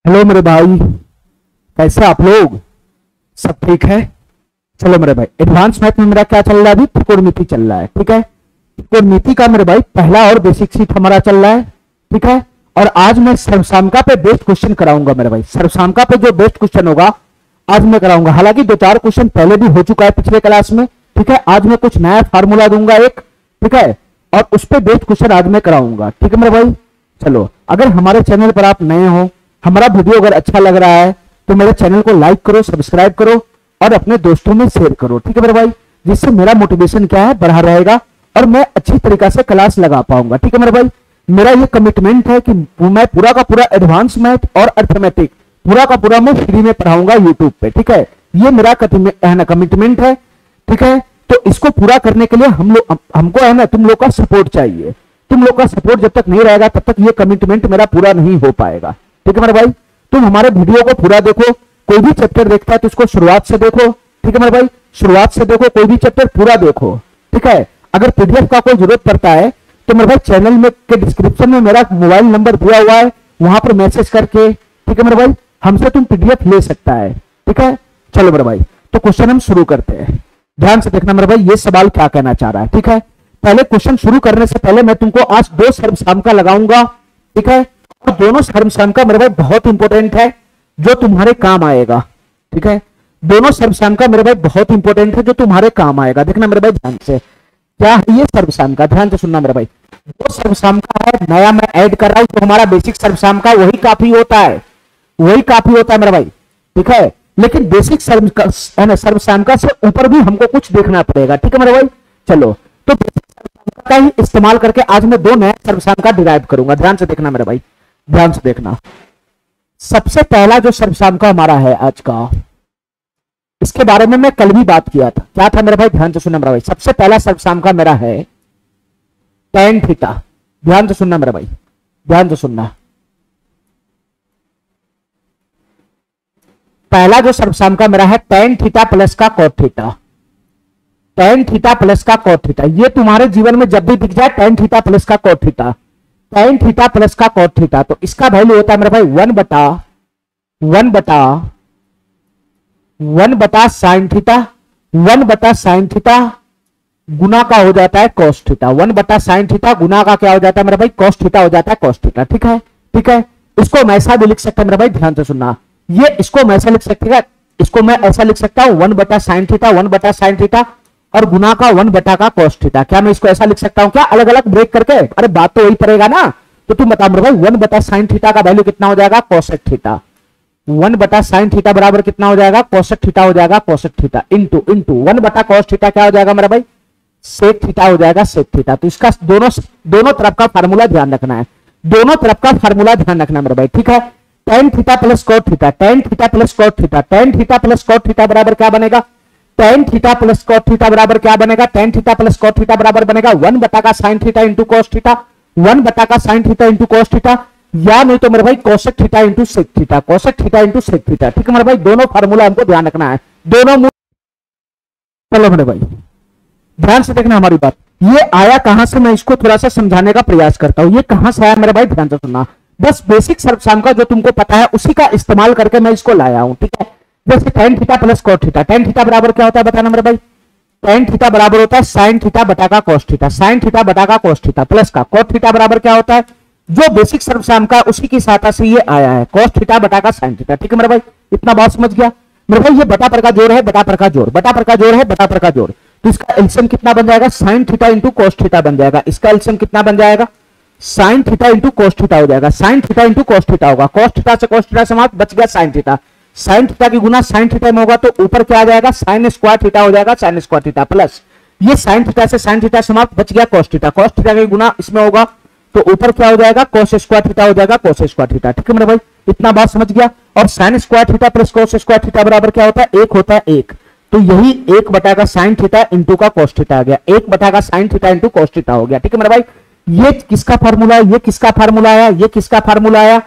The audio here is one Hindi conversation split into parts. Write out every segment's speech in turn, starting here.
हेलो मेरे भाई, कैसे आप लोग? सब ठीक है? चलो मेरे भाई, एडवांस मैथ में मेरा क्या चल रहा है? अभी त्रिकोणमिति चल रहा है, ठीक है। त्रिकोणमिति का मेरे भाई पहला और बेसिक सीट हमारा चल रहा है, ठीक है। और आज मैं सर्वसामका पे बेस्ट क्वेश्चन कराऊंगा मेरे भाई। सर्वसामका पे जो बेस्ट क्वेश्चन होगा आज मैं कराऊंगा। हालांकि दो चार क्वेश्चन पहले भी हो चुका है पिछले क्लास में, ठीक है। आज मैं कुछ नया फार्मूला दूंगा एक, ठीक है, और उस पर बेस्ट क्वेश्चन आज मैं कराऊंगा, ठीक है मेरे भाई। चलो, अगर हमारे चैनल पर आप नए हो, हमारा वीडियो अगर अच्छा लग रहा है तो मेरे चैनल को लाइक करो, सब्सक्राइब करो और अपने दोस्तों में शेयर करो, ठीक है मेरे भाई। जिससे मेरा मोटिवेशन क्या है, बढ़ा रहेगा और मैं अच्छी तरीके से क्लास लगा पाऊंगा, ठीक है मेरे भाई। मेरा ये कमिटमेंट है कि मैं पूरा का पूरा एडवांस मैथ और अर्थमेटिक पूरा का पूरा मैं फ्री में पढ़ाऊंगा यूट्यूब पे, ठीक है। ये मेरा कमिटमेंट है, ठीक है। तो इसको पूरा करने के लिए हमको है ना तुम लोग का सपोर्ट चाहिए। तुम लोग का सपोर्ट जब तक नहीं रहेगा तब तक ये कमिटमेंट मेरा पूरा नहीं हो पाएगा, ठीक है मेरे भाई। तुम हमारे वीडियो को पूरा देखो, कोई भी चैप्टर देखता है तो उसको शुरुआत से देखो, ठीक है मेरे भाई। शुरुआत से देखो, कोई भी चैप्टर पूरा देखो, ठीक है। अगर पीडीएफ का कोई जरूरत पड़ता है तो मेरे भाई चैनल में के डिस्क्रिप्शन में मेरा मोबाइल नंबर दिया हुआ है, वहां पर मैसेज करके, ठीक है मेरे भाई, हमसे तुम पीडीएफ ले सकता है, ठीक है। चलो मेरे भाई, तो क्वेश्चन हम शुरू करते हैं। ध्यान से देखना मेरे भाई, ये सवाल क्या कहना चाह रहा है, ठीक है। पहले क्वेश्चन शुरू करने से पहले मैं तुमको आज दो सर्वसामका लगाऊंगा, ठीक है। और दोनों सर्वसामका मेरे भाई बहुत इंपॉर्टेंट है, जो तुम्हारे काम आएगा, ठीक है। दोनों सर्वसामका मेरे भाई बहुत इंपॉर्टेंट है, जो तुम्हारे काम आएगा। देखना मेरे भाई ध्यान से, क्या है ये सर्वसामका, ध्यान से सुनना मेरे भाई। वो सर्वसामका है नया मैं ऐड कर रहा हूं, तो हमारा बेसिक सर्वसामका वही काफी होता है, वही काफी होता है मेरे भाई, ठीक है। लेकिन बेसिक सर्वसामका से ऊपर भी हमको कुछ देखना पड़ेगा, ठीक है मेरे भाई। चलो, तो बेसिक सर्वसामका का ही इस्तेमाल करके आज मैं दो नए सर्वसामका डिराइव करूंगा। ध्यान से देखना मेरे भाई, ध्यान से देखना। सबसे पहला जो सर्वसामका हमारा है आज का, इसके बारे में मैं कल भी बात किया था। क्या था मेरे भाई? ध्यान से सुनना मेरे भाई। सबसे पहला सर्वसामका मेरा है tan थीटा। ध्यान से सुनना मेरे भाई, ध्यान से सुनना। पहला जो सर्वसामका मेरा है tan थीटा प्लस का cot theta. tan theta plus का cot थीटा, ये तुम्हारे जीवन में जब भी दिख जाए tan थीटा प्लस का cot theta, tan theta plus का cot थीटा, तो इसका वैल्यू होता है मेरे भाई 1 बटा साइन थीटा, 1 बटा साइन थीटा गुना का हो जाता है cos थीटा। 1 बटा साइन थीटा गुना का क्या हो जाता है मेरे भाई? cos थीटा हो जाता है cos थीटा, ठीक है, ठीक है। इसको मैं ऐसा भी लिख सकता हूं मेरे भाई, ध्यान से सुनना। ये इसको मैं ऐसा लिख सकता है, इसको मैं ऐसा लिख सकता हूं 1 बटा साइन थीटा, 1 बटा साइन थीटा और गुना का 1 बटा का cos थीटा। क्या मैं इसको ऐसा लिख सकता हूं क्या, अलग अलग ब्रेक करके? अरे बात तो वही पड़ेगा ना। तो तुम बताओ मेरे भाई, 1 बटा साइन थीटा का वैल्यू कितना हो जाएगा? cosec theta. 1 बटा साइन थीटा बराबर कितना हो जाएगा? cosec थीटा हो जाएगा, cosec थीटा इंटू 1 बटा cos थीटा क्या हो जाएगा मेरा भाई? sec थीटा हो जाएगा, sec थीटा। तो इसका दोनों तरफ का फार्मूला ध्यान रखना है, दोनों तरफ का फार्मूला ध्यान रखना मेरे भाई, ठीक है। tan theta plus cot theta, tan theta plus cot theta, tan theta plus cot theta बराबर क्या बनेगा? tan theta plus cot theta बराबर क्या बनेगा? tan theta plus cot theta बराबर बनेगा 1 बटा का sine theta into cos theta, 1 बटा का sine theta into cos theta, या नहीं तो मेरे भाई cosec theta into sec theta, cosec theta into sec theta, ठीक है मेरे भाई। दोनों फार्मूला हमको ध्यान रखना है, दोनों। चलो मेरे भाई, ध्यान से देखना हमारी बात। ये आया कहां से, मैं इसको थोड़ा सा समझाने का प्रयास करता हूं। ये कहां से आया मेरे भाई? ध्यान से सुनना। बस बेसिक सर्वसामका जो तुमको पता है उसी का इस्तेमाल करके मैं इसको लाया हूं, ठीक है। जैसे tan theta plus cot theta, tan theta बराबर क्या होता है बताना मेरे भाई? tan थीटा बराबर होता है sin थीटा बटा का cos थीटा, sin थीटा बटा का cos थीटा प्लस का cot थीटा बराबर क्या होता है? जो बेसिक सर्वसामका उसी की सहायता से ये आया है, cos थीटा बटा का sin थीटा, ठीक है मेरे भाई। इतना बात समझ गया मेरे भाई? ये बटा पर का जोड़ है, बटा पर का जोड़, बटा पर का जोड़ है, बटा पर का जोड़। तो इसका एलसीएम कितना बन जाएगा? sin theta into cos theta बन जाएगा। इसका एलसीएम कितना बन जाएगा? sin theta into cos theta हो जाएगा, sin theta into cos theta होगा। cos थीटा से cos थीटा समाप्त, बच गया sin थीटा। sin थीटा की गुना sin थीटा में होगा तो ऊपर क्या आ जाएगा? sin स्क्वायर थीटा हो जाएगा, sin स्क्वायर थीटा प्लस ये sin थीटा से sin थीटा समाप्त, बच गया cos थीटा। cos थीटा की गुना इसमें होगा तो ऊपर क्या हो जाएगा? cos स्क्वायर थीटा हो जाएगा, cos स्क्वायर थीटा, ठीक है मेरे भाई। इतना बात समझ गया। और sin square theta plus cos square theta बराबर क्या होता है? 1 होता है 1। तो यही 1 बटा का sin थीटा इंटू का cos थीटा आ गया, 1 बटा का sin theta into cos theta हो गया, ठीक है मेरे भाई। ये किसका फार्मूला है? ये किसका फार्मूला आया? ये किसका फार्मूला आया?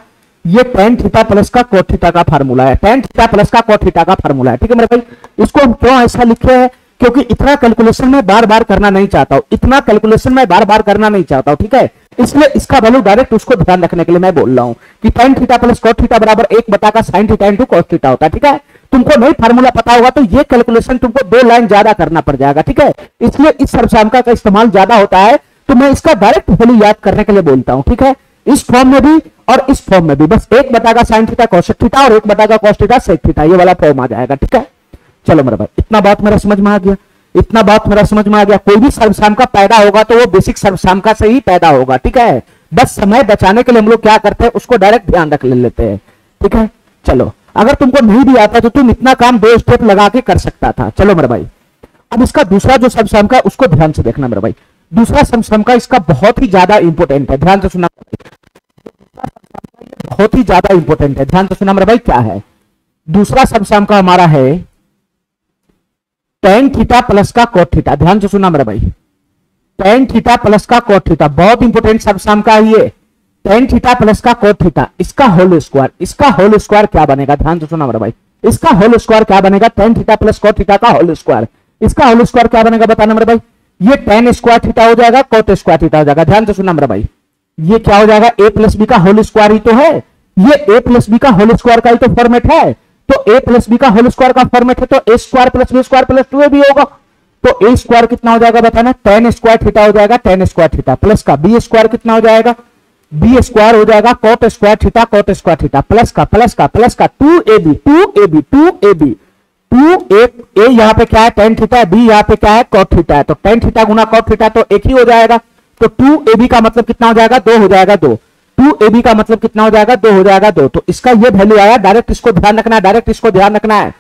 ये tan थीटा प्लस का cot थीटा का फार्मूला है, tan थीटा प्लस का cot थीटा का फार्मूला है, ठीक है मेरे भाई। इसको हम क्यों ऐसा लिखे हैं? क्योंकि इतना कैलकुलेशन मैं बार बार करना नहीं चाहता हूं, इतना कैलकुलेशन मैं बार बार करना नहीं चाहता हूं, ठीक है। इसलिए इसका वैल्यू डायरेक्ट उसको ध्यान रखने के लिए मैं बोल रहा हूं कि tan theta plus cot theta बराबर 1 बटा का sin theta into cos theta होता है। ठीक है, तुमको नहीं फार्मूला पता होगा तो ये कैलकुलेशन तुमको 2 लाइन ज्यादा करना पड़ जाएगा। ठीक है, इसलिए इस सर्वसामयिक का इस्तेमाल ज्यादा होता है, तो मैं इसका डायरेक्ट वैल्यू याद करने के लिए बोलता हूं। ठीक है, इस फॉर्म में भी और इस फॉर्म में भी बस 1 बटा का sin थीटा cos थीटा और 1 बटा का cos थीटा sec थीटा, ये वाला फॉर्म आ जाएगा। ठीक है, चलो मेरा भाई इतना बात मेरा समझ में आ गया, इतना बात मेरा समझ में आ गया। कोई भी सर्वसामयिक का पैदा होगा तो वो बेसिक सर्वसामयिक का से ही पैदा होगा। ठीक है, बस समय बचाने के लिए हम लोग क्या करते हैं, उसको डायरेक्ट ध्यान रख लेते हैं। ठीक है, चलो अगर तुमको नहीं भी आता तो तुम इतना काम 2 स्टेप लगा के कर सकता था। चलो मेरे भाई, अब इसका दूसरा जो सर्वसामयिक है उसको ध्यान से देखना मेरे भाई। दूसरा सर्वसामयिक इसका बहुत ही ज्यादा इंपॉर्टेंट है, ध्यान से सुनना, बहुत ही ज्यादा इंपॉर्टेंट है, ध्यान से सुनना मेरे भाई। क्या है दूसरा सर्वसामयिक हमारा है tan थीटा प्लस का cot थीटा। ध्यान से सुनना मेरे भाई, tan थीटा प्लस का cot थीटा बहुत इंपॉर्टेंट सर्वसामयिक का है ये। tan थीटा प्लस का cot थीटा, इसका होल स्क्वायर, इसका होल स्क्वायर क्या बनेगा, ध्यान से सुनना मेरे भाई, इसका होल स्क्वायर क्या बनेगा, tan theta plus cot theta का होल स्क्वायर, इसका होल स्क्वायर क्या बनेगा बताना मेरे भाई। ये tan स्क्वायर थीटा हो जाएगा, cot स्क्वायर थीटा हो जाएगा। ध्यान से सुनना मेरे भाई, ये क्या हो जाएगा, a प्लस बी का होल स्क्वायर ही तो है, ये a प्लस बी का होल स्क्वायर का ही तो फॉर्मेट है। तो a प्लस बी का होल स्क्वायर का फॉर्मेट है तो a square plus b square plus 2ab होगा। तो a स्क्वायर कितना हो जाएगा बताना, tan स्क्वायर थीटा हो जाएगा, tan स्क्वायर थीटा प्लस का b स्क्वायर कितना हो जाएगा, b स्क्वायर हो जाएगा cot square theta, cot square theta plus का 2ab 2a यहां पे क्या है tan थीटा, b यहां पे क्या है cot थीटा है, तो tan थीटा गुना cot थीटा तो एक ही हो जाएगा। तो 2ab का मतलब कितना हो जाएगा, 2 हो जाएगा, 2ab का मतलब कितना हो जाएगा, 2 हो जाएगा 2। तो इसका ये वैल्यू आया, डायरेक्ट इसको ध्यान रखना है, डायरेक्ट इसको ध्यान रखना है।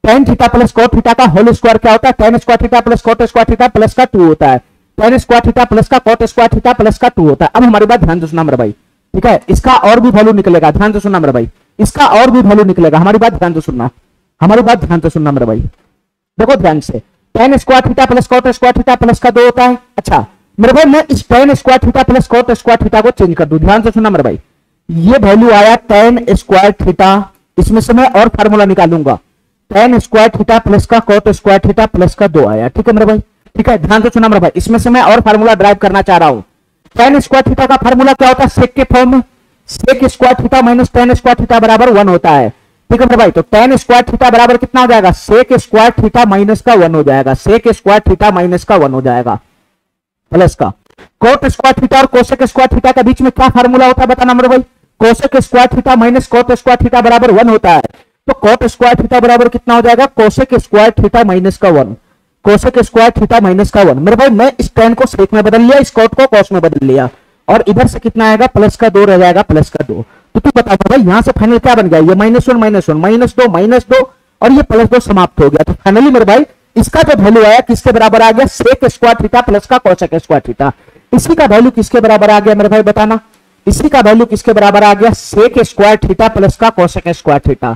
tan theta plus cot theta का होल स्क्वायर क्या होता है, tan square theta plus cot square theta plus का 2 होता है, tan स्क्वायर थीटा प्लस का cot स्क्वायर थीटा प्लस का 2 होता है। अब हमारी बात ध्यान से सुनना मेरे भाई। ठीक है, इसका और भी वैल्यू निकलेगा, ध्यान से सुनना मेरे भाई, इसका और भी वैल्यू निकलेगा। हमारी बात ध्यान से सुनना, हमारी बात ध्यान से सुनना मेरे भाई, देखो ध्यान से, tan square theta plus cot square theta plus का 2 होता है। अच्छा मेरे भाई, मैं इस tan square theta plus cot square theta को चेंज कर दूं, ध्यान से सुनना मेरे भाई। ये वैल्यू आया tan स्क्वायर थीटा, इसमें से मैं और फार्मूला निकालूंगा, tan स्क्वायर थीटा प्लस का cot स्क्वायर थीटा प्लस का 2 आया। ठीक है मेरे भाई, ठीक है, ध्यान से सुना मेरे भाई, इसमें से मैं और फार्मूला ड्राइव करना चाह रहा हूं। tan स्क्वायर थीटा का फार्मूला क्या होता है, सेक के फॉर्म में, sec square theta minus tan square theta बराबर 1 होता है। ठीक है मेरे भाई, तो tan स्क्वायर थीटा बराबर कितना हो जाएगा, सेक स्क्वायर थीटा माइनस का 1 हो जाएगा, सेक स्क्वायर थीटा माइनस का 1 हो जाएगा प्लस का cot स्क्वायर थीटा और कोसेक स्क्वायर थीटा के बीच में क्या फार्मूला होता है बताना मेरे भाई, cosec square theta minus cot square theta बराबर 1 होता है। तो cot स्क्वायर थीटा बराबर कितना हो जाएगा, कोसेक स्क्वायर थीटा माइनस का 1, कोसेक स्क्वायर थीटा माइनस का 1। मेरे भाई मैं इस tan को सेक में बदल लिया, इस cot को cos में बदल लिया, और इधर से कितना आएगा, प्लस का 2 रह जाएगा, प्लस का 2। तो तू बता भाई यहां से फाइनल क्या बन गया, ये -1 -2 और ये +2 समाप्त हो गया। तो फाइनली मेरे भाई इसका जो वैल्यू आया किसके बराबर आ गया, सेक स्क्वायर थीटा प्लस का कोसेक स्क्वायर थीटा। इसी का वैल्यू किसके बराबर आ गया मेरे भाई बताना, इसी का वैल्यू किसके बराबर आ गया, सेक स्क्वायर थीटा प्लस का cosec square theta,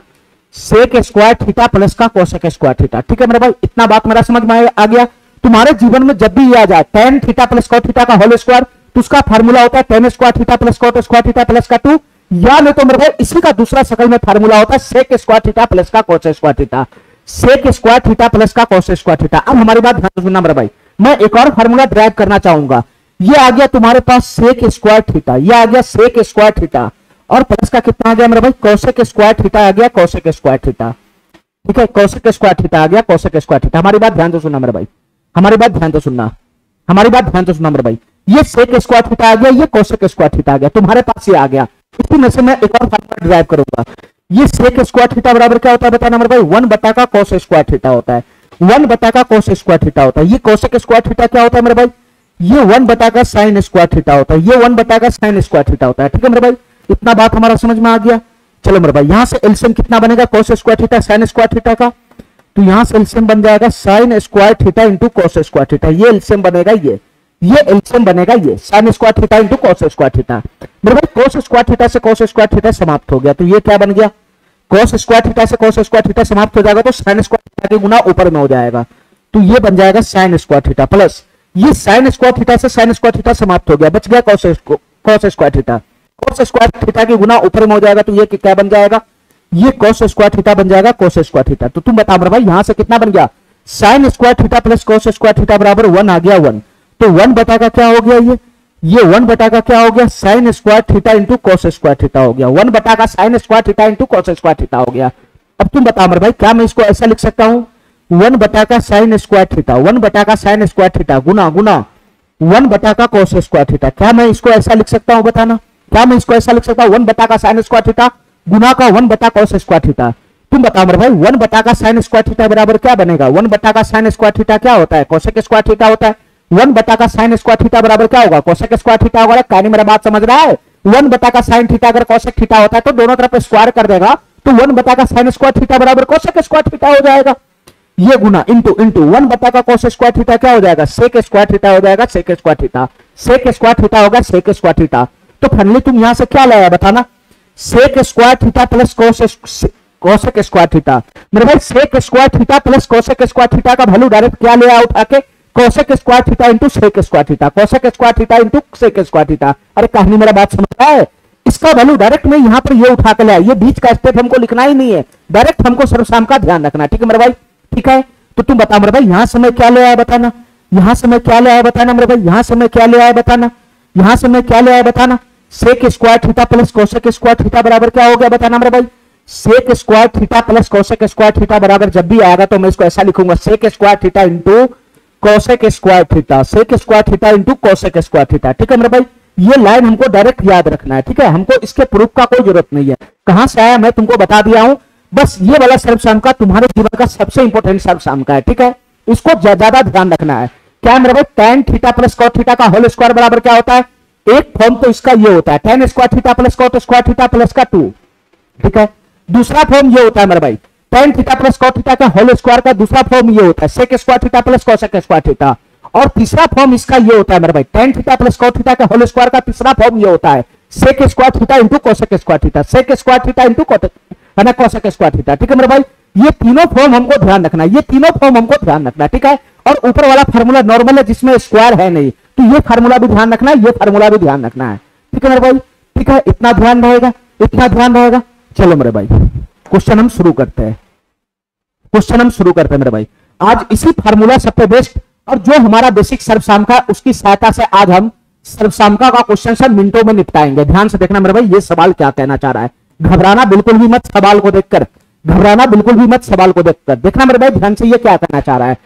sec square theta plus का कोसेक स्क्वायर थीटा। ठीक है मेरे भाई, इतना बात मेरा समझ में आ गया। तुम्हारे जीवन में जब भी ये आ जाए tan theta plus cot theta का होल स्क्वायर, तो उसका फार्मूला होता है tan square theta plus cot square theta plus का 2, या नहीं तो मेरे भाई इसी का दूसरा शकल में फार्मूला होता है सेक स्क्वायर थीटा प्लस का cos square theta, sec square theta plus का cos स्क्वायर थीटा। अब हमारी बात ध्यान से सुनना मेरे भाई, मैं एक और फार्मूला ड्राइव करना चाहूंगा। ये आ गया तुम्हारे पास सेक स्क्वायर थीटा, ये आ गया सेक स्क्वायर थीटा, और प्लस का कितना आ गया मेरे भाई, कोसेक स्क्वायर थीटा आ गया, कोसेक स्क्वायर थीटा। ठीक है, कोसेक स्क्वायर थीटा आ गया, कोसेक स्क्वायर थीटा। हमारी बात ध्यान से सुनना मेरे भाई, हमारी बात ध्यान से सुनना, हमारी बात ध्यान से सुनना मेरे भाई। ये सेक स्क्वायर थीटा आ गया, ये कोसेक स्क्वायर थीटा आ गया, तुम्हारे पास ये आ गया। इसी में से मैं एक और फार्मूला ड्राइव करूंगा। ये सेक स्क्वायर थीटा बराबर क्या होता है बताना मेरे भाई, 1 बटा का cos स्क्वायर थीटा होता है, 1 बटा का cos स्क्वायर थीटा होता है। ये कोसेक स्क्वायर थीटा क्या होता है मेरे भाई, ये 1 बटा का साइन स्क्वायर थीटा होता है, ये 1 बटा का साइन स्क्वायर थीटा होता है। ठीक है मेरे भाई, इतना बात हमारा समझ में आ गया। चलो मेरे भाई यहां से एलसीएम कितना बनेगा, cos square theta sine square theta का, तो यहां से एलसीएम बन जाएगा sign square theta into cos square theta, ये एलसीएम बनेगा, ये एलसीएम बनेगा, ये sign square theta into cos square theta. मेरे भाई cos स्क्वायर थीटा से cos स्क्वायर थीटा समाप्त हो गया, तो ये क्या बन गया, cos स्क्वायर थीटा से cos स्क्वायर थीटा समाप्त हो जाएगा, तो साइन स्क्वायर थीटा के गुना ऊपर में हो जाएगा, तो ये बन जाएगा साइन स्क्वायर थीटा प्लस ये साइन स्क्वायर थीटा से साइन स्क्वायर थीटा समाप्त हो गया, बच गया cos square theta, cos square theta के गुना ऊपर में हो जाएगा, तो ये क्या बन जाएगा, ये cos स्क्वायर थीटा बन जाएगा cos स्क्वायर थीटा। तो तुम बता मेरे भाई यहां से कितना बन गया, sign square theta plus cos square theta बराबर 1 आ गया 1, तो 1 बटा का क्या हो गया, ये ये 1 बटा का क्या हो गया, sign square theta into cos square theta हो गया, 1 बटा का sign square theta into cos square theta हो गया। अब तुम बताओ मेरे भाई, क्या मैं इसको ऐसा लिख सकता हूं, 1 बटा का साइन स्क्वायर थीटा, 1 बटा का साइन स्क्वायर थीटा गुना 1 बटा का कॉस स्क्वायर थीटा, क्या मैं इसको ऐसा लिख सकता हूं, बताना, क्या मैं इसको ऐसा लिख सकता हूं, 1 बटा का साइन स्क्वायर थीटा गुना का 1 बटा कॉस स्क्वायर थीटा। तुम बताओ मेरे भाई, 1 बटा का साइन स्क्वायर थीटा बराबर क्या बनेगा, 1 बटा का साइन स्क्वायर थीटा क्या होता है, कोसेक स्क्वायर थीटा होता है। 1 बटा का साइन स्क्वायर थीटा बराबर क्या होगा, कोसेक स्क्वायर थीटा होगा। क्या मेरा बात समझ रहा है, 1 बटा का साइन थीटा अगर कोसेक थीटा होता है तो दोनों तरफ स्क्वायर कर देगा, तो 1 बटा का साइन स्क्वायर थीटा बराबर कोसेक स्क्वायर थीटा हो जाएगा। ये गुना इंटू 1 बटा का कोस स्क्वायर थीटा क्या हो जाएगा, सेक स्क्वायर थीटा हो जाएगा, sec square theta, sec square theta होगा सेक स्क्वायर थीटा। तो फाइनली तुम यहां से क्या लाया बताना, sec square theta plus cosec square theta. मेरे भाई sec square theta plus cosec square theta का वैल्यू डायरेक्ट क्या ले आउट आके, cosec square theta into sec square theta, cosec square theta into sec square theta. अरे कहानी मेरा बात समझ रहा है, इसका वैल्यू डायरेक्ट में यहां पर ये उठा के लाया, ये बीच का स्टेप हमको लिखना ही नहीं है, डायरेक्ट हमको सर्वसाम का ध्यान रखना, ठीक है मेरे भाई, ठीक है। तो तुम बताओ मेरे भाई, यहां से मैं क्या ले आया बताना, यहां से मैं क्या ले आया बताना मेरे भाई, यहां से मैं क्या ले आया बताना, यहां से मैं क्या ले आया बताना, sec square theta plus cosec square theta बराबर क्या हो गया बताना मेरे भाई, sec square theta plus cosec square theta बराबर जब भी आएगा तो मैं इसको ऐसा लिखूंगा, sec square theta into cosec square theta, sec square theta into cosec square theta, ठीक है मेरे भाई। ये लाइन हमको डायरेक्ट याद रखना है, ठीक है, हमको इसके प्रूफ का कोई जरूरत नहीं है, कहां से आया मैं तुमको बता दिया हूं। बस ये वाला सर्वसाम का तुम्हारे जीवन का सबसे इंपॉर्टेंट सर्वसाम का है, ठीक है, इसको ज्यादा ध्यान रखना है। क्या मेरे भाई, tan theta plus cot theta का होल स्क्वायर बराबर क्या होता है, एक फॉर्म तो इसका ये होता है tan square theta plus cot square theta plus का 2, ठीक है। दूसरा फॉर्म ये होता है मेरे भाई, tan theta plus cot theta का होल स्क्वायर का दूसरा फॉर्म ये होता है sec square theta plus cosec square theta, और तीसरा फॉर्म इसका ये होता है मेरे भाई, tan theta plus cot theta का होल स्क्वायर का तीसरा फॉर्म ये होता है sec square theta into cosec square theta, sec square theta into cosec square theta, ठीक है मेरे भाई। ये तीनों फॉर्म हमको ध्यान रखना है, ये तीनों फॉर्म हमको ध्यान रखना है, ठीक है। और ऊपर वाला फार्मूला नॉर्मल है जिसमें स्क्वायर है नहीं, तो ये फार्मूला भी ध्यान रखना है, ये फार्मूला भी ध्यान रखना है, ठीक है मेरे भाई, ठीक है, इतना ध्यान रहेगा, इतना ध्यान रहेगा। चलो मेरे भाई क्वेश्चन हम शुरू करते हैं, क्वेश्चन हम शुरू करते हैं मेरे भाई। आज इसी फार्मूला सबसे बेस्ट और जो हमारा बेसिक सर्वसाम का उसकी सहायता से आज हम सर्वसामका का क्वेश्चन सब मिनटों में निपटाएंगे। ध्यान से देखना मेरे भाई, ये सवाल क्या कहना चाह रहा है, घबराना बिल्कुल भी मत सवाल को देखकर, घबराना बिल्कुल भी मत सवाल को देखकर, देखना मेरे भाई ध्यान से ये क्या कहना चाह रहा है,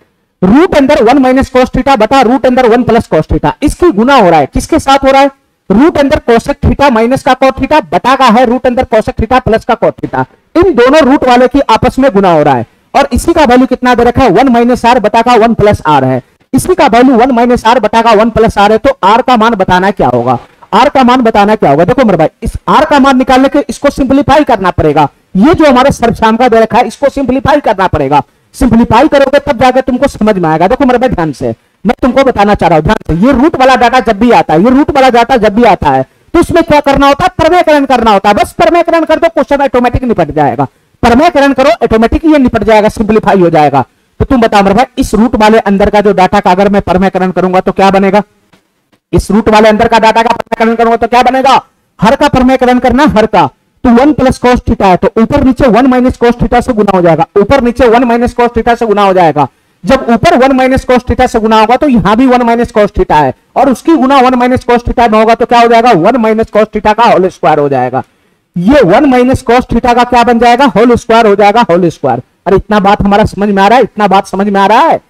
रूट अंदर 1 माइनस कॉस थीटा बटा रूट अंदर 1 प्लस कॉस थीटा, इसकी गुना हो रहा है, किसके साथ हो रहा है, रूट अंदर कोसेक थीटा माइनस का कॉट थीटा बटा का है रूट अंदर कोसेक थीटा प्लस का कॉट थीटा, इन दोनों रूट वाले की आपस में गुना हो रहा है। और इसी का वैल्यू कितना दे रखा है, 1 माइनस आर बटा का 1 प्लस आर है, इसी का वैल्यू 1 माइनस आर बटा का 1 प्लस आर है, तो आर का मान बताना क्या होगा, आर का मान बताना क्या होगा। देखो मेरे भाई, इस आर का मान निकालने के इसको सिंपलीफाई करना पड़ेगा, ये जो हमारे सर्वसाम का दे रखा है इसको सिंपलीफाई करना पड़ेगा, सिंपलीफाई करोगे तब जाकर तुमको समझ में आएगा। देखो मेरे भाई ध्यान से मैं तुमको बताना चाह रहा हूं, ध्यान से, ये रूट वाला डाटा जब भी आता है, ये रूट वाला डाटा जब भी आता है तो इसमें क्या करना होता है, प्रमेयकरण करना होता है, बस प्रमेयकरण कर दो क्वेश्चन ऑटोमेटिक निपट जाएगा, प्रमेयकरण करो ऑटोमेटिक ये निपट जाएगा, सिंपलीफाई हो जाएगा। तो तुम बताओ मेरे भाई, इस रूट वाले अंदर का जो डाटा का अगर मैं प्रमेयकरण करूंगा तो क्या बनेगा, इस रूट वाले अंदर का डाटा का प्रमेयकरण करूंगा तो क्या बनेगा, हर का प्रमेयकरण करना, हर का, तो 1 प्लस कॉस थीटा है तो ऊपर नीचे 1 माइनस कॉस थीटा से गुना हो जाएगा, ऊपर नीचे 1 माइनस कॉस थीटा से गुना हो जाएगा। जब ऊपर 1 माइनस कॉस थीटा से गुना होगा तो यहां भी 1 माइनस कॉस थीटा है और उसकी गुना 1 माइनस कॉस थीटा में होगा तो क्या हो जाएगा, 1 माइनस कॉस थीटा का होल स्क्वायर हो जाएगा। ये 1 माइनस कॉस थीटा का क्या बन जाएगा, होल स्क्वायर हो जाएगा, होल स्क्वायर। अरे इतना बात हमारा समझ में आ रहा है, इतना बात समझ में आ रहा है।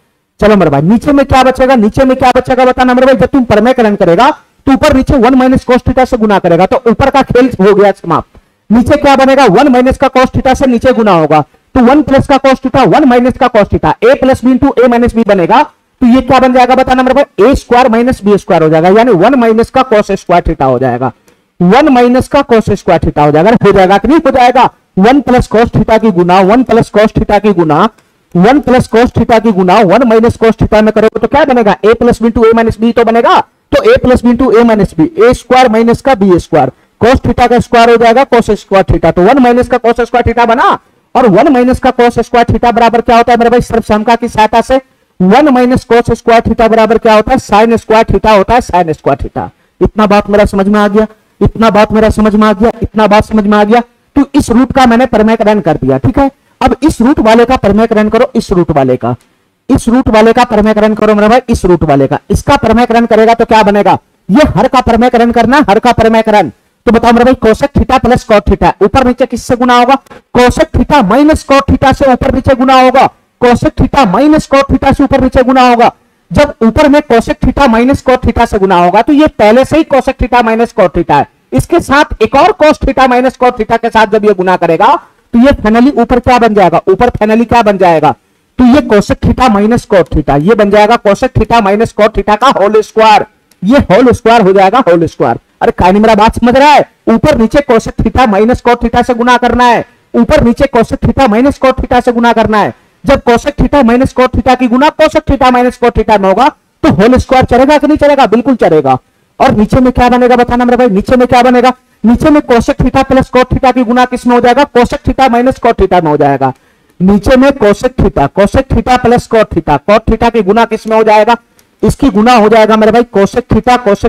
चलो मेरे भाई, नीचे में क्या बचेगा, नीचे में क्या बचेगा बताना मेरे भाई, जब तुम प्रमेयकरण करेगा तो ऊपर नीचे 1 माइनस कॉस थीटा से गुना करेगा तो ऊपर का खेल हो गया समाप्त। नीचे क्या बनेगा, 1 माइनस का कॉस थीटा से नीचे गुना होगा तो 1 प्लस का कॉस थीटा 1 माइनस का cos theta a plus B into a minus b बनेगा, तो ये क्या बन जाएगा बताना मेरे भाई, a square minus b square हो जाएगा, यानी 1 माइनस का कॉस स्क्वायर थीटा हो जाएगा, 1 माइनस का कॉस स्क्वायर थीटा हो जाएगा। हो जाएगा कि नहीं हो जाएगा, 1 प्लस कॉस थीटा की गुना 1 प्लस कॉस थीटा की गुना 1 प्लस कॉस थीटा की गुना 1 माइनस कॉस थीटा में करोगे तो क्या बनेगा, a plus B into a minus B तो बनेगा, तो a plus B into a minus b, a square minus का b स्क्वायर, कॉस थीटा का स्क्वायर हो जाएगा कॉस स्क्वायर थीटा, तो 1 माइनस का कॉस स्क्वायर थीटा बना। और 1 माइनस का कॉस स्क्वायर थीटा बराबर क्या होता है मेरे भाई, सर्वसामका की सहायता से 1 माइनस कॉस स्क्वायर थीटा बराबर क्या होता है, साइन स्क्वायर थीटा होता है, साइन स्क्वायर थीटा। इतना बात मेरा समझ में आ गया, इतना बात मेरा समझ में आ गया, इतना बात समझ में आ गया। तो इस रूट का मैंने प्रमेयकरण कर दिया, ठीक है। अब इस रूट वाले का प्रमेयकरण करो, इस रूट वाले का, इस रूट वाले का प्रमेयकरण करो मेरे भाई, इस रूट वाले का, इसका प्रमेयकरण करेगा तो क्या बनेगा, ये हर का परमेकरण करना, हर का परमेकरण। तो बताओ मेरे भाई cosec theta plus cot theta ऊपर नीचे किससे गुना होगा? Cosec theta minus cot theta से ऊपर नीचे गुना होगा। Cosec theta minus cot theta से ऊपर नीचे गुना होगा। जब ऊपर में cosec theta minus cot theta से गुना होगा तो ये पहले से ही cosec theta minus cot theta है, इसके साथ एक और cos theta minus cot theta के साथ जब ये गुना करेगा तो ये फाइनली ऊपर क्या बन जाएगा? ऊपर फाइनली क्या बन जाएगा? तो ये cosec theta minus cot theta, ये बन जाएगा cosec theta minus cot theta का होल स्क्वायर। ये होल स्क्वायर हो जाएगा होल स्क्वायर। अरे कानी मेरा बात समझ रहा है? ऊपर नीचे cosec theta minus cot theta से गुना करना है, ऊपर नीचे cosec theta minus cot theta से गुना करना है। जब cosec theta minus cot theta की गुना cosec theta minus cot theta में होगा तो होल स्क्वायर चलेगा कि नहीं चलेगा? बिल्कुल चलेगा। और नीचे में क्या बनेगा बताना मेरे भाई? नीचे में क्या बनेगा? नीचे में cosec theta plus cot theta की गुना किस में हो जाएगा? Cosec theta minus cot theta में हो जाएगा। नीचे में cosec theta plus cot theta की गुना किस में हो जाएगा? इसकी गुना हो जाएगा मेरे भाई cosec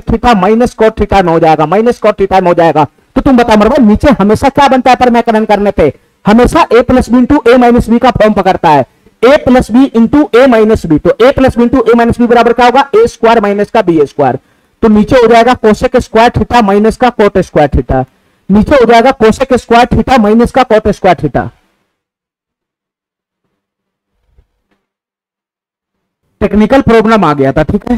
theta minus cot theta में हो जाएगा, माइनस कॉट थीटा में हो जाएगा। तो तुम बताओ मेरे भाई नीचे हमेशा क्या बनता है परमेकरण करने पे? हमेशा a plus B into A minus B का फॉर्म पकड़ता है। a plus B into A minus B, तो a plus B into A minus B बराबर क्या होगा? ए स्क्वायर माइनस का बी स्क्वायर। तो नीचे हो जाएगा कोसेक स्क्वायर थीटा माइनस का कोट स्क्वायर थीटा, नीचे हो जाएगा कोसेक स्क्वायर थीटा माइनस का cot square theta. Technical problem आ गया था, ठीक है,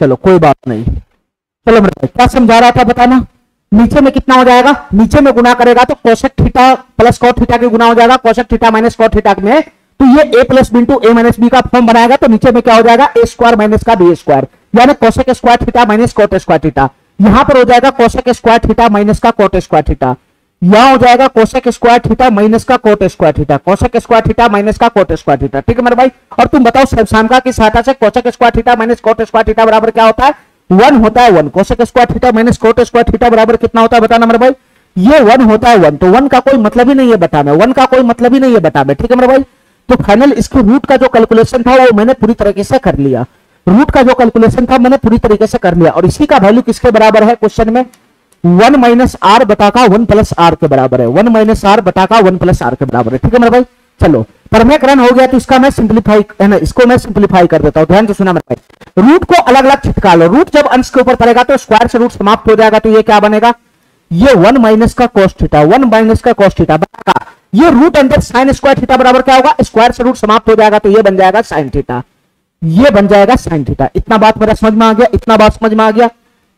चलो कोई बात नहीं। चलो मेरे क्या समझा रहा था बताना? नीचे में कितना हो जाएगा? नीचे में गुना करेगा तो cosec theta plus cot theta की गुना हो जाएगा cosec theta minus cot theta में, तो ये a plus B into A minus B का फॉर्म बनाएगा। तो नीचे में क्या हो जाएगा? ए स्क्वायर माइनस का बी स्क्वायर, यानी cosec square theta minus cot square theta. यहां पर हो जाएगा कोसेक स्क्वायर थीटा माइनस का कोट स्क्वायर थीटा, यहां हो जाएगा कोसेक स्क्वायर थीटा माइनस का cot square theta, cosec square theta minus का कोट स्क्वायर थीटा। ठीक है मेरे भाई। और तुम बताओ सर्वसामका की सहायता से cosec square theta minus cot square theta बराबर क्या होता है? 1 होता है 1। Cosec square theta minus cot square theta बराबर कितना होता है बताना मेरे भाई? ये 1 होता है 1। तो 1 का कोई मतलब ही नहीं है बता में, 1 का कोई मतलब ही नहीं है बता में। ठीक है मेरे भाई। तो फाइनल इसकी रूट का जो कैलकुलेशन था वो मैंने पूरी तरीके से कर लिया, रूट का जो कैलकुलेशन था मैंने पूरी तरीके से कर लिया। और इसी का वैल्यू किसके बराबर है क्वेश्चन में? 1 माइनस आर बटा का 1 प्लस आर के बराबर है, 1 माइनस आर बटा का 1 प्लस आर के बराबर है। ठीक है मेरे भाई। चलो परमेकरण हो गया तो इसका मैं सिंप्लीफाई है ना, इसको मैं सिंप्लीफाई कर देता हूं, ध्यान से सुना मेरे भाई। रूट को अलग अलग छिटका लो, रूट जब अंश के ऊपर पड़ेगा तो स्क्वायर से रूट समाप्त हो जाएगा, तो ये क्या बनेगा? ये 1 माइनस का कोस थीटा, 1 माइनस का कोस थीटा बटा का ये root under sine square theta बराबर क्या होगा? स्क्वायर से रूट समाप्त हो जाएगा तो ये बन जाएगा साइन थीटा, ये बन जाएगा साइन थीटा। इतना बात मेरा समझ में आ गया? इतना बात समझ में आ गया?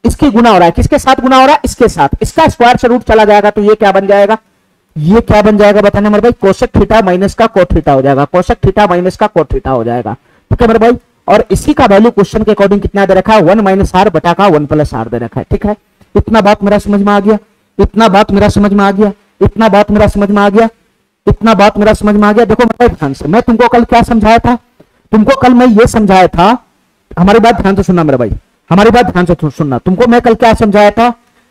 इसकी गुना हो रहा है, किसके साथ गुना हो रहा है? इसके साथ। इसका स्क्वायर से रूट चला जाएगा तो ये क्या बन जाएगा? ये क्या बन जाएगा बताना मेरे भाई? कोसेक थीटा माइनस का कोट थीटा हो जाएगा, कोसेक थीटा माइनस का कोट थीटा हो जाएगा। ठीक है मेरे भाई। और इसी का वैल्यू क्वेश्चन के अकॉर्डिंग कितना दे रखा है? 1 माइनस आर बटा का 1 प्लस आर दे रखा है। ठीक है, इतना बात मेरा समझ में आ गया? इतना बात मेरा समझ में आ गया? इतना बात मेरा समझ में आ गया? इतना बात मेरा समझ में आ गया? देखो मेरे ध्यान से, मैं तुमको कल क्या समझाया था? तुमको कल मैं ये समझाया था, हमारी बात ध्यान से सुनना मेरे भाई, हमारी बात ध्यान से सुनना। तुमको मैं कल क्या समझाया था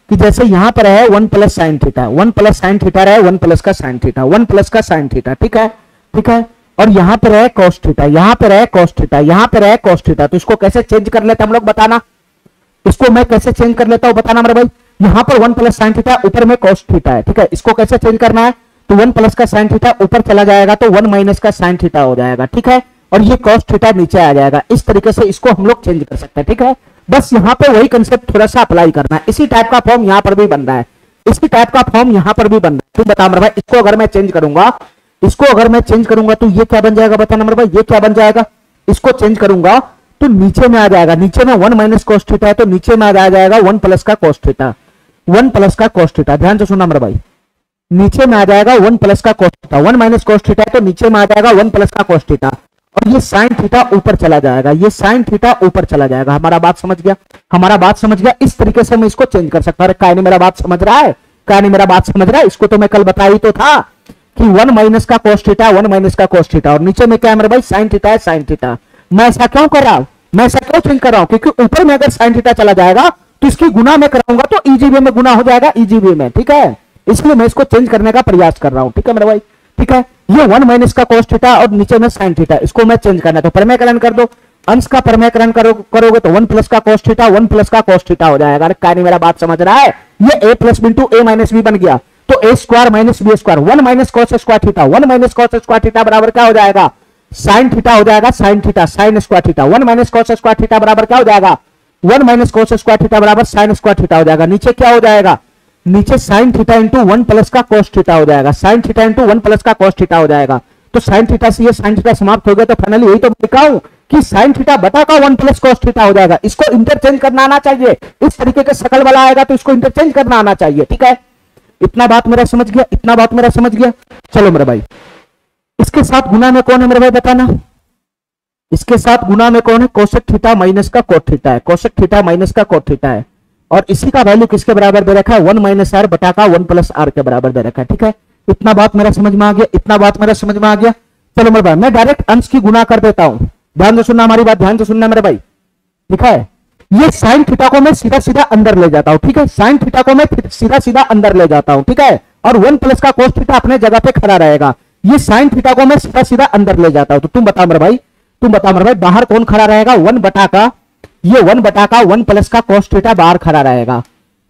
कि जैसे यहां पर है 1 plus sine theta, 1 plus sine theta रहे 1 प्लस का साइन थीटा, 1 प्लस का साइन थीटा। ठीक है, ठीक है। और यहां पर है कॉस थीटा, यहां पर है कॉस थीटा, यहां पर है कॉस थीटा। तो इसको कैसे चेंज कर लेते हम लोग बताना? इसको मैं कैसे चेंज कर लेता हूं बताना मेरे भाई? यहां पर 1 प्लस साइन थीटा, ऊपर में कॉस थीटा है। ठीक है, इसको कैसे चेंज करना है? तो 1 प्लस का साइन थीटा ऊपर चला जाएगा तो 1 माइनस का साइन थीटा हो जाएगा। ठीक है, और ये कॉस थीटा नीचे आ जाएगा। इस तरीके से इसको हम लोग चेंज कर सकते हैं। ठीक है, बस यहाँ पे वही कंसेप्ट थोड़ा सा अप्लाई करना है। इसी टाइप का फॉर्म यहाँ पर भी बन रहा है, इसी टाइप का फॉर्म यहाँ पर भी बन रहा है। तुम बता मेरे भाई, इसको अगर मैं चेंज करूंगा, इसको अगर मैं चेंज करूंगा तो ये क्या बन जाएगा बताना मेरे भाई? ये क्या बन जाएगा? इसको चेंज करूंगा तो नीचे में आ जाएगा, नीचे में 1 माइनस कॉस थीटा है तो नीचे में आ जाएगा 1 प्लस का कॉस थीटा, 1 प्लस का कॉस थीटा। ध्यान से सुनना मेरे भाई, नीचे में आ जाएगा 1 प्लस का cos theta, 1 minus cos theta है तो नीचे में आ जाएगा 1 प्लस का कॉस थीटा। और ये साइन थीटा ऊपर चला जाएगा, ये साइन थीटा ऊपर चला जाएगा। हमारा बात समझ गया? हमारा बात समझ गया? इस तरीके से मैं इसको चेंज कर सकता हूं। क्या नहीं मेरा बात समझ रहा है? क्या नहीं मेरा बात समझ रहा है? इसको तो मैं कल बता ही तो था कि 1 माइनस का कॉस थीटा, 1 माइनस का कॉस थीटा, और नीचे में क्या है मेरे भाई? साइन थीटा है, साइन थीटा। मैं ऐसा क्यों कर रहा हूं? मैं ऐसा क्यों चेंज कर रहा हूं? क्योंकि ऊपर में अगर साइन थीटा चला जाएगा तो इसकी गुना में कराऊंगा तो इजी वे में गुना हो जाएगा, इजी वे में। ठीक है, इसलिए मैं इसको चेंज करने का प्रयास कर रहा हूं। ठीक है मेरे भाई, ठीक है। ये 1 माइनस का कॉस थीटा और नीचे में साइन थीटा, इसको मैं चेंज करना है तो परमेकरण कर दो। अंश का परमेकरण करोगे तो 1 प्लस का कॉस थीटा, 1 प्लस का कॉस थीटा हो जाएगा। अरे क्या नहीं मेरा बात समझ रहा है? ये a plus into A minus b बन गया तो a square minus b square, 1 minus cos square theta, 1 minus cos square theta बराबर क्या हो जाएगा? साइन थीटा हो जाएगा, sine theta, sine square theta. 1 minus cos square theta बराबर क्या हो जाएगा? 1 माइनस कोस स्क्वायर थीटा बराबर साइन स्क्वायर थीटा हो जाएगा। नीचे क्या हो जाएगा, नीचे साइन थीटा इंटू 1 प्लस का कोस थीटा हो जाएगा, साइन थीटा इंटू 1 प्लस का कोस थीटा हो जाएगा। तो साइन थीटा से ये साइन थीटा समाप्त हो गया, तो फाइनली यही तो लिखा हूं कि साइन थीटा बटा का 1 प्लस कोस थीटा हो जाएगा। इसको इंटरचेंज करना आना चाहिए, इस तरीके का शकल वाला आएगा तो इसको इंटरचेंज करना आना चाहिए। ठीक है, इतना बात मेरा समझ गया, इतना बात मेरा समझ गया। चलो मेरे भाई, इसके साथ गुना में कौन है मेरे भाई बताना, इसके साथ गुना में कौन है, कोसेक थीटा माइनस का कोट थीटा है, कोसेक थीटा माइनस का कोट थीटा है। और इसी का वैल्यू किसके बराबर दे रखा है, 1 माइनस आर बटा का 1 प्लस आर के बराबर दे रखा है। ठीक है, इतना बात मेरा समझ में आ गया, इतना बात मेरा समझ में आ गया। चलो मेरे भाई, मैं डायरेक्ट अंश की गुना कर देता हूं, ध्यान से सुनना हमारी बात, ध्यान से सुनना मेरे भाई। ठीक है, ये साइन थीटा को मैं सीधा सीधा अंदर ले जाता हूं। ठीक है, साइन थीटा को मैं सीधा सीधा अंदर ले जाता हूं। ठीक है, और 1 प्लस का कोस थीटा अपने जगह पे खड़ा रहेगा। ये साइन थीटा को मैं सीधा सीधा अंदर ले जाता हूं। तो तुम बताओ मेरे भाई, तुम बताओ मेरे भाई, बाहर कौन खड़ा रहेगा, 1 बटा का, ये 1 बटा का 1 प्लस का कोस थीटा बाहर खड़ा रहेगा,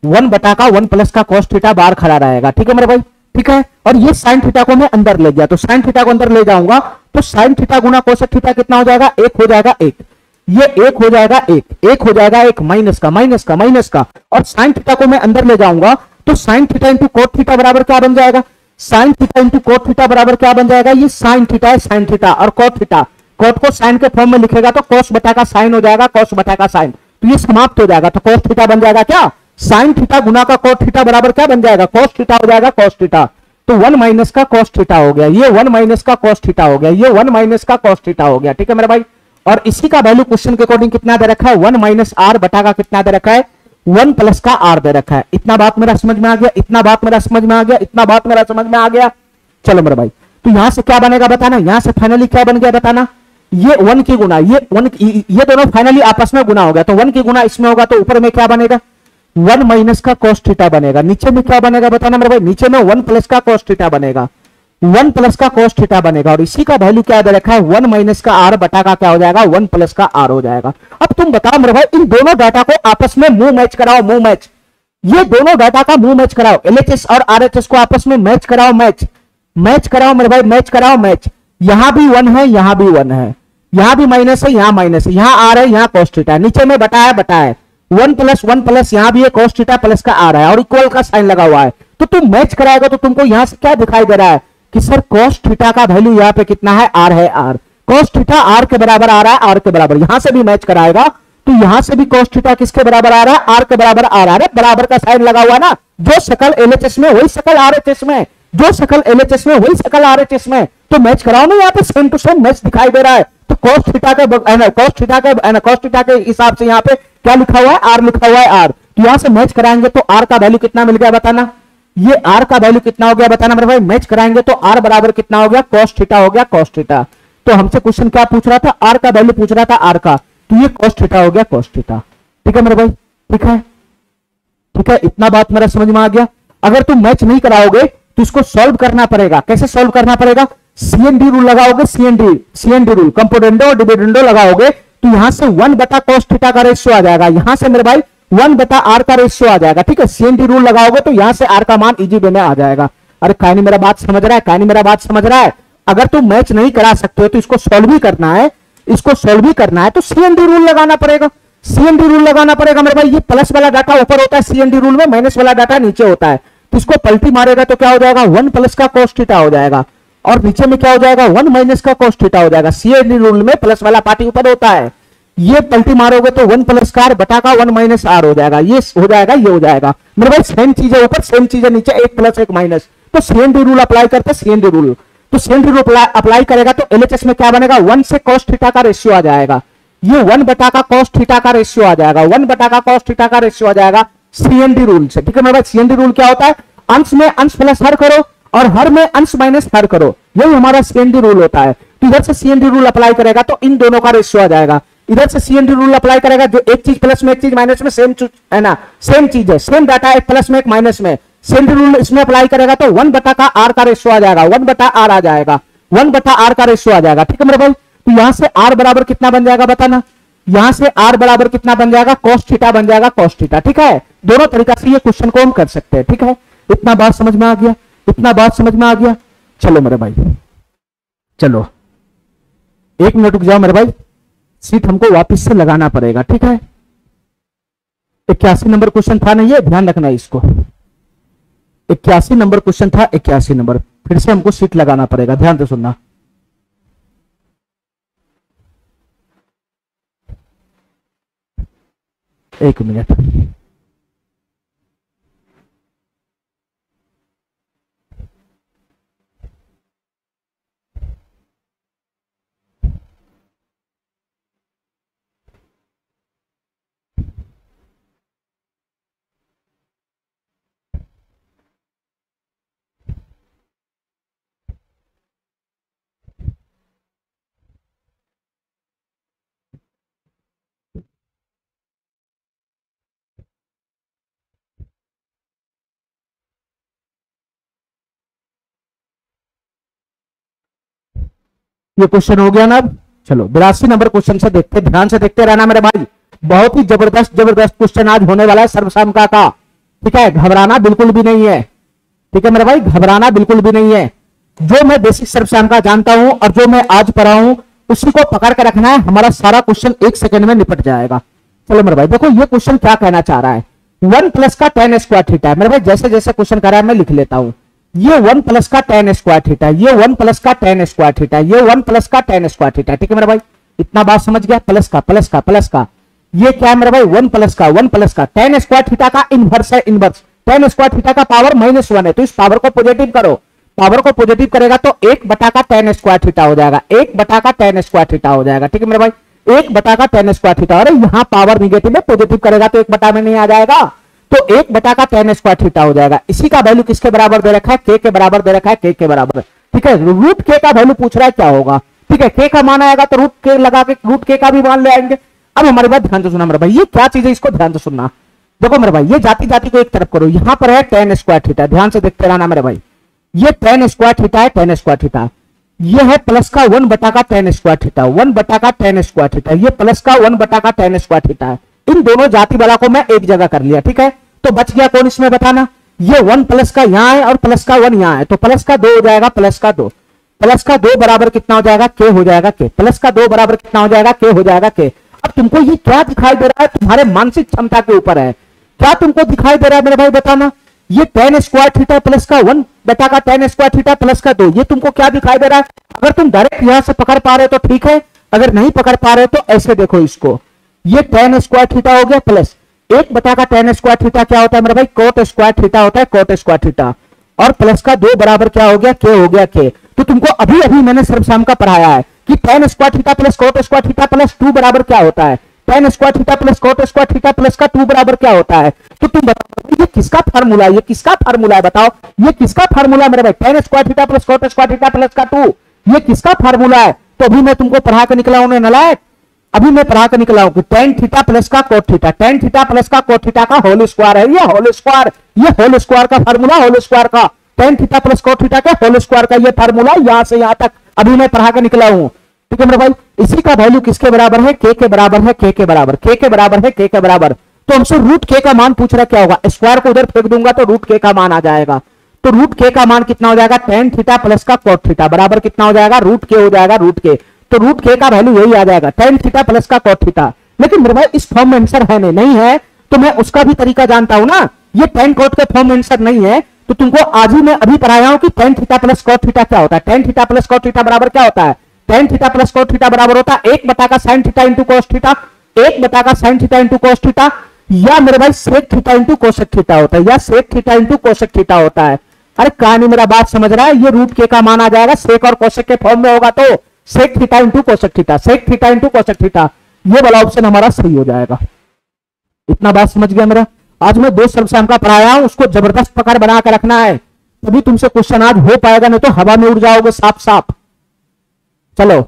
1 बटा का 1 प्लस का कोस थीटा बाहर खड़ा रहेगा। ठीक है मेरे भाई, ठीक है। और ये साइन थीटा को मैं अंदर ले गया, तो साइन थीटा को अंदर ले जाऊंगा तो साइन थीटा गुना कोसेक थीटा कितना हो जाएगा, 1 हो जाएगा 1, ये 1 हो जाएगा 1 हो जाएगा 1, माइनस का माइनस का माइनस का। और साइन थीटा को मैं अंदर ले जाऊंगा तो sine theta into cot theta बराबर क्या बन जाएगा, sine theta into cot theta बराबर क्या बन जाएगा, ये साइन थीटा है साइन थीटा, और कोट थीटा, कोट को साइन के फॉर्म में लिखेगा तो कोस बटा का साइन हो जाएगा, कोस बटा का साइन, तो ये समाप्त हो जाएगा। तो कोस थीटा बन जाएगा क्या, साइन थीटा गुना का कोट थीटा बराबर क्या बन जाएगा, कोस थीटा हो जाएगा, कोस थीटा। तो 1 माइनस का कोस थीटा हो गया, ये 1 माइनस का कोस थीटा हो गया, ये 1 माइनस का कोस थीटा हो गया। ठीक है मेरे भाई, और इसी का वैल्यू क्वेश्चन के अकॉर्डिंग कितना दे रखा है, 1 माइनस आर बटा का कितना दे रखा है, 1 प्लस का आर दे रखा है। इतना बात मेरा समझ में आ गया, इतना बात मेरा समझ में आ गया, इतना बात मेरा समझ में आ गया। चलो मेरे भाई, तो यहां से क्या बनेगा बताना, यहां से फाइनली क्या बन गया बताना, ये 1 की गुना, ये दोनों फाइनली आपस में गुना हो गया, तो 1 की गुना इसमें होगा तो ऊपर में क्या बनेगा, 1 माइनस का कोस थीटा बनेगा, नीचे में क्या बनेगा बताना मेरे भाई, नीचे में 1 प्लस का कोस थीटा बनेगा, 1 प्लस का कोस थीटा बनेगा। और इसी का वैल्यू क्या दे रखा है, 1 माइनस का आर बटा का क्या हो जाएगा, 1 प्लस का आर हो जाएगा। अब तुम बताओ मेरे भाई, इन दोनों डाटा को आपस में मुंह मैच कराओ, मुंह मैच, ये दोनों डाटा का मुंह मैच कराओ, एलएचएस और आरएचएस को आपस में मैच कराओ, मैच कराओ मेरे भाई, मैच कराओ मैच। यहां भी 1 है, यहां भी 1 है, यहां भी माइनस है, यहां माइनस है, यहां आर है, यहां कोस थीटा है, नीचे में बटा है 1 प्लस यहां भी है कोस थीटा प्लस का आर है, और इक्वल का साइन लगा हुआ है। तो तुम मैच कराएगा तो तुमको यहां से क्या दिखाई दे रहा है कि सर कोस थीटा का वैल्यू यहां पे कितना है, आर है, आर, कोस थीटा आर के बराबर आ रहा है, आर के बराबर। यहां से भी मैच कराएगा तो यहां से भी कोस थीटा किसके बराबर आ रहा है, आर के बराबर आ रहा है, बराबर का साइन लगा हुआ है ना, जो शकल एलएचएस में वही शकल आरएचएस में, जो शकल एलएचएस में वही शकल आरएचएस में। तो मैच कराओ ना, यहाँ पे सेम टू सेम मैच दिखाई दे रहा है। तो कोस थीटा के हिसाब से यहाँ पे क्या लिखा हुआ है, आर लिखा हुआ है, आर। तो यहां से मैच कराएंगे तो आर का वैल्यू कितना मिल गया बताना, ये आर का वैल्यू कितना हो गया बताना मेरे भाई, मैच कराएंगे तो आर बराबर कितना हो गया, कोस थीटा हो गया, कोस थीटा। तो हमसे क्वेश्चन क्या पूछ रहा था, आर का वैल्यू पूछ रहा था, आर का, तो ये कोस थीटा हो गया, कोस थीटा। ठीक है मेरे भाई, ठीक है, ठीक है, इतना बात मेरा समझ में आ गया। अगर तुम मैच नहीं कराओगे तो इसको सॉल्व करना पड़ेगा। कैसे सॉल्व करना पड़ेगा, सीएनडी रूल लगाओगे, सीएनडी रूल, कंपोनेंडो और डिविडेंडो लगाओगे तो यहां से 1 बटा कोस थीटा का रेशियो आ जाएगा, यहां से मेरे भाई 1 बटा आर का रेशियो आ जाएगा। ठीक है, सीएनडी रूल लगाओगे तो यहां से आर का मान इजी वे में आ जाएगा। अरे कानी मेरा बात समझ रहा है, कानी मेरा बात समझ रहा है। अगर तुम मैच नहीं करा सकते हो तो इसको सॉल्व भी करना है, इसको सॉल्व भी करना है तो सीएनडी रूल लगाना पड़ेगा, सीएनडी रूल लगाना पड़ेगा मेरे भाई। ये प्लस वाला डाटा ऊपर होता है सीएनडी रूल में, माइनस वाला डाटा नीचे होता है। तो इसको पलटी मारेगा तो क्या हो जाएगा, 1 प्लस का कोस थीटा हो जाएगा, और नीचे में क्या हो जाएगा, 1 माइनस का कोस थीटा हो जाएगा। सीएनडी रूल में प्लस वाला पार्टी ऊपर होता है, ये पलटी मारोगे तो 1 प्लस का आर बटा का 1 माइनस आर हो जाएगा, ये हो जाएगा, ये हो जाएगा मेरे भाई। सेम चीज है ऊपर, सेम चीज है नीचे, 1 प्लस 1 माइनस। तो सीएनडी रूल अप्लाई करते, सीएनडी रूल, तो सीएनडी रूल अप्लाई करेगा तो एलएचएस में क्या बनेगा, 1 से कोस थीटा का रेशियो आ जाएगा, ये 1 बटा का कोस थीटा का रेशियो आ जाएगा, 1 बटा का कोस थीटा का रेशियो आ जाएगा सीएनडी रूल से। ठीक है मेरे भाई, सीएनडी रूल क्या होता है, अंश में अंश प्लस हर करो और हर में अंश माइनस हर करो, यही हमारा सीएनडी रूल होता है। तो इधर से सीएनडी रूल अप्लाई करेगा तो इन दोनों का रेशियो आ जाएगा, इधर से सीएनडी रूल अप्लाई करेगा, जो एक चीज प्लस में एक चीज माइनस में सेम है ना, सेम चीज है, सेम डाटा, एक प्लस में एक माइनस में, सीएनडी रूल इसमें अप्लाई करेगा तो 1 बटा का आर का रेशियो आ जाएगा, 1 बटा आर आ जाएगा, 1 बटा आर का रेशियो आ जाएगा। ठीक है मेरे भाई, तो यहां से आर बराबर कितना बन जाएगा बताना, यहां से आर बराबर कितना बन जाएगा, कोस थीटा बन जाएगा, कोस थीटा। ठीक है, दोनों तरीका से ये क्वेश्चन को हम कर सकते हैं। ठीक है, इतना बात समझ में आ गया, इतना बात समझ में आ गया। चलो मेरे भाई, चलो 1 मिनट रुक जाओ मेरे भाई, सीट हमको वापस से लगाना पड़ेगा। ठीक है, 81 नंबर क्वेश्चन था ना, ये ध्यान रखना इसको। 81 नंबर क्वेश्चन था, 81 नंबर। फिर से हमको सीट लगाना पड़ेगा, ध्यान से सुनना। एक मिनट। ये क्वेश्चन हो गया ना। चलो 82 नंबर क्वेश्चन से देखते, ध्यान से देखते रहना मेरे भाई। बहुत ही जबरदस्त जबरदस्त क्वेश्चन आज होने वाला है सर्वसामयिक का। ठीक है, घबराना बिल्कुल भी नहीं है। ठीक है मेरे भाई, घबराना बिल्कुल भी नहीं है। जो मैं बेसिक सर्वसामयिक का जानता हूं और जो मैं आज पढ़ा हूं उसी को पकड़ कर रखना है, हमारा सारा क्वेश्चन 1 सेकंड में निपट जाएगा। चलो मेरे भाई देखो ये क्वेश्चन क्या कहना चाह रहा है। 1 प्लस का tan स्क्वायर थीटा। मेरे भाई जैसे जैसे क्वेश्चन कर रहा है मैं लिख लेता हूं। ये 1 प्लस का tan स्क्वायर थीटा, ये 1 प्लस का tan स्क्वायर थीटा, ये 1 प्लस का tan स्क्वायर थीटा। ठीक है मेरे भाई, इतना बात समझ गया। प्लस का प्लस का प्लस का, ये क्या है मेरे भाई 1 प्लस का tan स्क्वायर थीटा का इनवर्स है, इनवर्स। tan स्क्वायर थीटा का पावर -1 है, तो इस पावर को पॉजिटिव करो। पावर को पॉजिटिव करेगा तो 1 बटा का tan स्क्वायर थीटा हो जाएगा, 1 बटा का tan स्क्वायर थीटा हो जाएगा। ठीक है मेरे भाई, 1 बटा का tan स्क्वायर थीटा। अरे यहाँ पावर निगेटिव है, पॉजिटिव करेगा तो 1 बटा में नहीं आ जाएगा, तो 1 बटा का tan स्क्वायर थीटा हो जाएगा। इसी का वैल्यू किसके बराबर दे रखा है, k के बराबर दे रखा है, k के बराबर। ठीक है, रूट k का वैल्यू पूछ रहा है क्या होगा। ठीक है, k का मान आएगा तो रूट k लगा के रूट k का भी मान ले आएंगे। अब हमारी बात ध्यान से सुना मेरे भाई, ये क्या चीज है इसको ध्यान से सुनना। देखो मेरे भाई ये जाति जाति को एक तरफ करो, यहां पर है tan स्क्वायर थीटा, ध्यान से देखते रहना मेरे भाई। ये tan स्क्वायर थीटा है, tan स्क्वायर थीटा। ये है प्लस का 1 बटा का tan स्क्वायर थीटा, 1 बटा का tan स्क्वायर थीटा। ये प्लस का 1 बटा का tan स्क्वायर थीटा है। इन दोनों जाति वाला को मैं एक जगह कर लिया। ठीक है, तो बच गया कौन इसमें बताना। ये 1 प्लस का यहां है और प्लस का 1 यहां है, तो प्लस का 2 हो जाएगा, प्लस का 2। प्लस का 2 बराबर कितना हो जाएगा, k हो जाएगा k। प्लस का 2 बराबर कितना हो जाएगा, k हो जाएगा k। अब तुमको ये क्या दिखाई दे रहा है, तुम्हारे मानसिक क्षमता के ऊपर है। क्या तुमको दिखाई दे रहा है मेरे भाई बताना। ये tan स्क्वायर थीटा प्लस का 1 बटा का tan स्क्वायर थीटा प्लस का 2, ये तुमको क्या दिखाई दे रहा है। अगर तुम डायरेक्ट यहां से पकड़ पा रहे हो तो ठीक है, अगर नहीं पकड़ पा रहे हो तो ऐसे देखो इसको। ये tan स्क्वायर थीटा हो गया प्लस 1 बटा का tan स्क्वायर थीटा क्या होता है मेरे भाई, cot स्क्वायर थीटा होता है, cot स्क्वायर थीटा। और प्लस का 2 बराबर क्या हो गया, k हो गया k। तो तुमको अभी अभी मैंने सर्वसामयिक का पढ़ाया है कि tan square theta plus cot square theta plus 2 बराबर क्या होता है, tan square theta plus cot square theta plus का 2 बराबर क्या होता है। तो तुम बताओ ये किसका फार्मूला है, ये किसका फार्मूला है बताओ, ये किसका फार्मूला है मेरे भाई। tan square theta plus cot square theta plus का 2, ये किसका फार्मूला है। तो अभी मैं तुमको पढ़ा के निकला हूं नालायक, अभी मैं पढ़ा के निकला हूं कि tan थीटा प्लस का cot theta, tan theta plus का cot थीटा का होल स्क्वायर है, ये होल स्क्वायर, ये होल स्क्वायर का फार्मूला, होल स्क्वायर का tan theta plus cot theta का होल स्क्वायर का ये फार्मूला, यहां से यहां तक अभी मैं पढ़ा के निकला हूं। ठीक है मेरे भाई, इसी का वैल्यू किसके बराबर है, k के बराबर है, k के बराबर, k के बराबर है, k के बराबर। तो हमसे रूट k का मान पूछ रहा क्या होगा, स्क्वायर को उधर फेंक दूंगा तो रूट k का मान आ जाएगा। तो रूट k का मान कितना हो जाएगा, tan थीटा प्लस का cot थीटा बराबर कितना हो जाएगा, रूट k हो जाएगा, रूट k। तो रूट k का वैल्यू यही आ जाएगा, tan थीटा प्लस का cot थीटा। लेकिन मेरे भाई इस फॉर्म में आंसर है नहीं है, तो मैं उसका भी तरीका जानता हूं ना। ये tan cot के फॉर्म में आंसर नहीं है, तो तुमको आज ही मैं अभी पढ़ाया हूं कि tan theta plus cot theta क्या होता है। tan theta plus cot theta बराबर क्या होता है, tan theta plus cot theta बराबर होता है 1 बटा का sin theta into cos theta, 1 बटा का sin theta into cos theta, या मेरे भाई sec theta into cosec theta होता है, या sec theta into cosec theta होता है। अरे कहानी मेरा बात समझ रहा है, ये रूट k का मान आ जाएगा sec और cosec के फॉर्म में होगा तो sec theta into cosec theta, sec theta into cosec theta, ये वाला ऑप्शन हमारा सही हो जाएगा। इतना बात समझ गया मेरा। आज मैं 2 सर्वसामयिक का पढ़ाया हूं, उसको जबरदस्त पकड़ बना के रखना है, तभी तुमसे क्वेश्चन आज हो पाएगा, नहीं तो हवा में उड़ जाओगे साफ साफ। चलो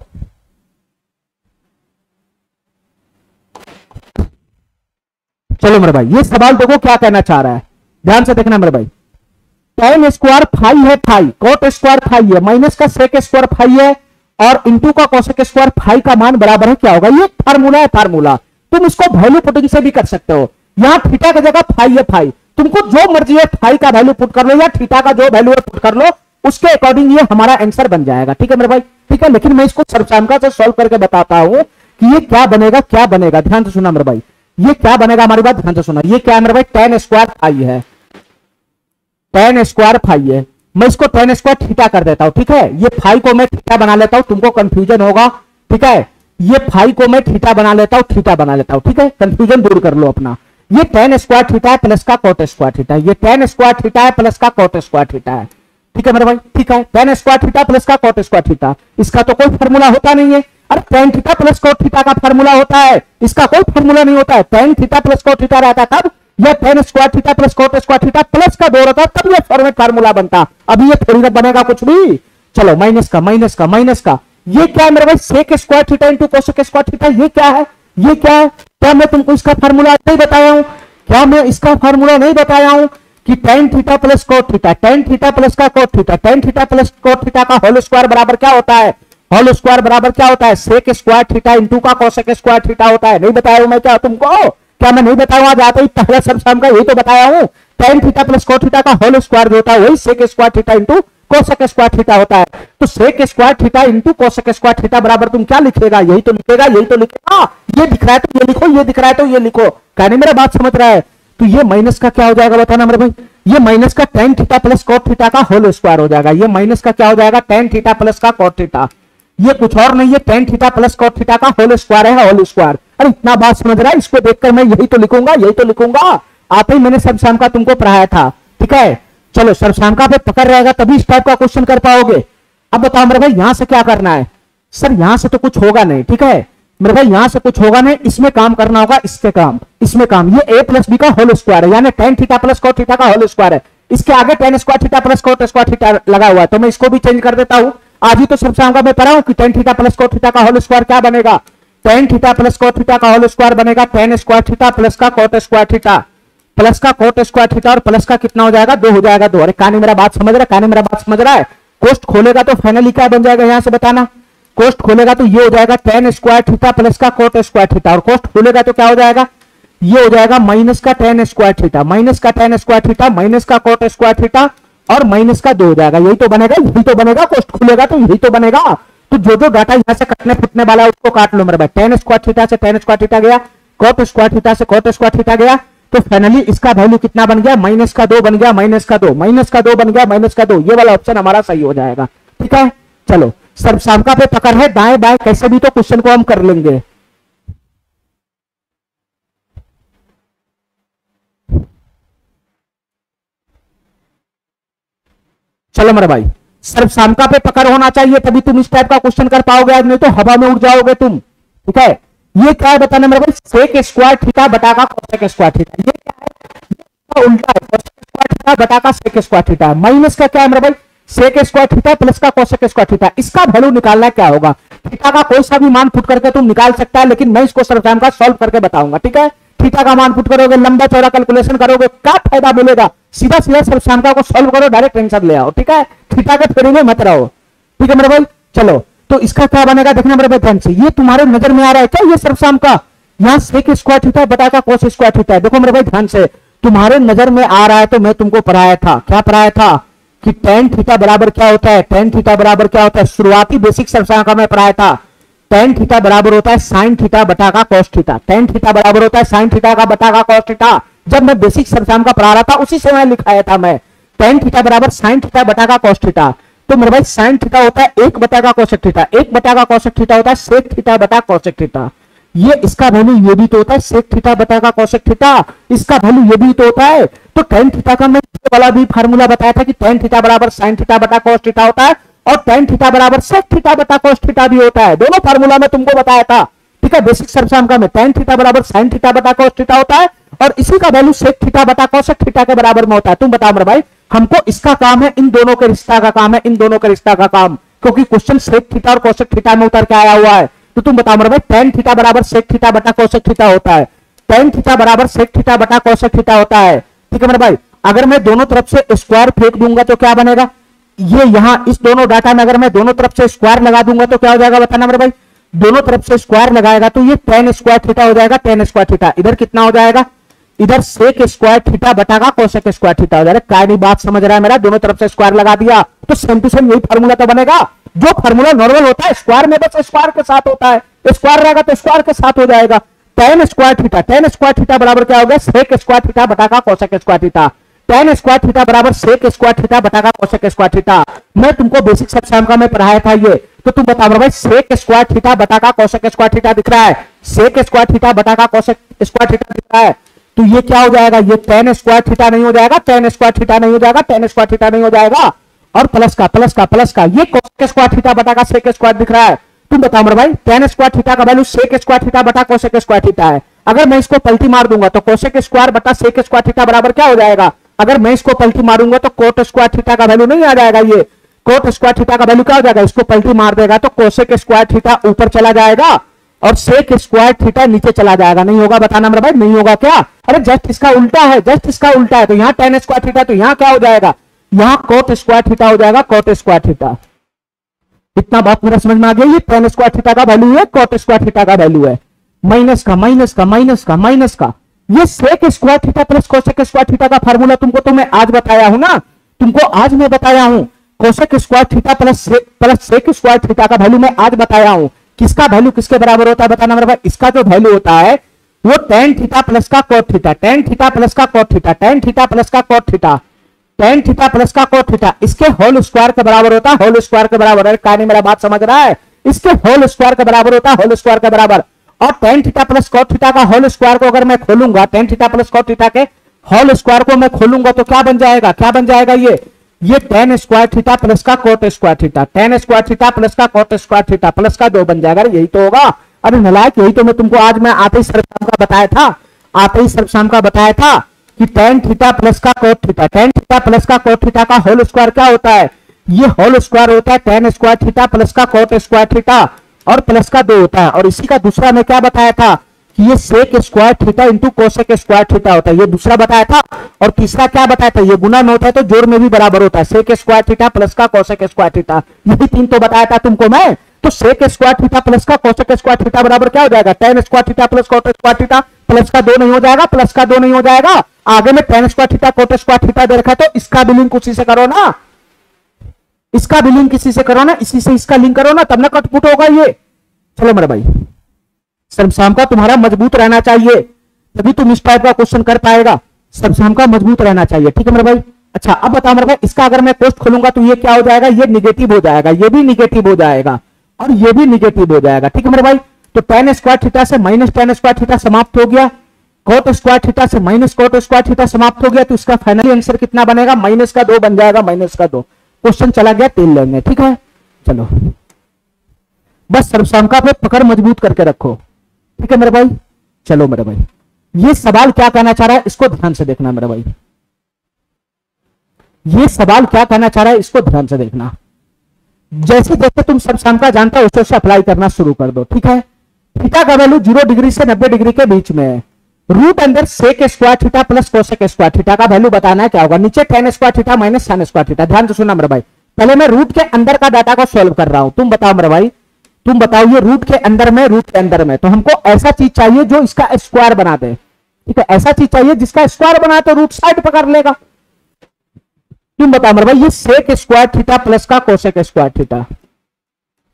चलो मेरे भाई, ये सवाल देखो क्या कहना चाह रहा है, ध्यान से देखना मेरे भाई। tan स्क्वायर फाई है, फाई cot स्क्वायर फाई है, माइनस का sec स्क्वायर फाई है और इंटू का cosec स्क्वायर फाई का मान बराबर है क्या होगा। ये फार्मूला है, फार्मूला। तुम इसको वैल्यू पुटिंग से भी कर सकते हो। यहां थीटा की जगह फाई है, फाई तुमको जो मर्जी है फाई का वैल्यू पुट कर लो या थीटा का जो वैल्यू है पुट कर लो, उसके अकॉर्डिंग ये हमारा आंसर बन जाएगा। ठीक है मेरे भाई, ठीक है। लेकिन मैं इसको सर्वसामयिक से सॉल्व करके बताता हूं कि ये क्या बनेगा, क्या बनेगा। ध्यान से सुना मेरे भाई, ये क्या बनेगा, हमारी बात ध्यान से सुना, ये क्या है मेरे भाई, tan स्क्वायर फाई है, tan स्क्वायर फाई है। मैं इसको tan स्क्वायर थीटा कर देता हूं, ठीक है। ये फाई को मैं थीटा बना लेता हूं, तुमको कंफ्यूजन होगा, ठीक है। ये फाई को मैं थीटा बना लेता हूं, थीटा बना लेता हूं, ठीक है, कंफ्यूजन दूर कर लो अपना। ये tan स्क्वायर थीटा है प्लस का cot स्क्वायर थीटा है, ये tan स्क्वायर थीटा है प्लस का cot स्क्वायर थीटा है, ठीक है मेरे भाई, ठीक है। tan स्क्वायर थीटा प्लस का cot स्क्वायर थीटा, इसका तो कोई फॉर्मूला होता नहीं है। अरे tan theta plus cot theta का फॉर्मूला होता है, इसका कोई फॉर्मूला नहीं होता है। tan theta plus cot theta रहता तब, यह tan square theta plus cot square theta plus का 2 रहता तब यह फॉर्मूला बनता। अभी ये थोड़ी ना बनेगा कुछ भी। चलो माइनस का माइनस का माइनस का, ये क्या है मेरे भाई, sec square theta into cosec square theta, ये क्या है, ये क्या है। क्या मैं तुमको इसका फॉर्मूला नहीं बताया हूं, क्या मैं इसका फॉर्मूला नहीं बताया हूं कि tan theta plus cot theta, tan theta plus का cot theta, tan theta plus cot theta का होल स्क्वायर बराबर क्या होता है, होल स्क्वायर बराबर क्या होता है, सेक स्क्वायर थीटा इंटू का कोसेक स्क्वायर थीटा होता है। नहीं बताया हूं मैं क्या तुमको, क्या मैं नहीं बताया आज आते ही पहला सब शाम का यही तो बताया हूं। tan theta plus cot theta का होल स्क्वायर जो होता है वही sec square theta into cosec square theta होता है। तो sec square theta into cosec square theta बराबर तुम क्या लिखेगा, यही तो लिखेगा, यही तो लिखेगा। ये दिख रहा है तो ये लिखो, ये दिख रहा है तो ये लिखो, कहने मेरा बात समझ रहा है। तो ये माइनस का क्या हो जाएगा बताना मेरे भाई, ये माइनस का tan theta plus cot theta का होल स्क्वायर हो जाएगा। ये माइनस का क्या हो जाएगा, tan थीटा प्लस का cot थीटा, ये कुछ और नहीं है, tan theta plus cot theta का होल स्क्वायर है, होल स्क्वायर। अरे इतना बात समझ रहा है, इसको देखकर मैं यही तो लिखूंगा, यही तो लिखूंगा। आते ही मैंने सब शाम का तुमको पढ़ाया था, ठीक है। चलो सर शाम का पे पकड़ रहेगा तभी इस टाइप का क्वेश्चन कर पाओगे। अब बताओ मेरे भाई यहां से क्या करना है, सर यहां से तो कुछ होगा नहीं, ठीक है मेरे भाई, यहां से कुछ होगा नहीं, इसमें काम करना होगा, इसके काम, इसमें काम। ये a प्लस बी का होल स्क्वायर है, यानी tan theta plus cot theta का होल स्क्वायर है। इसके आगे tan square theta plus cot square theta लगा हुआ है, तो मैं इसको भी चेंज कर देता हूं। आज ही तो सब शाम का मैं पढ़ा हूं कि tan theta plus cot theta का होल स्क्वायर क्या बनेगा, tan theta plus cot theta का होल स्क्वायर बनेगा tan स्क्वायर थीटा प्लस का cot स्क्वायर थीटा, प्लस का cot स्क्वायर थीटा, और प्लस का कितना हो जाएगा, 2 हो जाएगा 2। अरे कहानी मेरा बात समझ रहा है, कहानी मेरा बात समझ रहा है। कोष्ट खोलेगा तो फाइनली क्या बन जाएगा, यहां से बताना। कोष्ट खोलेगा तो ये हो जाएगा tan स्क्वायर थीटा प्लस का cot स्क्वायर थीटा, और कोष्ट खोलेगा तो क्या हो जाएगा, ये हो जाएगा माइनस का tan स्क्वायर थीटा, माइनस का tan स्क्वायर थीटा, माइनस का cot स्क्वायर थीटा, और माइनस का 2 हो जाएगा। यही तो बनेगा, यही तो बनेगा, कोष्ट खुलेगा तो यही तो बनेगा। तो जो डाटा यहां से कटने फुटने वाला है उसको काट लो मेरे भाई। tan स्क्वायर थीटा से tan स्क्वायर थीटा गया, cot स्क्वायर थीटा से cot स्क्वायर थीटा गया, तो फाइनली इसका वैल्यू कितना बन गया, माइनस का 2 बन गया, माइनस का 2, माइनस का 2 बन गया, माइनस का 2। ये वाला ऑप्शन हमारा सही हो जाएगा, ठीक है। चलो सब शाम का पे पकड़ है, दाएं बाएं कैसे भी तो क्वेश्चन को हम कर लेंगे। चलो मेरे भाई सिर्फ शाम का पे पकड़ होना चाहिए तभी तुम इस टाइप का क्वेश्चन कर पाओगे, आज नहीं तो हवा में उड़ जाओगे तुम, ठीक है। ये क्या है बताना मेरे भाई, सेक स्क्वायर थीटा बटा का कोसेक स्क्वायर थीटा, ये क्या है, उल्टा है, कोसेक स्क्वायर थीटा बटा का सेक स्क्वायर थीटा। माइनस का क्या है मेरे भाई, सेक स्क्वायर थीटा प्लस का कोसेक स्क्वायर थीटा। इसका वैल्यू निकालना क्या होगा, थीटा का कोई सा भी मान पुट करके तुम निकाल सकता है, लेकिन मैं इसको सरफाम का सॉल्व करके बताऊंगा, ठीक है। थीटा का मान पुट करोगे, लंबा चौड़ा कैलकुलेशन करोगे, क्या फायदा मिलेगा, सीधा सीधा सरफाम का को सॉल्व करो, डायरेक्ट आंसर ले आओ, ठीक है। थीटा के फेरी में मत रहो, ठीक है मेरे भाई। चलो तो इसका क्या बनेगा देखना मेरे भाई ध्यान से, ये तुम्हारे नजर में आ रहा है क्या, ये सरफाम का यहाँ सेक स्क्वायर थीटा बटा का कोस स्क्वायर थीटा है। देखो मेरे भाई ध्यान से, तुम्हारे नजर में आ रहा है तो मैं तुमको पढ़ाया था, क्या पढ़ाया था कि tan थीटा बराबर क्या होता है, tan थीटा बराबर क्या होता है, शुरुआती बेसिक सरफाम का मैं पढ़ाया था। tan थीटा बराबर होता है sin थीटा बटा का cos थीटा, tan थीटा बराबर होता है sin थीटा का बटा का cos थीटा। जब मैं बेसिक सरफाम का पढ़ा रहा था उसी समय लिखाया था मैं, tan थीटा बराबर sin थीटा बटा का cos थीटा। तो मेरे भाई sin थीटा होता है 1 बटा का cosec थीटा, 1 बटा का cosec थीटा होता है sec थीटा बटा cosec थीटा। ये इसका वैल्यू ये भी तो होता है sec थीटा बटा का cosec थीटा, इसका वैल्यू ये भी तो होता है। तो tan थीटा का मैं वाला भी फार्मूला बताया था कि tan थीटा बराबर sin थीटा बटा cos थीटा होता है, और tan थीटा बराबर sec थीटा बटा cos थीटा भी होता है। दोनों फार्मूला में तुमको बताया था, ठीक है। बेसिक सरफाम का में tan थीटा बराबर sin थीटा बटा cos थीटा होता है, और इसी का वैल्यू sec थीटा बटा cosec थीटा के बराबर में होता है। तुम बताओ मेरे भाई, हमको इसका काम है, इन दोनों के रिश्ता का काम है, इन दोनों के रिश्ता का काम, क्योंकि क्वेश्चन sec थीटा और cosec थीटा में उतर के आया हुआ है। तो तुम बताओ मेरे भाई, tan थीटा बराबर sec थीटा बटा cosec थीटा होता है, tan थीटा बराबर sec थीटा बटा cosec थीटा होता है, ठीक है मेरे भाई। अगर मैं दोनों तरफ से स्क्वायर फेंक दूंगा तो क्या बनेगा, ये यहां इस दोनों डाटा में अगर मैं दोनों तरफ से स्क्वायर लगा दूंगा तो क्या हो जाएगा बताना मेरे भाई, दोनों तरफ से स्क्वायर लगाएगा तो ये tan स्क्वायर थीटा हो जाएगा, tan स्क्वायर थीटा। इधर कितना हो जाएगा, इधर sec स्क्वायर थीटा बटा का cosec स्क्वायर थीटा हो जाएगा। क्या नहीं बात समझ रहा है मेरा, दोनों तरफ से स्क्वायर लगा दिया तो सेम टू सेम यही फार्मूला तो बनेगा। जो फार्मूला नॉर्मल होता है स्क्वायर में बस स्क्वायर के साथ होता है, स्क्वायर रहेगा तो स्क्वायर के साथ हो जाएगा। टेन स्क्वायर थीटा बराबर क्या हो गया, सेक स्क्वायर थीटा बटा का cosec square theta. Ten square theta बराबर सेक स्क्वायर थीटा बटा का कोसेक स्क्वायर थीटा। मैं तुमको बेसिक सब्सैम का मैं पढ़ाया था ये, तो तुम बताओ भाई सेक स्क्वायर थीटा बटा का कोसेक स्क्वायर थीटा दिख रहा है, सेक स्क्वायर थीटा बटा का कोसेक स्क्वायर थीटा दिख रहा है, तो ये क्या हो जाएगा, ये टेन स्क्वायर थीटा नहीं हो जाएगा, टेन स्क्वायर थीटा नहीं हो जाएगा, टेन स्क्वायर थीटा नहीं हो जाएगा, और प्लस का ये कोसेक स्क्वायर थीटा बटा का सेक स्क्वायर दिख रहा है। तुम बताओ मेरे भाई टेन स्क्वायर थीटा का वैल्यू सेक स्क्वायर थीटा बटा कोसेक स्क्वायर थीटा है। अगर मैं इसको पलटी मार दूंगा तो कोसेक स्क्वायर बटा सेक स्क्वायर थीटा बराबर क्या हो जाएगा, अगर मैं इसको पलटी मारूंगा तो कोट स्क्वायर थीटा का वैल्यू नहीं आ जाएगा, ये कोट स्क्वायर थीटा का वैल्यू क्या हो जाएगा, इसको पलटी मार देगा तो कोसेक स्क्वायर थीटा ऊपर चला जाएगा और सेक स्क्वायर थीटा नीचे चला जाएगा। नहीं होगा, बताना मेरे भाई, नहीं होगा क्या, अरे जस्ट इसका उल्टा है, जस्ट इसका उल्टा है। तो यहाँ टेन स्क्वायर थीटा, तो यहाँ क्या हो जाएगा, यहाँ कोट स्क्वायर थीटा हो जाएगा, कोट स्क्वायर थीटा। इतना बात मेरा समझ में आ गया, ये टेन स्क्वायर थीटा का वैल्यू है, कोट स्क्वायर थीटा का वैल्यू है, माइनस का माइनस का माइनस का माइनस का। ये sec square theta plus cosec square theta का फार्मूला तुमको तो मैं आज बताया हूं ना, तुमको आज मैं बताया हूं। Cosec square theta plus sec square theta का वैल्यू मैं आज बताया हूं। किसका वैल्यू किसके बराबर होता है बताना मेरे भाई, इसका जो वैल्यू होता है वो टेन थीटा प्लस का cot theta, tan theta plus का cot theta, tan theta plus का cot theta, tan theta plus का कोट थीटा, इसके होल स्क्वायर के बराबर होता है, होल स्क्वायर के बराबर है। कहानी मेरा बात समझ रहा है, इसके होल स्क्वायर के बराबर होता है, होल स्क्वायर के बराबर। और ten theta plus cot theta का होल स्क्वायर को अगर मैं खोलूंगा, ten theta plus cot theta के होल स्क्वायर को मैं खोलूंगा तो क्या बन जाएगा, क्या बन जाएगा, ये टेन स्क्वायर थीटा प्लस का cot square theta, ten square theta plus का कोट स्क्वायर थीटा प्लस का 2 बन जाएगा। यही तो होगा। अरे नालायक, यही तो मैं तुमको आज मैं आते ही सर्वसाम का बताया था, आते ही सर्वसाम का बताया था कि टेन थीटा प्लस का cot theta, tan theta plus का कोट थीटा का होल स्क्वायर क्या होता है, ये होल स्क्वायर होता है टेन स्क्वायर थीटा प्लस का कोट स्क्वायर थीटा और प्लस का 2 होता है। और इसी का दूसरा मैं क्या बताया था कि ये sec square theta into cosec square theta होता है, ये दूसरा बताया था। और तीसरा क्या बताया था, ये गुना में होता है तो जोड़ में भी बराबर होता है, सेक स्क्वायर थीटा प्लस का कोसेक स्क्वायर थीटा। यही 3 तो बताया था तुमको मैं। तो सेक स्क्वायर थीटा प्लस का कोसेक स्क्वायर थीटा बराबर क्या हो जाएगा, ten square theta plus coat square theta, plus का 2 नहीं हो जाएगा, प्लस का 2 नहीं हो जाएगा। आगे में tan square theta cot square theta दे रखा है, तो इसका भी लिंक उसी से करो ना, इसका भी लिंक इसी से करो ना, इसी से इसका लिंक करो ना, तब ना कटपुट होगा ये। चलो मेरे भाई, सर्वसाम का तुम्हारा मजबूत रहना चाहिए, तभी तुम इस टाइप का क्वेश्चन कर पाएगा। सर्वसाम का मजबूत रहना चाहिए, ठीक है मेरे भाई। अच्छा अब बताओ मेरे भाई, इसका अगर मैं कोष्ठ खोलूंगा तो ये क्या हो जाएगा, ये निगेटिव हो जाएगा, ये भी निगेटिव हो जाएगा और ये भी निगेटिव हो जाएगा, ठीक है मेरे भाई। तो टेन स्क्वायर थीटा से माइनस टेन स्क्वायर थीटा समाप्त हो गया, कोट स्क्वायर थीटा से माइनस कोट स्क्वायर थीटा समाप्त हो गया, तो इसका फाइनली आंसर कितना बनेगा, माइनस का 2 बन जाएगा, माइनस का 2। क्वेश्चन चला गया 3 लेंगे, ठीक है। चलो बस सर्वसाम का पे पकड़ मजबूत करके रखो, ठीक है मेरे भाई। चलो मेरे भाई, ये सवाल क्या कहना चाह रहा है इसको ध्यान से देखना मेरे भाई, ये सवाल क्या कहना चाह रहा है इसको ध्यान से देखना। जैसे जैसे तुम सर्वसाम का जानता हो उससे अप्लाई करना शुरू कर दो, ठीक है। थीटा का वैल्यू 0 डिग्री से 90 डिग्री के बीच में है। रूट अंदर sec square theta plus cosec square theta का वैल्यू बताना है, क्या होगा, नीचे tan square theta minus sine square theta. ध्यान से सुनना मेरे भाई, पहले मैं रूट के अंदर का डाटा को सॉल्व कर रहा हूं। तुम बताओ मेरे भाई, तुम बताओ ये रूट के अंदर में, रूट के अंदर में, तो हमको ऐसा चीज चाहिए जो इसका स्क्वायर बना दे, ठीक है। ऐसा चीज चाहिए जिसका स्क्वायर बनाए तो रूट साइड पकड़ लेगा। तुम बताओ मेरे भाई, ये सेक स्क्वायर थीटा प्लस का cosec square theta,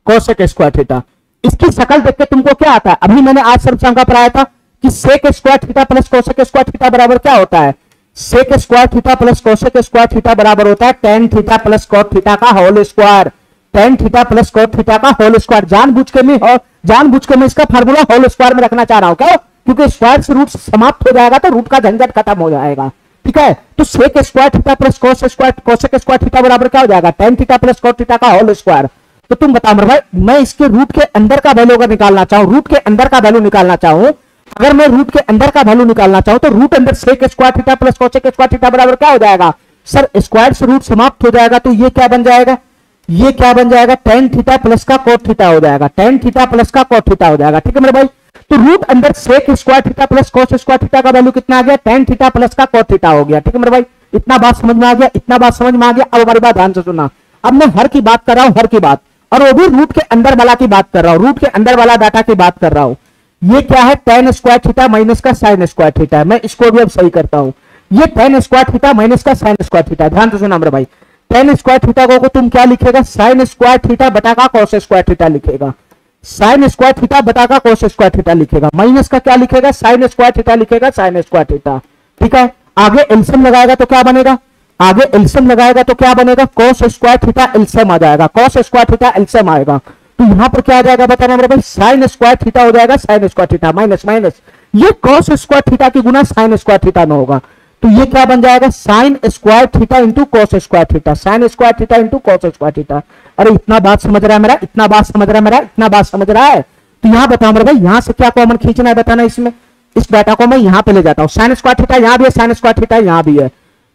cosec square theta, इसकी शक्ल देख के तुमको क्या आता है, अभी मैंने आज सर्वसाम का पढ़ाया था कि sec square theta plus cosec square theta बराबर क्या होता है, sec square theta plus cosec square theta बराबर होता है tan theta plus cot theta का whole square, tan theta plus cot theta का होल स्क्वायर। जानबूझ के मैं इसका फार्मूला होल स्क्वायर में रखना चाह रहा हूं, क्यों, क्योंकि स्क्वायर से रूट समाप्त हो जाएगा तो रूट का झंझट खत्म हो जाएगा, ठीक है। तो sec square theta plus cosec square theta बराबर क्या हो जाएगा, tan theta plus cot theta का होल स्क्वायर। तो तुम बताओ मेरे भाई, मैं इसके रूट के अंदर का वैल्यू अगर निकालना चाहूं, रूट के अंदर का वैल्यू निकालना चाहूं, अगर मैं रूट के अंदर का वैल्यू निकालना चाहूं तो रूट अंदर sec square theta plus cosec square theta बराबर क्या हो जाएगा, सर स्क्वायर से रूट समाप्त हो जाएगा तो ये क्या बन जाएगा, ये क्या बन जाएगा, टेन थीटा प्लस का कोट थीटा हो जाएगा, टेन थीटा प्लस का कोट थीटा हो जाएगा, ठीक है मेरे भाई। तो रूट अंदर sec square theta plus cos square theta का वैल्यू कितना आ गया, टेन थीटा प्लस का कोट थीटा हो गया, ठीक है मेरे भाई। इतना बात समझ में आ गया, इतना बात समझ में आ गया। अब हमारी बात ध्यान से सुनना, अब मैं हर की बात कर रहा हूं, हर की बात, और वो भी रूट के अंदर वाला की बात कर रहा हूं, रूट के अंदर वाला डाटा की बात कर रहा हूं। ये क्या है, टेन स्क्वायर थीटा माइनस का साइन स्क्वायर थीटा है। मैं इसको भी अब सही करता हूं, ये टेन स्क्वायर थीटा माइनस का साइन स्क्वायर थीटा। ध्यान से सुना मेरे भाई, टेन स्क्वायर थीटा को तुम क्या लिखेगा, साइन स्क्वायर थीटा बटा का कॉस स्क्वायर थीटा लिखेगा। साइन स्क्वायर थीटा बटा का कोस स्क्वायर थीटा लिखेगा, माइनस का क्या लिखेगा, साइन स्क्वायर थीटा लिखेगा, साइन स्क्वायर थीटा। ठीक है, आगे एलसीएम लगाएगा तो क्या बनेगा, आगे एलसीएम लगाएगा तो क्या बनेगा, कोस स्क्वायर थीटा एलसीएम आ जाएगा, कोस स्क्वायर थीटा एलसीएम आएगा। तो यहां पर क्या आ जाएगा बताना मेरे भाई, साइन स्क्वायर थीटा हो जाएगा, sign square theta minus minus, ये कोस स्क्वायर थीटा की गुना साइन स्क्वायर थीटा में होगा। तो ये क्या बन जाएगा, sign square theta into cos square theta, sine square theta into cos square theta. अरे इतना बात समझ रहा है मेरा, इतना बात समझ रहा है मेरा, इतना बात समझ रहा है। तो यहां बताओ मेरे भाई, यहां से क्या कॉमन खींचना है बताना, इसमें इस डाटा को मैं यहां पे ले जाता हूं, साइन स्क्वायर थीटा यहां भी है, साइन स्क्वायर थीटा यहां भी है।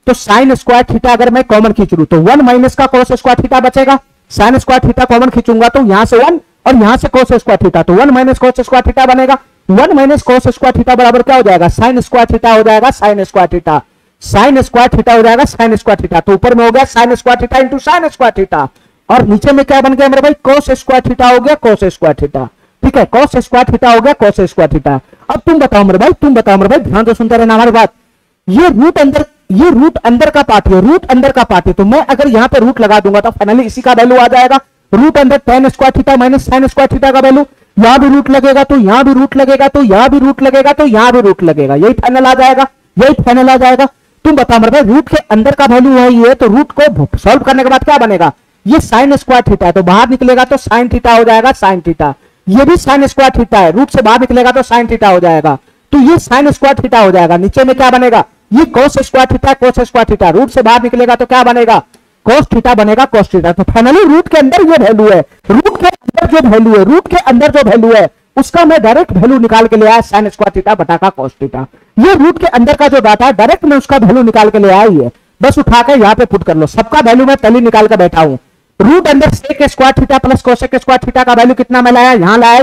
तो साइन स्क्वायर थीटा अगर मैं कॉमन खींच लूं तो 1 माइनस का कोस स्क्वायर थीटा बचेगा, साइन स्क्वायर थीटा कॉमन खींचूंगा तो यहां से 1 और यहां से कोस स्क्वायर थीटा, तो 1 माइनस कोस स्क्वायर थीटा बनेगा, 1 माइनस कोस स्क्वायर थीटा बराबर क्या हो जाएगा, साइन स्क्वायर थीटा हो जाएगा, sign square theta, sine square theta हो जाएगा, साइन स्क्वायर थीटा। तो ऊपर में हो गया sign square theta into sine square theta, और नीचे में क्या बन गया मेरे भाई, कोस स्क्वायर थीटा हो गया, कोस स्क्वायर थीटा। ठीक है, कोस स्क्वायर थीटा हो गया, कोस स्क्वायर थीटा। अब तुम बताओ मेरे भाई, तुम बताओ मेरे भाई, ध्यान से सुनते रहना हमारी बात। ये रूट अंदर, ये रूट अंदर का पार्ट है, रूट अंदर का पार्ट है। तो मैं अगर यहां पे रूट लगा दूंगा तो फाइनली इसी का वैल्यू आ जाएगा, रूट अंदर tan square theta minus sine square theta का वैल्यू। यहां भी रूट लगेगा तो यहां भी रूट लगेगा, तो यहां भी रूट लगेगा, तो यहां भी रूट लगेगा, यही फाइनल आ जाएगा, यही फाइनल आ जाएगा। तुम बताओ मेरे भाई, रूट के अंदर का वैल्यू है ये, तो रूट को सॉल्व करने के बाद क्या बनेगा, ये साइन स्क्वायर थीटा है, तो बाहर निकलेगा तो साइन थीटा हो जाएगा, साइन थीटा। ये भी साइन स्क्वायर थीटा है, रूट से बाहर निकलेगा तो साइन थीटा हो जाएगा, तो ये साइन स्क्वायर थीटा हो जाएगा। नीचे में क्या बनेगा, ये cos square theta, cos square theta, root से बाहर निकलेगा तो क्या बनेगा, कोस थीटा बनेगा, कोस थीटा। तो फाइनली रूट के अंदर ये वैल्यू है, रूट के अंदर जो वैल्यू है, रूट के अंदर जो वैल्यू है उसका मैं डायरेक्ट वैल्यू निकाल के ले आया, साइन स्क्वायर थीटा बटा का कोस थीटा। ये रूट के अंदर का जो डाटा है डायरेक्ट मैं उसका वैल्यू निकाल के ले आया ही है, बस उठा के यहां पे पुट कर लो। सबका वैल्यू मैं पहले निकाल के बैठा हूं। रूट अंदर sec square theta plus cosec square theta का वैल्यू कितना मैं लाया, यहां लाया,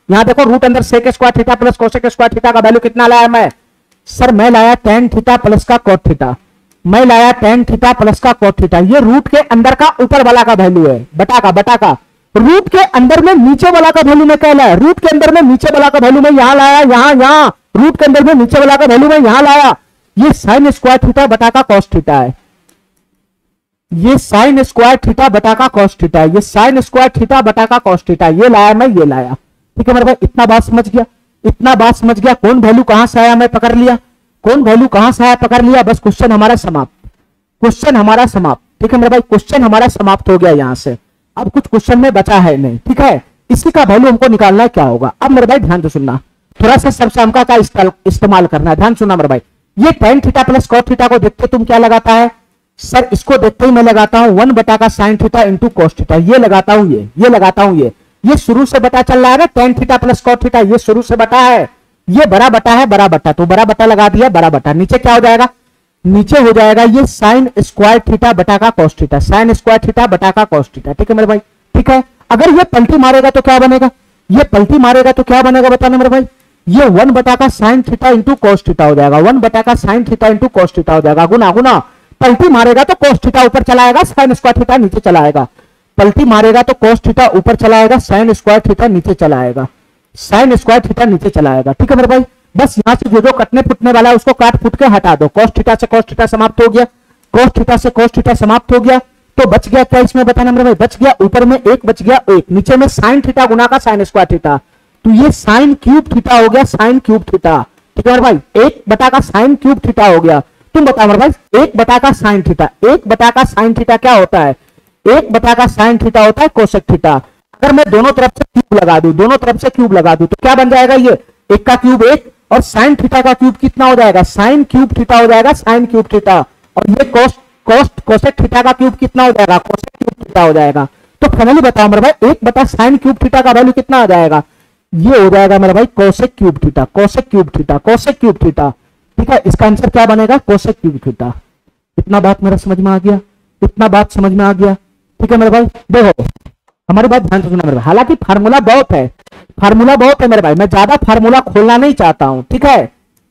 यहां देखो, रूट अंदर sec square theta plus cosec square theta का वैल्यू कितना लाया मैं, सर मैं लाया tan थीटा प्लस का कोट थीटा, मैं लाया tan थीटा प्लस का कोट थीटा। ये रूट के अंदर का ऊपर वाला का वैल्यू है, बटा का। रूट के अंदर में नीचे वाला का वैल्यू में क्या लाया, रूट के अंदर में नीचे वाला का वैल्यू में यहां लाया, यहां रूट के अंदर में नीचे वाला का वैल्यू में यहां लाया। ये साइन स्क्वायर थीटा बटा का कॉस थीटा है, ये साइन स्क्वायर थीटा बटा का कॉस थीटा है, ये साइन स्क्वायर थीटा बटा का कॉस थीटा, ये लाया मैं, ये लाया। ठीक है मेरे भाई, इतना बात समझ गया, इतना बात समझ गया। कौन वैल्यू कहां से आया मैं पकड़ लिया, कौन वैल्यू कहां से आया पकड़ लिया, बस क्वेश्चन हमारा समाप्त, क्वेश्चन हमारा समाप्त। ठीक है मेरे भाई, क्वेश्चन हमारा समाप्त हो गया यहां से, अब कुछ क्वेश्चन में बचा है नहीं। ठीक है, इसी का वैल्यू हमको निकालना है, क्या होगा। अब मेरे भाई ध्यान से सुनना, थोड़ा सा सबसामका का इस्तेमाल करना है, ध्यान सुनना मेरे भाई। ये tan theta plus cos theta को देखते तुम क्या लगाता है, सर इसको देखते ही मैं लगाता हूं 1 बटा का sine theta into cos theta, ये लगाता हूं, ये लगाता हूं, ये शुरू से बटा चल रहा है ना, tan theta plus cos theta, ये शुरू से बटा है, ये बड़ा बटा है, बड़ा बटा, तो बड़ा बटा लगा दिया, बड़ा बटा। नीचे क्या हो जाएगा, नीचे हो जाएगा ये साइन स्क्वायर थीटा बटा का cos theta, sine square theta बटा का cos थीटा। ठीक है मेरे भाई, ठीक है। अगर ये पलटी मारेगा तो क्या बनेगा, ये पलटी मारेगा तो क्या बनेगा बताना मेरे भाई, ये 1 बटा का sine theta into cos theta हो जाएगा, 1 बटा का sine theta into cos theta हो जाएगा, गुना गुना। पलटी मारेगा तो cos थीटा ऊपर चला आएगा, साइन स्क्वायर थीटा नीचे चला आएगा, पलटी मारेगा तो cos थीटा ऊपर चला आएगा, साइन स्क्वायर थीटा नीचे चला आएगा, साइन स्क्वायर थीटा नीचे चला आएगा। ठीक है मेरे भाई, बस यहां से जो जो कटने फुटने वाला है उसको काट फुट के हटा दो। cos थीटा से cos थीटा समाप्त हो गया, cos थीटा से cos थीटा समाप्त हो गया, तो बच गया क्या इसमें बताना मेरे भाई, बच गया ऊपर में 1 बच गया 1, नीचे में साइन थीटा गुना का साइन स्क्वायर थीटा, तो ये साइन क्यूब थीटा हो गया, साइन क्यूब थीटा। ठीक है मेरे भाई, 1 बटा का साइन क्यूब थीटा हो गया। तुम बताओ मेरे भाई, 1 बटा का साइन थीटा, 1 बटा का साइन थीटा क्या होता है, 1 बटा का साइन थीटा होता है कोसेक थीटा। अगर मैं दोनों तरफ से क्यूब लगा दूं, दोनों तरफ से क्यूब लगा दूं तो क्या बन जाएगा, ये 1 का क्यूब 1 और साइन थीटा का क्यूब कितना हो जाएगा, साइन क्यूब थीटा हो जाएगा, साइन क्यूब थीटा। और ये कोसेक थीटा का क्यूब कितना हो जाएगा, कोसेक क्यूब थीटा हो जाएगा। तो फाइनली बताओ मेरे भाई, 1 बटा साइन क्यूब थीटा का वैल्यू कितना आ जाएगा, ये हो जाएगा मेरे भाई cosec cube theta, cosec cube theta, cosec cube theta. ठीक है, इसका आंसर क्या बनेगा, कोसेक क्यूब थीटा। इतना बात मेरा समझ में आ गया, इतना बात समझ में आ गया। ठीक है मेरे भाई, देखो हमारी बात ध्यान से सुनना मेरे भाई, हालांकि फार्मूला बहुत है, फार्मूला बहुत है मेरे भाई, मैं ज्यादा फार्मूला खोलना नहीं चाहता हूं। ठीक है,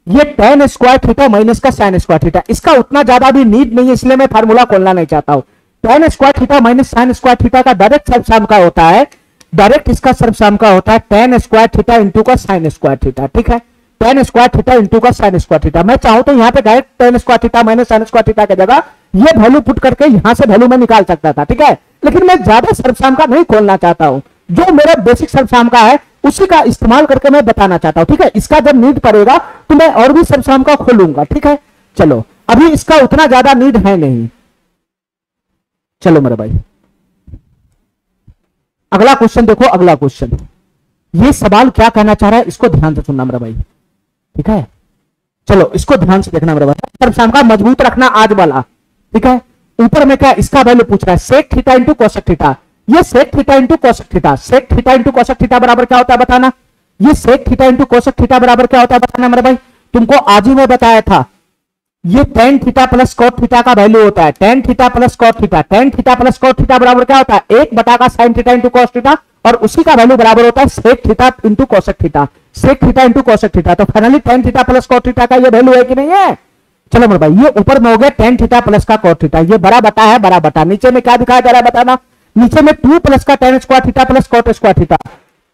ये tan स्क्वायर थीटा माइनस का साइन स्क्वायर थीटा, इसका उतना ज्यादा भी नीड नहीं है, इसलिए मैं फार्मूला खोलना नहीं चाहता हूं। tan square theta minus sine square theta का डायरेक्ट सर्वसाम का होता है, डायरेक्ट इसका सर्वसाम का होता है tan स्क्वायर थीटा इंटू का साइन स्क्वायर थीटा। ठीक है, tan स्क्वायर थीटा इंटू का साइन स्क्वायर थीटा। मैं चाहूं तो यहाँ पे direct tan square theta minus sine square theta की जगह ये वैल्यू पुट करके यहां से वैल्यू में निकाल सकता था। ठीक है, लेकिन मैं ज्यादा सर्वसाम का नहीं खोलना चाहता हूं, जो मेरा बेसिक सब्सफॉर्म का है उसी का इस्तेमाल करके मैं बताना चाहता हूं, ठीक है। इसका जब नीड पड़ेगा तो मैं और भी सब्सफॉर्म का खोलूंगा, ठीक है। चलो अभी इसका उतना ज्यादा नीड है नहीं। चलो मेरे भाई अगला क्वेश्चन देखो, अगला क्वेश्चन, ये सवाल क्या कहना चाह रहा है इसको ध्यान से सुनना मेरा भाई, ठीक है। चलो इसको ध्यान से देखना मेरे भाई, सब्सफॉर्म का मजबूत रखना आज वाला, ठीक है। ऊपर में क्या इसका वैल्यू पूछ रहा है, sec theta into cosec theta. ये sec theta into cosec theta, sec theta into cosec theta बराबर क्या होता है बताना। ये sec theta into cosec theta बराबर क्या होता है बताना मेरे भाई। तुमको आज ही मैं बताया था, ये tan theta plus cot theta का वैल्यू होता है, tan theta plus cot theta. Tan theta plus cot theta बराबर क्या होता है, एक बटा का sine theta into cos theta, और उसी का वैल्यू बराबर होता है sec theta into cosec theta, sec theta into cosec theta. तो finally tan theta plus cot theta का ये वैल्यू है कि नहीं है। चलो मेरे भाई ये ऊपर में हो गया टेन थीटा प्लस का कॉट थीटा, ये बड़ा बटा है, बड़ा बटा। नीचे में क्या दिखाया जा रहा है बताना, नीचे में 2 प्लस का tan square theta plus cot square theta.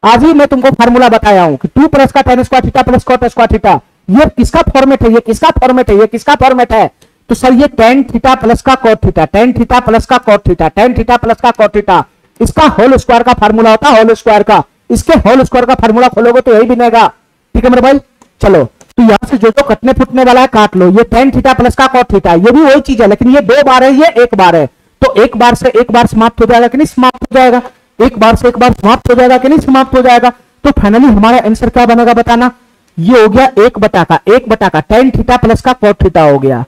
आज ही मैं तुमको फार्मूला बताया हूं कि 2 प्लस का tan square theta plus cot square theta, ये किसका फॉर्मेट है, ये किसका फॉर्मेट है, ये किसका फॉर्मेट है। तो सर ये टेन थीटा प्लस का cot theta, tan theta plus का cot theta, tan theta plus का कॉट थीटा, इसका होल स्क्वायर का फार्मूला होता है, होल स्क्वायर का। इसके होल स्क्वायर का फार्मूला खोलोगे तो यही बनेगा, ठीक है मेरे भाई। चलो तो यहां से जो जो कटने फुटने वाला है काट लो। ये टेन थीटा प्लस का कॉट थीटा, ये भी वही चीज है, लेकिन ये 2 बार है, ये 1 बार है। तो एक बार से एक बार समाप्त हो जाएगा कि नहीं समाप्त हो जाएगा, एक बार से एक बार समाप्त हो जाएगा कि नहीं समाप्त हो जाएगा। तो फाइनली हमारा आंसर क्या बनेगा बताना, ये हो गया एक बटा का टेन थीटा प्लस का कॉट थीटा हो गया,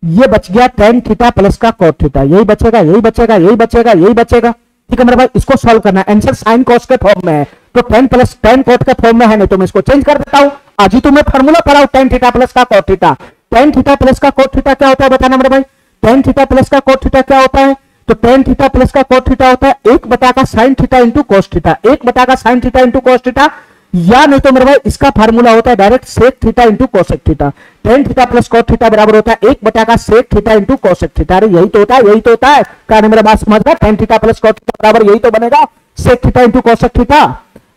ये बच गया टेन थीटा प्लस का कॉट थीटा। यही बचेगा, यही बचेगा, यही बचेगा, यही बचेगा, ठीक है मेरे भाई। इसको सॉल्व करना है, आंसर साइन कॉस के फॉर्म में है, तो 10 प्लस 10 कॉट के फॉर्म में है, नहीं तो मैं इसको चेंज कर देता हूं। आज ही तो मैं फार्मूला पढ़ाऊं, टेन थीटा प्लस का cot theta. Tan theta plus का कॉट थीटा क्या होता है बताना मेरे भाई। टेन थीटा प्लस का कॉट थीटा क्या होता है, तो टेन थीटा प्लस का कॉट थीटा होता है एक बटा का sine theta into cos theta, एक बटा का sine theta into cos theta, या नहीं तो मेरे भाई इसका फार्मूला होता है direct sec theta into cosec theta. Tan theta plus cot theta बराबर होता है एक बटा का sec theta into cosec theta. अरे यही तो होता है, यही तो होता है, क्या मेरा बात समझ रहा है। Tan theta plus cot theta बराबर यही तो बनेगा, sec theta into cosec theta.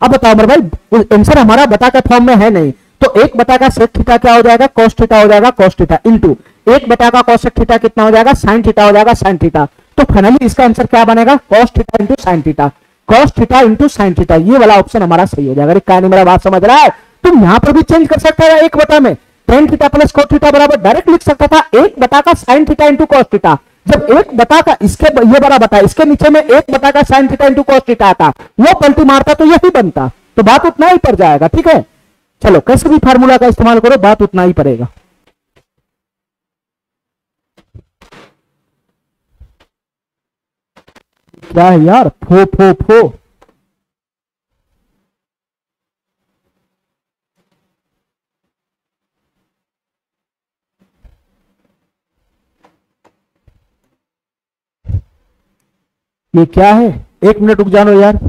अब बताओ मेरे भाई आंसर हमारा बटा के फॉर्म में है नहीं, तो एक बटा का सेक थीटा क्या हो जाएगा, कोस थीटा हो जाएगा, कोस थीटा इंटू एक बटा का कोसेक थीटा कितना हो जाएगा, साइन थीटा हो जाएगा, साइन थीटा। तो फाइनली इसका आंसर क्या बनेगा, cos theta into sine theta, cos theta into sine theta. ये वाला ऑप्शन हमारा सही हो जाएगा। क्या नहीं मेरा बात समझ रहा है। तुम यहां पर भी चेंज कर सकते हो, एक बटा में ten theta plus cos theta बराबर डायरेक्ट लिख सकता था एक बटा का sine theta into cos theta. जब एक बटा का इसके ये बड़ा बटा इसके नीचे में एक बटा का sine theta into cos theta आता, वो पलटी मारता तो यही बनता, तो बात उतना ही पड़ जाएगा, ठीक है। चलो कैसे भी फार्मूला का इस्तेमाल करो, बात उतना ही पड़ेगा। क्या है यार, फो फो फो, ये क्या है, एक मिनट रुक जानो यार।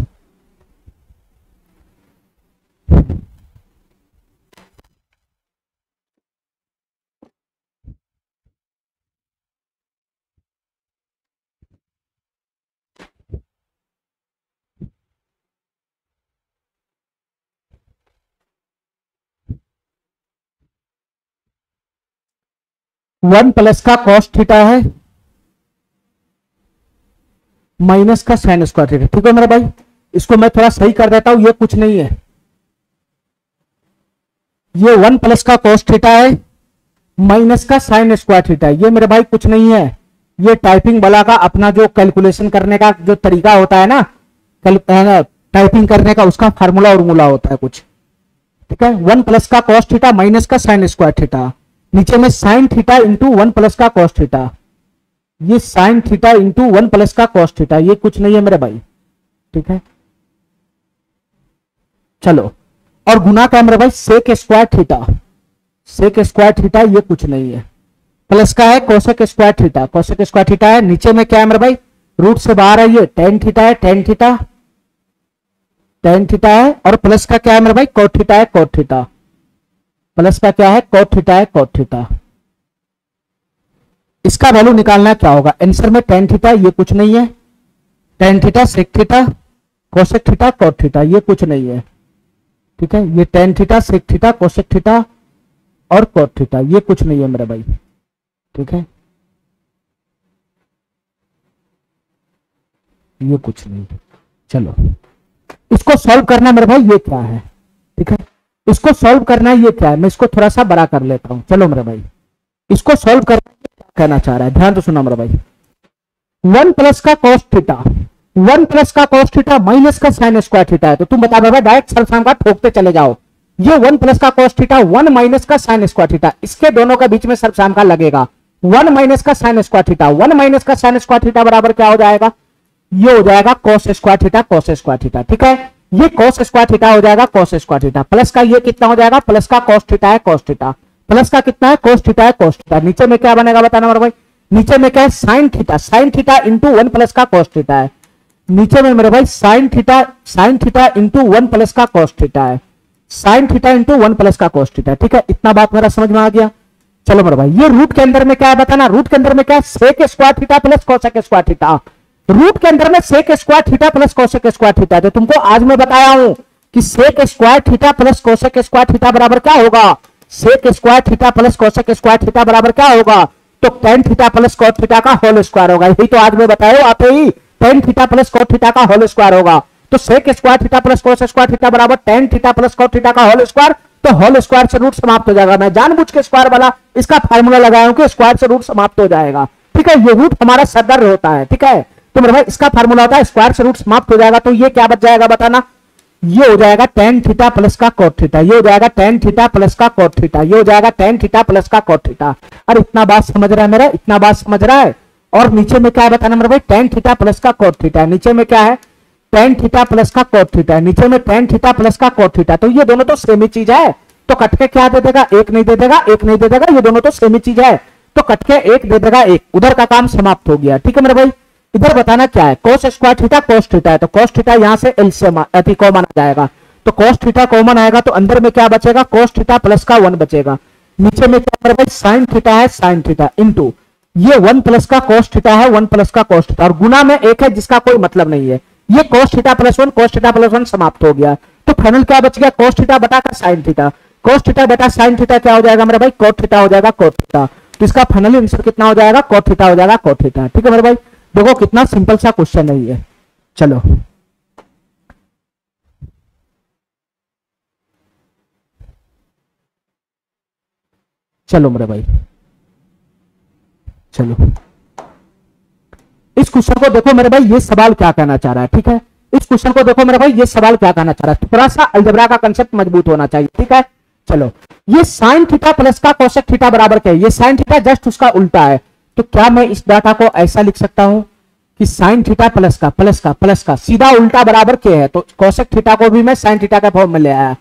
वन प्लस का कॉस थीटा है माइनस का साइन स्क्वायर थीटा, ठीक है मेरा भाई। इसको मैं थोड़ा सही कर देता हूं, ये कुछ नहीं है, ये वन प्लस का कॉस थीटा है माइनस का साइन स्क्वायर थीटा, ये मेरे भाई कुछ नहीं है। ये टाइपिंग वाला का अपना जो कैलकुलेशन करने का जो तरीका होता है ना, टाइपिंग करने का, उसका फार्मूला उर्मूला होता है कुछ, ठीक है। वन प्लस का कॉस थीटा माइनस का साइन स्क्वायर थीटा, नीचे में sine theta into one plus का कॉस थीटा, ये sign theta into one plus का कॉस थीटा, ये कुछ नहीं है मेरे भाई, ठीक है। चलो और गुना का मेरे भाई sec square theta, sec square theta ये कुछ नहीं है, प्लस का है cosec square theta, cosec square theta है, नीचे में क्या है मेरे भाई रूट से बाहर है, ये टेन थीटा है, टेन थीटा, टेन थीटा है, और प्लस का क्या है मेरे भाई कोट थीटा है, कोट थीटा, प्लस का क्या है कोट थीटा है, कोट थीटा। इसका वैल्यू निकालना क्या होगा, आंसर में टेन थीटा ये कुछ नहीं है, tan theta sec theta cosec theta cot theta ये कुछ नहीं है, ठीक है। ये tan theta sec theta cosec theta और कोट थीटा ये कुछ नहीं है मेरे भाई, ठीक है, ये कुछ नहीं है। चलो इसको सॉल्व करना मेरे भाई ये क्या है, ठीक है, इसको सॉल्व करना ये क्या है, मैं इसको थोड़ा सा बड़ा कर लेता हूं। चलो मेरे भाई, इसको सॉल्व करना क्या कहना चाह रहा है, ध्यान से सुना मेरे भाई। 1 प्लस का cos थीटा, 1 प्लस का cos थीटा माइनस का साइन स्क्वायर थीटा है, तो तुम बता भाई डायरेक्ट सरसाम का ठोकते चले जाओ। ये 1 प्लस का cos थीटा 1 माइनस का साइन स्क्वायर थीटा, इसके दोनों के बीच में सरसाम का लगेगा 1 माइनस का साइन स्क्वायर थीटा। 1 माइनस का साइन स्क्वायर थीटा बराबर क्या हो जाएगा, ये हो जाएगा cos square theta cos square theta, ठीक है। ये cos स्क्वायर थीटा हो जाएगा cos स्क्वायर थीटा, प्लस का ये कितना हो जाएगा, प्लस का cos थीटा है cos थीटा, प्लस का कितना है cos थीटा है cos थीटा। नीचे में क्या बनेगा बताना मेरे भाई, नीचे में क्या है sin थीटा इंटू 1 प्लस का cos थीटा है। नीचे में मेरे भाई sin थीटा इंटू 1 प्लस का cos थीटा है, sin थीटा इंटू 1 प्लस का cos थीटा, ठीक है। इतना बात मेरा समझ में आ गया। चलो मेरे भाई, ये रूट के अंदर में क्या है बताना, रूट के अंदर में क्या है, sec square theta plus cosec square theta. Root के अंदर में sec square theta plus cosec square theta, तो तुमको आज मैं बताया हूं कि sec square theta plus cosec square theta बराबर क्या होगा, sec square theta plus cosec square theta बराबर क्या होगा, तो tan theta plus cot theta का होल स्क्वायर होगा। यही तो आज मैं बताया हूं आते ही, tan theta plus cot theta का होल स्क्वायर होगा। तो sec square theta plus cos square theta बराबर tan theta plus cot theta का होल स्क्वायर, तो होल स्क्वायर से रूट समाप्त हो जाएगा। मैं जानबूझ के स्क्वायर वाला इसका फार्मूला लगाया हूं कि स्क्वायर से रूट समाप्त हो जाएगा, ठीक है। ये रूट हमारा सदर होता है, ठीक है। तो मेरे भाई इसका फार्मूला होता है स्क्वायर से रूट समाप्त हो जाएगा, तो ये क्या बच जाएगा बताना, ये हो जाएगा tan थीटा प्लस का cot थीटा, ये हो जाएगा tan थीटा प्लस का cot थीटा, ये हो जाएगा tan थीटा प्लस का cot थीटा। अरे इतना बात समझ रहा है मेरा, इतना बात समझ रहा है। और नीचे में क्या है बताना मेरे भाई, tan थीटा प्लस का cot थीटा, नीचे में क्या है tan थीटा प्लस का cot थीटा, नीचे में tan थीटा प्लस का cot थीटा। तो ये दोनों तो सेम ही चीज है, तो कट के क्या दे देगा, एक नहीं दे देगा, एक नहीं दे देगा, ये दोनों तो सेम ही चीज है, तो कट के एक दे देगा एक, उधर का काम समाप्त हो गया, ठीक है मेरे भाई। इधर बताना क्या है, cos square theta cos theta है, तो cos थीटा यहां से एलसीएम कॉमन आ जाएगा, तो cos थीटा कॉमन आएगा, तो अंदर में क्या बचेगा, cos थीटा प्लस का 1 बचेगा। नीचे में क्या मेरे भाई sin थीटा है sin थीटा इंटू ये 1 प्लस का cos थीटा है 1 प्लस का cos थीटा, और गुना में एक है जिसका कोई मतलब नहीं है, ये cos theta plus 1 cos theta plus 1 समाप्त हो गया। तो फाइनल क्या बच गया, cos थीटा बटा का sin थीटा, cos थीटा बटा sin थीटा क्या हो जाएगा मेरे भाई, cot थीटा हो जाएगा cot थीटा। तो इसका फाइनली आंसर कितना हो जाएगा, cot थीटा हो जाएगा cot थीटा, ठीक है मेरे भाई। देखो कितना सिंपल सा क्वेश्चन है ये। चलो चलो मेरे भाई, चलो इस क्वेश्चन को देखो मेरे भाई, ये सवाल क्या कहना चाह रहा है, ठीक है। इस क्वेश्चन को देखो मेरे भाई, ये सवाल क्या कहना चाह रहा है, थोड़ा सा अलजेब्रा का कंसेप्ट मजबूत होना चाहिए, ठीक है। चलो ये sin थीटा प्लस का cosec थीटा बराबर क्या है, ये sin थीटा जस्ट उसका उल्टा है, तो क्या मैं इस डाटा को ऐसा लिख सकता हूं कि sin थीटा प्लस का सीधा उल्टा बराबर क्या है, तो cosec थीटा को भी मैं sin थीटा के फॉर्म में ले आया,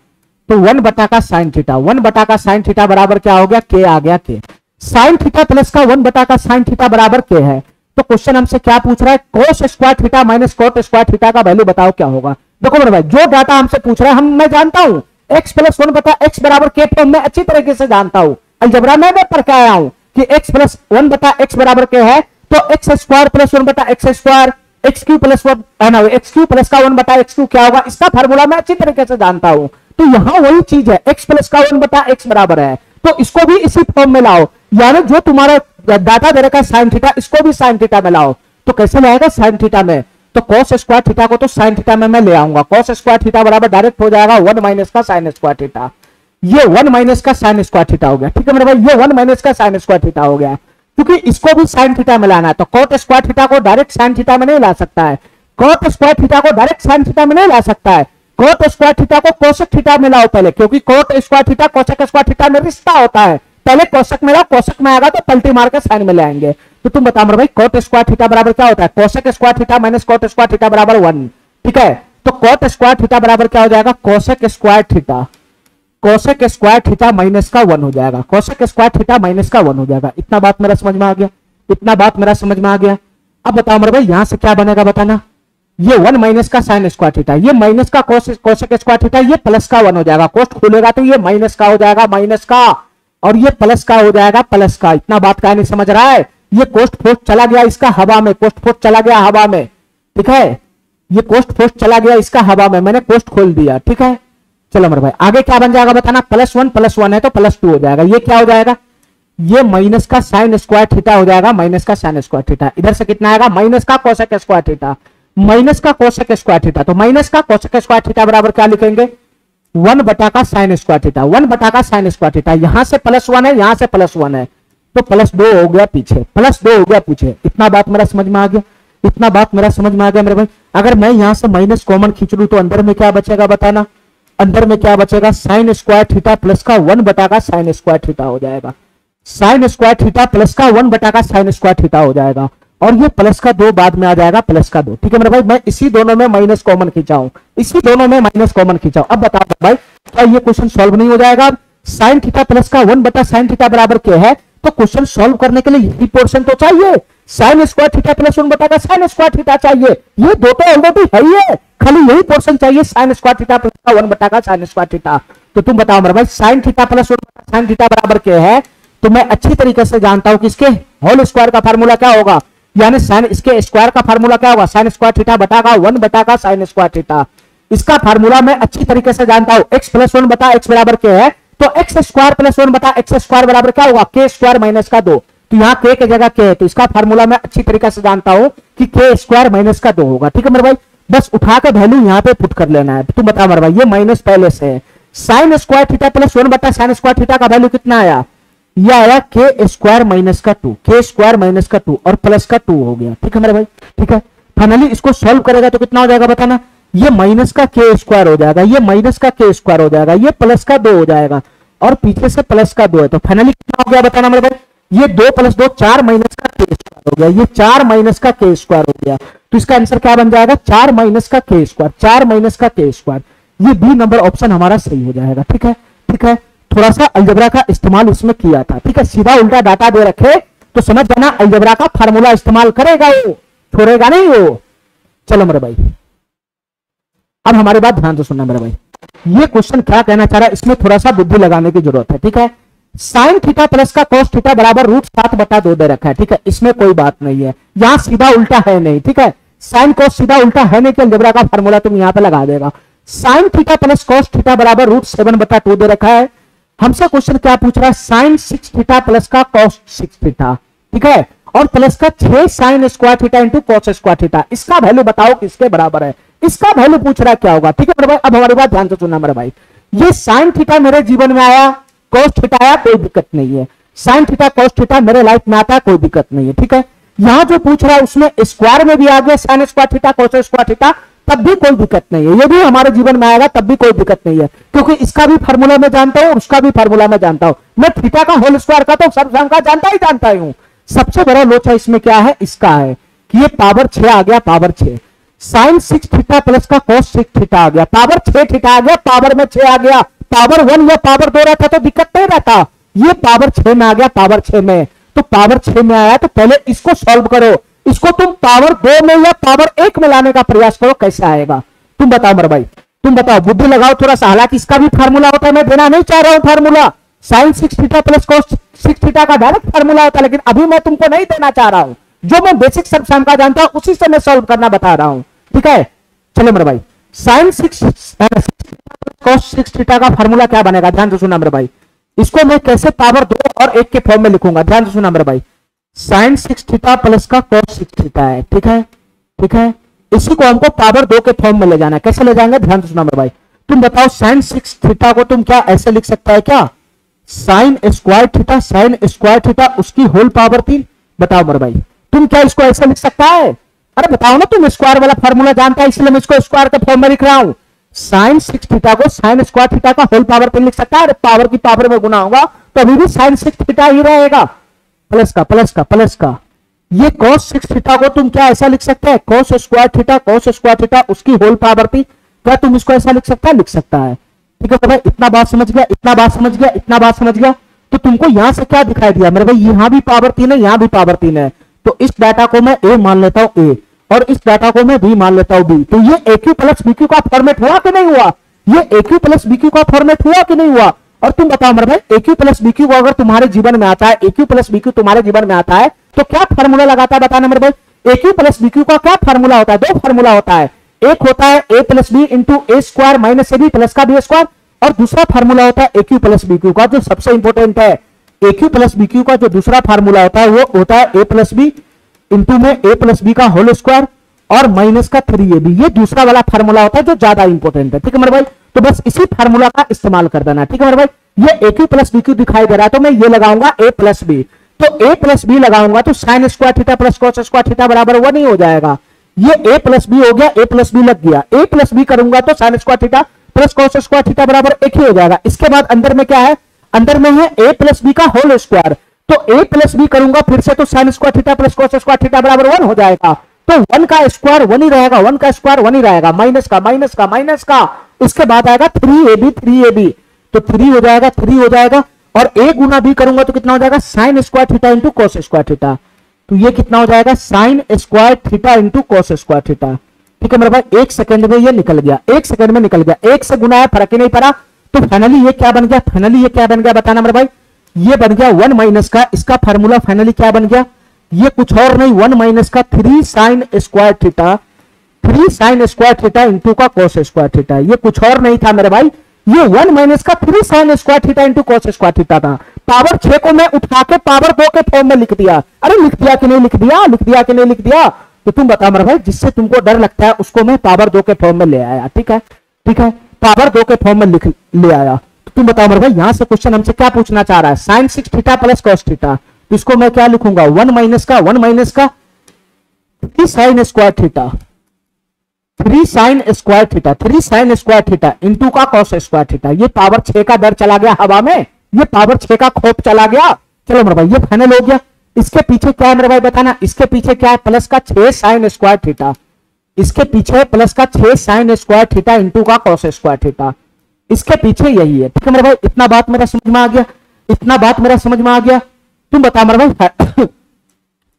तो 1 बटा का sin थीटा, 1 बटा का sin थीटा बराबर क्या हो गया, k आ गया k। sin थीटा प्लस का 1 बटा का sin थीटा बराबर k है, तो क्वेश्चन हमसे क्या पूछ रहा है, cos square theta minus cot square theta का वैल्यू बताओ क्या होगा। देखो मेरे भाई, जो डाटा हमसे पूछ रहा है मैं जानता हूं, x प्लस 1 बटा x बराबर k फॉर्म में अच्छी तरीके से जानता हूं, अलजेब्रा में पढ़ के आया हूं कि x प्लस 1 बटा x बराबर k है, तो x स्क्वायर प्लस 1 बटा x square x Q plus 1 x Q plus का 1 बटा एक्स क्यू क्या होगा, इसका फार्मूला मैं अच्छी तरीके से जानता हूं। तो यहां वही चीज है, x प्लस का 1 बटा x बराबर है, तो इसको भी इसी फॉर्म में लाओ, यानी जो तुम्हारा डाटा दे रखा है साइन थीटा, इसको भी साइन थीटा में लाओ। तो कैसे लाएगा साइन थीटा में, तो cos स्क्वायर थीटा को तो साइन थीटा में मैं ले आऊंगा, cos स्क्वायर थीटा बराबर डायरेक्ट हो जाएगा 1 माइनस का साइन स्क्वायर थीटा, ये 1 माइनस का साइन स्क्वायर थीटा हो गया, ठीक है मेरे भाई, ये 1 माइनस का साइन स्क्वायर थीटा हो गया, क्योंकि इसको भी साइन थीटा में लाना है, तो cot स्क्वायर थीटा को डायरेक्ट साइन थीटा में नहीं ला सकता है, cot स्क्वायर थीटा को डायरेक्ट साइन थीटा में नहीं ला सकता है, cot स्क्वायर थीटा को कोसेक थीटा में लाओ पहले, क्योंकि cot square theta cosec square theta में रिश्ता होता है, पहले कोसेक में लाओ, कोसेक में आएगा तो पलटी मार के साइन में ले आएंगे। तो तुम बताओ मेरे भाई cot स्क्वायर थीटा बराबर क्या होता है, cosec square theta minus cot square theta बराबर 1, ठीक है। तो cot स्क्वायर थीटा बराबर क्या हो जाएगा, cosec square theta, cosec square theta minus का 1 हो जाएगा, कोसेक स्क्वायर थीटा माइनस का 1 हो जाएगा। इतना बात मेरा समझ में आ गया, इतना बात मेरा समझ में आ गया। अब बताओ मेरे भाई यहां से क्या बनेगा बताना, ये 1 माइनस का साइन स्क्वायर थीटा, ये माइनस का कोसेक स्क्वायर थीटा, ये प्लस का 1 हो जाएगा, कोष्ट खोलेगा तो ये माइनस का हो जाएगा माइनस का, और ये प्लस का हो जाएगा प्लस का। इतना बात क्या नहीं समझ रहा है, ये कोष्ट फोर्स चला गया इसका हवा में, कोष्ट फोर्स चला गया हवा में, ठीक है, ये कोष्ट फोर्स चला गया इसका हवा में, मैंने कोष्ट खोल दिया, ठीक है। चलो मेरे भाई आगे क्या बन जाएगा बताना, +1 है तो +2 हो जाएगा, ये क्या हो जाएगा, ये माइनस का साइन स्क्वायर थीटा हो जाएगा, माइनस का साइन स्क्वायर थीटा, इधर से कितना आएगा माइनस का कोसेक स्क्वायर थीटा, माइनस का कोसेक स्क्वायर थीटा, तो माइनस का कोसेक स्क्वायर थीटा बराबर क्या लिखेंगे, 1 बटा का साइन स्क्वायर थीटा, 1 बटा का साइन स्क्वायर थीटा, यहां से +1 है, यहां से +1 है, तो +2 हो गया पीछे, +2 हो गया पीछे। इतना बात मेरा समझ में आ गया, इतना बात मेरा समझ में आ गया मेरे भाई। अगर मैं यहां से माइनस कॉमन खींच लूं तो अंदर में क्या बचेगा बताना, अंदर में क्या बचेगा, साइन स्क्वायर थीटा प्लस का 1 बटा का साइन स्क्वायर थीटा हो जाएगा, साइन स्क्वायर थीटा प्लस का 1 बटा का साइन स्क्वायर थीटा हो जाएगा, और ये प्लस का 2 बाद में आ जाएगा, प्लस का 2। ठीक है मेरे भाई, मैं इसी दोनों में माइनस कॉमन खींचाऊं, इसी दोनों में माइनस कॉमन खींचाऊं। अब बताओ भाई क्या ये क्वेश्चन सॉल्व नहीं हो जाएगा? साइन थीटा प्लस का 1 बटा साइन थीटा बराबर क्या है, तो क्वेश्चन सॉल्व करने के लिए यही पोर्शन तो चाहिए, साइन स्क्वायर थीटा प्लस 1 बटा का साइन स्क्वायर थीटा चाहिए। ये दो तो ऑलरेडी है ही है, खाली यही पोर्शन चाहिए, साइन स्क्वायर थीटा प्लस का 1 बटा का साइन स्क्वायर थीटा। तो तुम बताओ मेरे भाई साइन थीटा प्लस 1 बटा साइन थीटा बराबर क्या है? तो मैं अच्छी तरीके से जानता हूं कि इसके होल स्क्वायर का फार्मूला क्या होगा, यानी साइन इसके स्क्वायर का फार्मूला क्या होगा, साइन स्क्वायर थीटा बटा का 1 बटा का साइन स्क्वायर थीटा। इसका फार्मूला मैं अच्छी तरीके से जानता हूं, x प्लस 1 बटा x बराबर क्या है, तो एक्स स्क्वायर प्लस 1 बटा एक्स स्क्वायर बराबर क्या होगा, के स्क्वायर माइनस का 2। तो यहाँ के की जगह के है, तो इसका फार्मूला मैं अच्छी तरीके से जानता हूं कि के स्क्वायर माइनस का 2 होगा। ठीक है मेरे भाई, बस उठा के वैल्यू यहाँ पे पुट कर लेना है। तुम बता मेरे भाई, ये माइनस पहले से है, साइन स्क्वायर थीटा प्लस 1 बटा साइन स्क्वायर थीटा का वैल्यू कितना आया, यह आया के स्क्वायर माइनस का 2, के स्क्वायर माइनस का 2 और प्लस का 2 हो गया। ठीक है मेरे भाई, ठीक है। फाइनली इसको सॉल्व करेगा तो कितना हो जाएगा बताना, ये माइनस का के स्क्वायर हो जाएगा, ये माइनस का के स्क्वायर हो जाएगा, ये प्लस का 2 हो जाएगा, और पीछे से प्लस का 2 है, तो फाइनली कितना हो गया बताना मेरे भाई, ये 2 + 2 4 माइनस का के स्क्वायर हो गया, ये 4 माइनस का के स्क्वायर हो गया। तो इसका आंसर क्या बन जाएगा, 4 माइनस का के स्क्वायर, 4 माइनस का के स्क्वायर। ये बी नंबर ऑप्शन हमारा सही हो जाएगा। ठीक है, ठीक है। थोड़ा सा अलजेब्रा का इस्तेमाल इसमें किया था। ठीक है, सीधा उल्टा डाटा दे रखे तो समझ जाना अलजेब्रा का फार्मूला इस्तेमाल करेगा, वो छोड़ेगा नहीं वो। चलो मेरे भाई, अब हमारी बात ध्यान से सुनना मेरे भाई, ये क्वेश्चन क्या कहना चाह रहा है, इसमें थोड़ा सा बुद्धि लगाने की जरूरत है। ठीक है, साइन थीटा प्लस का कोस थीटा बराबर √7/2 दे रखा है। ठीक है, इसमें कोई बात नहीं है, यहां सीधा उल्टा है नहीं। ठीक है, साइन कोस सीधा उल्टा है नहीं कि अलजेब्रा का फार्मूला तुम यहां पे लगा देगा। Sign theta plus cos theta बराबर √7/2 दे रखा है। हमसे क्वेश्चन क्या पूछ रहा है, साइन 6 थीटा प्लस का कोस 6 थीटा। ठीक है, और प्लस का 6 sine square theta into cos square theta. इसका वैल्यू बताओ किसके बराबर है, इसका वैल्यू पूछ रहा है क्या होगा। ठीक है मेरे भाई, अब हमारी बात ध्यान से सुनना मेरे भाई, ये साइन थीटा मेरे जीवन में आया, कोस थीटा आया, कोई दिक्कत नहीं है। साइन थीटा कोस थीटा मेरे लाइफ में आता है, कोई दिक्कत नहीं है। ठीक है, यहां जो पूछ रहा है उसमें स्क्वायर में भी आ गया sign square theta cos square theta, तब भी कोई दिक्कत नहीं है। ये भी हमारे जीवन में आएगा तब भी कोई दिक्कत नहीं है, क्योंकि इसका भी फार्मूला मैं जानता हूं, उसका भी फार्मूला मैं जानता हूं। मैं थीटा का होल स्क्वायर का तो सब का जानता ही हूं। सबसे बड़ा लोचा इसमें क्या है, इसका है कि ये पावर 6 आ गया, पावर 6 साइन 6 थीटा प्लस का कोस 6 थीटा आ गया, पावर 6 थीटा आ गया, पावर में 6 आ गया। पावर 1 या पावर 2 रहता तो दिक्कत नहीं रहता, ये पावर 6 में आ गया, पावर 6 में। तो पावर 6 में आया तो पहले इसको सॉल्व करो, इसको तुम पावर 2 में या पावर 1 में लाने का प्रयास करो, कैसे आएगा तुम बताओ मेरे भाई, तुम बताओ, बुद्धि लगाओ थोड़ा सा। हालांकि इसका भी फार्मूला होता है, मैं देना नहीं चाह रहा हूं formula, sine 6 theta plus cos 6 theta का डायरेक्ट फार्मूला होता है, लेकिन अभी मैं तुमको नहीं देना चाह रहा हूं। जो मैं बेसिक सब का जानता हूं उसी से मैं सॉल्व करना बता रहा हूं। ठीक है, चलो मेरे भाई, साइन 6 कोस 6 थीटा का फार्मूला क्या बनेगा, ध्यान से सुनना मेरे भाई। इसको मैं कैसे पावर 2 और 1 के फॉर्म में लिखूंगा, ध्यान से सुनना मेरे भाई। साइन 6 थीटा प्लस का कोस 6 थीटा है। ठीक है, ठीक है, इसी को हमको पावर 2 के फॉर्म में ले जाना है। कैसे ले जाएंगे, ध्यान से सुनना मेरे भाई। तुम बताओ साइन 6 थीटा को तुम क्या ऐसे लिख सकता है क्या, sign square theta, sine square theta उसकी होल पावर 3। बताओ मेरे भाई, तुम क्या इसको ऐसे लिख सकता है? अरे बताओ ना, तुम स्क्वायर वाला फार्मूला जानता है, इसलिए मैं इसको स्क्वायर के फॉर्म में लिख रहा हूं। साइन 6 थीटा को साइन स्क्वायर थीटा का होल पावर 3 लिख सकता है। पावर की पावर में गुना होगा तो अभी भी साइन 6 थीटा ही रहेगा, प्लस का प्लस का प्लस का। ये cos 6 थीटा को तुम क्या ऐसा लिख सकते हैं, cos स्क्वायर थीटा उसकी होल पावर 3। क्या तुम इसको ऐसा लिख सकता है, लिख सकता है। ठीक है भाई, इतना बात समझ गया, इतना बात समझ गया, इतना बात समझ गया। तो तुमको यहां से क्या दिखाई दिया मेरे भाई, यहां भी पावर 3 है, यहां भी पावर 3 है। तो इस डाटा को मैं ए मान लेता हूं ए, और इस डाटा को मैं बी मान लेता हूं बी। तो ये AQ प्लस BQ का फॉर्मेट हुआ कि नहीं हुआ, ये AQ प्लस BQ का फॉर्मेट हुआ कि नहीं हुआ। और तुम बताओ मेरे भाई, AQ प्लस BQ को अगर तुम्हारे जीवन में आता है, AQ प्लस BQ तुम्हारे जीवन में आता है तो क्या फार्मूला लगाता है बताना मेरे भाई। AQ प्लस BQ का क्या फार्मूला होता है, 2 फार्मूला होता है। एक होता है A plus B into a square minus AB plus का बी स्क्वायर, और दूसरा फार्मूला होता है AQ प्लस BQ का, जो सबसे इंपॉर्टेंट है। AQ प्लस BQ का जो दूसरा फार्मूला होता है वो होता है A प्लस बी इंटू में A प्लस बी का होल स्क्वायर, और माइनस का 3ab, ये दूसरा वाला फार्मूला होता है जो ज्यादा इंपॉर्टेंट है। ठीक है मेरे भाई, तो बस इसी फार्मूला का इस्तेमाल कर देना। ठीक है मेरे भाई, ये ए क्यू प्लस बी क्यू दिखाई दे रहा है तो मैं ये लगाऊंगा ए प्लस बी, तो ए प्लस बी लगाऊंगा तो sign square theta plus cos square theta बराबर 1 ही हो जाएगा। ये ए प्लस बी हो गया, ए प्लस बी लग गया, ए प्लस बी करूंगा तो sign square theta plus cos square theta बराबर 1 ही हो जाएगा। इसके बाद अंदर में क्या है, अंदर में है ए प्लस बी का होल स्क्वायर, तो ए प्लस बी करूंगा फिर से तो sign square theta plus cos square theta बराबर 1 हो जाएगा। तो 1 का स्क्वायर 1 ही रहेगा, 1 का स्क्वायर 1 ही रहेगा, माइनस का माइनस का माइनस का, इसके बाद आएगा 3ab, तो 3 हो जाएगा, 3 हो जाएगा, और a गुना b करूंगा तो कितना हो जाएगा, sign square theta into cos square theta, तो ये कितना हो जाएगा, sign square theta into cos square theta. ठीक है मेरे भाई, 1 सेकंड में ये निकल गया, 1 सेकंड में निकल गया, 1 से गुना है फर्क ही नहीं पड़ा। तो फाइनली ये क्या बन गया, फाइनली ये क्या बन गया बताना मेरे भाई, ये बन गया 1 माइनस का, इसका फार्मूला फाइनली क्या बन गया, ये कुछ और नहीं 1 माइनस का 3 sine square theta, 3 sine square theta into का कॉस स्क्वायर थीटा, ये कुछ और नहीं था मेरे भाई, ये 1 माइनस का 3 sine square theta into cos square theta था। पावर 6 को मैं उठा के पावर 2 के फॉर्म में लिख दिया। अरे लिख दिया कि नहीं लिख दिया, लिख दिया कि नहीं लिख दिया, तो तुम बताओ मेरे भाई, जिससे तुमको डर लगता है उसको मैं पावर 2 के फॉर्म में ले आया। ठीक है, ठीक है, पावर 2 के फॉर्म में लिख ले आया। तो तुम बताओ मेरे भाई, यहां से क्वेश्चन हमसे क्या पूछना चाह रहा है, sine 6 theta plus cos theta, तो इसको मैं क्या लिखूंगा, 1 माइनस का 3 sine square theta, 3 sine square theta, 3 sine square theta into का कॉस स्क्वायर थीटा। ये पावर 6 का डर चला गया हवा में, ये पावर 6 का खौफ चला गया। चलो मेरे भाई, ये फाइनल हो गया। इसके पीछे क्या है मेरे भाई बताना, इसके पीछे क्या है, प्लस का 6 साइन स्क्वायर थीटा, इसके पीछे प्लस का 6 साइन स्क्वायर थीटा इंटू का कॉस स्क्वायर थीटा, इसके पीछे यही है। ठीक है मेरे भाई, इतना बात मेरा समझ में आ गया, इतना बात मेरा समझ में आ गया। तुम बताओ मेरे भाई,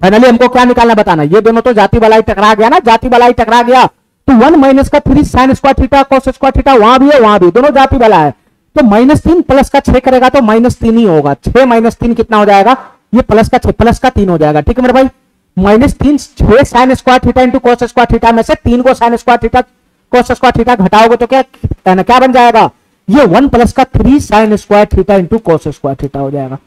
फाइनली हमको क्या निकालना बताना, ये दोनों तो जाति वाला ही टकरा गया ना, जाति वाला ही टकरा गया। तो 1 माइनस का 3 sine square theta cos square theta वहां भी है, वहां भी, दोनों जाति वाला है। तो -3 प्लस का 6 करेगा तो -3 ही होगा, 6 माइनस 3 कितना हो जाएगा, ये प्लस का 6 प्लस का 3 हो जाएगा। ठीक है मेरे भाई, -3 6 sine square theta into cos square theta में से 3 को sine square theta cos square theta घटाओगे तो क्या बन जाएगा, ये 1 प्लस का 3 sine square theta into cos square theta हो जाएगा,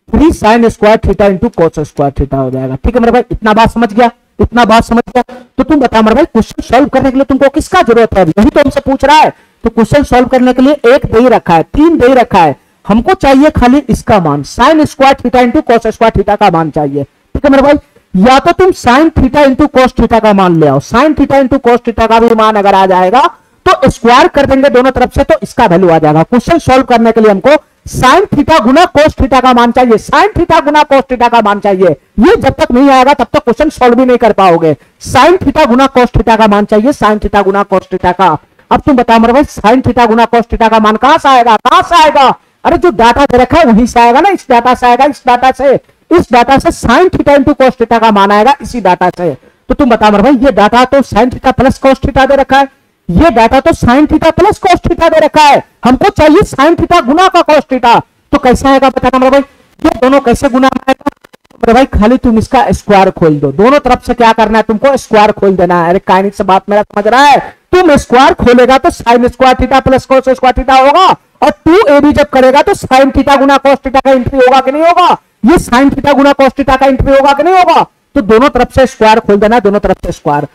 3 sine square theta into cos square theta हो जाएगा। ठीक है मेरे भाई, इतना बात समझ गया, इतना बात समझ गया। तो तुम बता मेरे भाई, क्वेश्चन सॉल्व करने के लिए तुमको किसका जरूरत है, यही तो हमसे पूछ रहा है। तो क्वेश्चन सॉल्व करने के लिए 1 दे ही रखा है, 3 दे ही रखा है, हमको चाहिए खाली इसका मान, sign square theta into cos square theta का मान चाहिए। ठीक है मेरे भाई, या तो तुम sign theta into cos theta का मान ले आओ, sign theta into cos theta का भी मान अगर आ जाएगा तो स्क्वायर कर देंगे दोनों तरफ से, तो इसका वैल्यू आ जाएगा। क्वेश्चन सॉल्व करने के लिए हमको साइन थीटा गुना कोस थीटा का मान चाहिए, साइन थीटा गुना कोस थीटा का मान चाहिए। ये जब तक नहीं आएगा तब तक क्वेश्चन सॉल्व भी नहीं कर पाओगे। साइन थीटा गुना कोस थीटा का मान चाहिए, साइन थीटा गुना कोस थीटा का। अब तुम बताओ मेरे भाई, साइन थीटा गुना कोस थीटा का मान कहां से आएगा, कहां से आएगा, अरे जो डाटा दे रखा है वहीं से आएगा ना, इस डाटा से आएगा, इस डाटा से sign theta into cos theta का मान आएगा, इसी डाटा से। तो तुम बताओ मेरे भाई, ये डाटा तो sine theta plus cos theta दे रखा है, ये डाटा तो sine theta plus cos theta दे रखा है, हमको चाहिए साइन थीटा गुना का कोस थीटा। तो कैसे आएगा बताना मेरे भाई, ये दोनों कैसे गुना आएगा मेरे भाई, खाली तुम इसका स्क्वायर खोल दो, दोनों तरफ से क्या करना है तुमको, स्क्वायर खोल देना है। अरे काइनिक से बात मेरा समझ रहा है, तुम स्क्वायर खोलेगा तो sign square theta plus cos square theta होगा, और 2ab जब करेगा तो साइन थीटा गुना कोस थीटा का एंट्री होगा कि नहीं होगा, ये साइन थीटा गुना कोस थीटा का एंट्री होगा कि नहीं होगा। तो दोनों तरफ से स्क्वायर खोल देना, दोनों तरफ से स्क्वायर,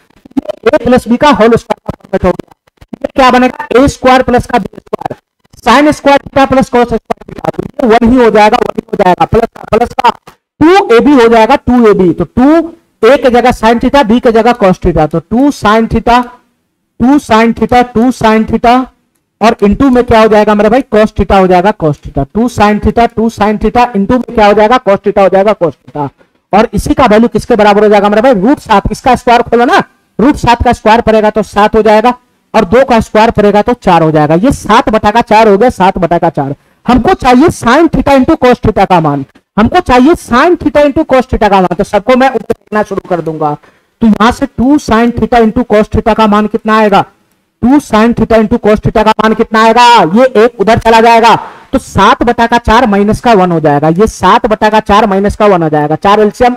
a प्लस बी का होल स्क्वायर हो गया, ये क्या बनेगा, a स्क्वायर प्लस का b square, sine square theta plus cos square theta, तो ये 1 ही हो जाएगा, 1 ही हो जाएगा, प्लस का 2ab हो जाएगा, 2ab, तो 2 a की जगह साइन थीटा, b की जगह कोस थीटा, तो 2 sine theta 2 sine theta 2 sine theta, और इंटू में क्या हो जाएगा मेरे भाई, कोस थीटा हो जाएगा, cos theta, 2 sine theta 2 sine theta, into में क्या हो जाएगा, कोस थीटा हो जाएगा, कोस थीटा। और इसी का वैल्यू किसके बराबर हो जाएगा मेरे भाई, √7, इसका स्क्वायर खोलो ना, √7 का स्क्वायर पड़ेगा तो 7 हो जाएगा, और 2 का स्क्वायर पड़ेगा तो 4 हो जाएगा, ये 7/4 हो गया, 7/4। हमको चाहिए sine theta into cos theta का मान, हमको चाहिए sine theta into cos theta का मान, तो सबको मैं ऊपर लिखना शुरू कर दूंगा। तो यहां से 2 sine theta into cos theta का मान कितना आएगा, 2 sine theta into cos theta का मान कितना आएगा, ये एक उधर चला जाएगा, तो 7/4 माइनस का 1 हो जाएगा, ये 7/4 माइनस का 1 हो जाएगा, 4 एलसीएम,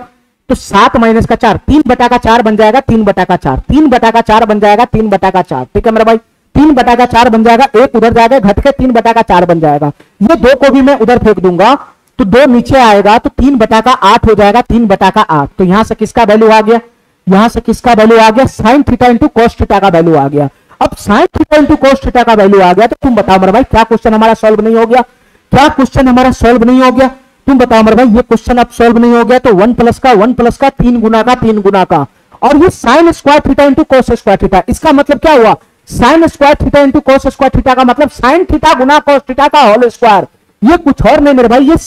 तो 7 माइनस का 4 3/4 बन जाएगा, 3/4 3/4 बन जाएगा, 3/4। ठीक है मेरा भाई, 3/4 बन जाएगा, एक उधर जाएगा घट के 3/4 बन जाएगा, ये 2 को भी मैं उधर फेंक दूंगा तो 2 नीचे आएगा, तो 3/8 हो जाएगा, 3/8। तो यहां से किसका वैल्यू आ गया, यहां से किसका वैल्यू आ गया, sine theta into cos theta का वैल्यू आ गया। अब sign theta into cos theta का वैल्यू आ गया तो तुम बताओ मेरे भाई क्या क्वेश्चन हमारा सॉल्व नहीं हो गया, क्या क्वेश्चन हमारा सॉल्व नहीं हो गया, तुम बताओ मेरे भाई ये क्वेश्चन अब सॉल्व नहीं हो गया। तो 1 प्लस का 3 गुना का 3 गुना का, और ये sign square theta into cos square theta, इसका मतलब क्या हुआ, sign square theta into cos square theta का मतलब साइन थीटा गुना कॉस थीटा का होल स्क्वायर। ये कुछ और नहीं मेरे भाई, ये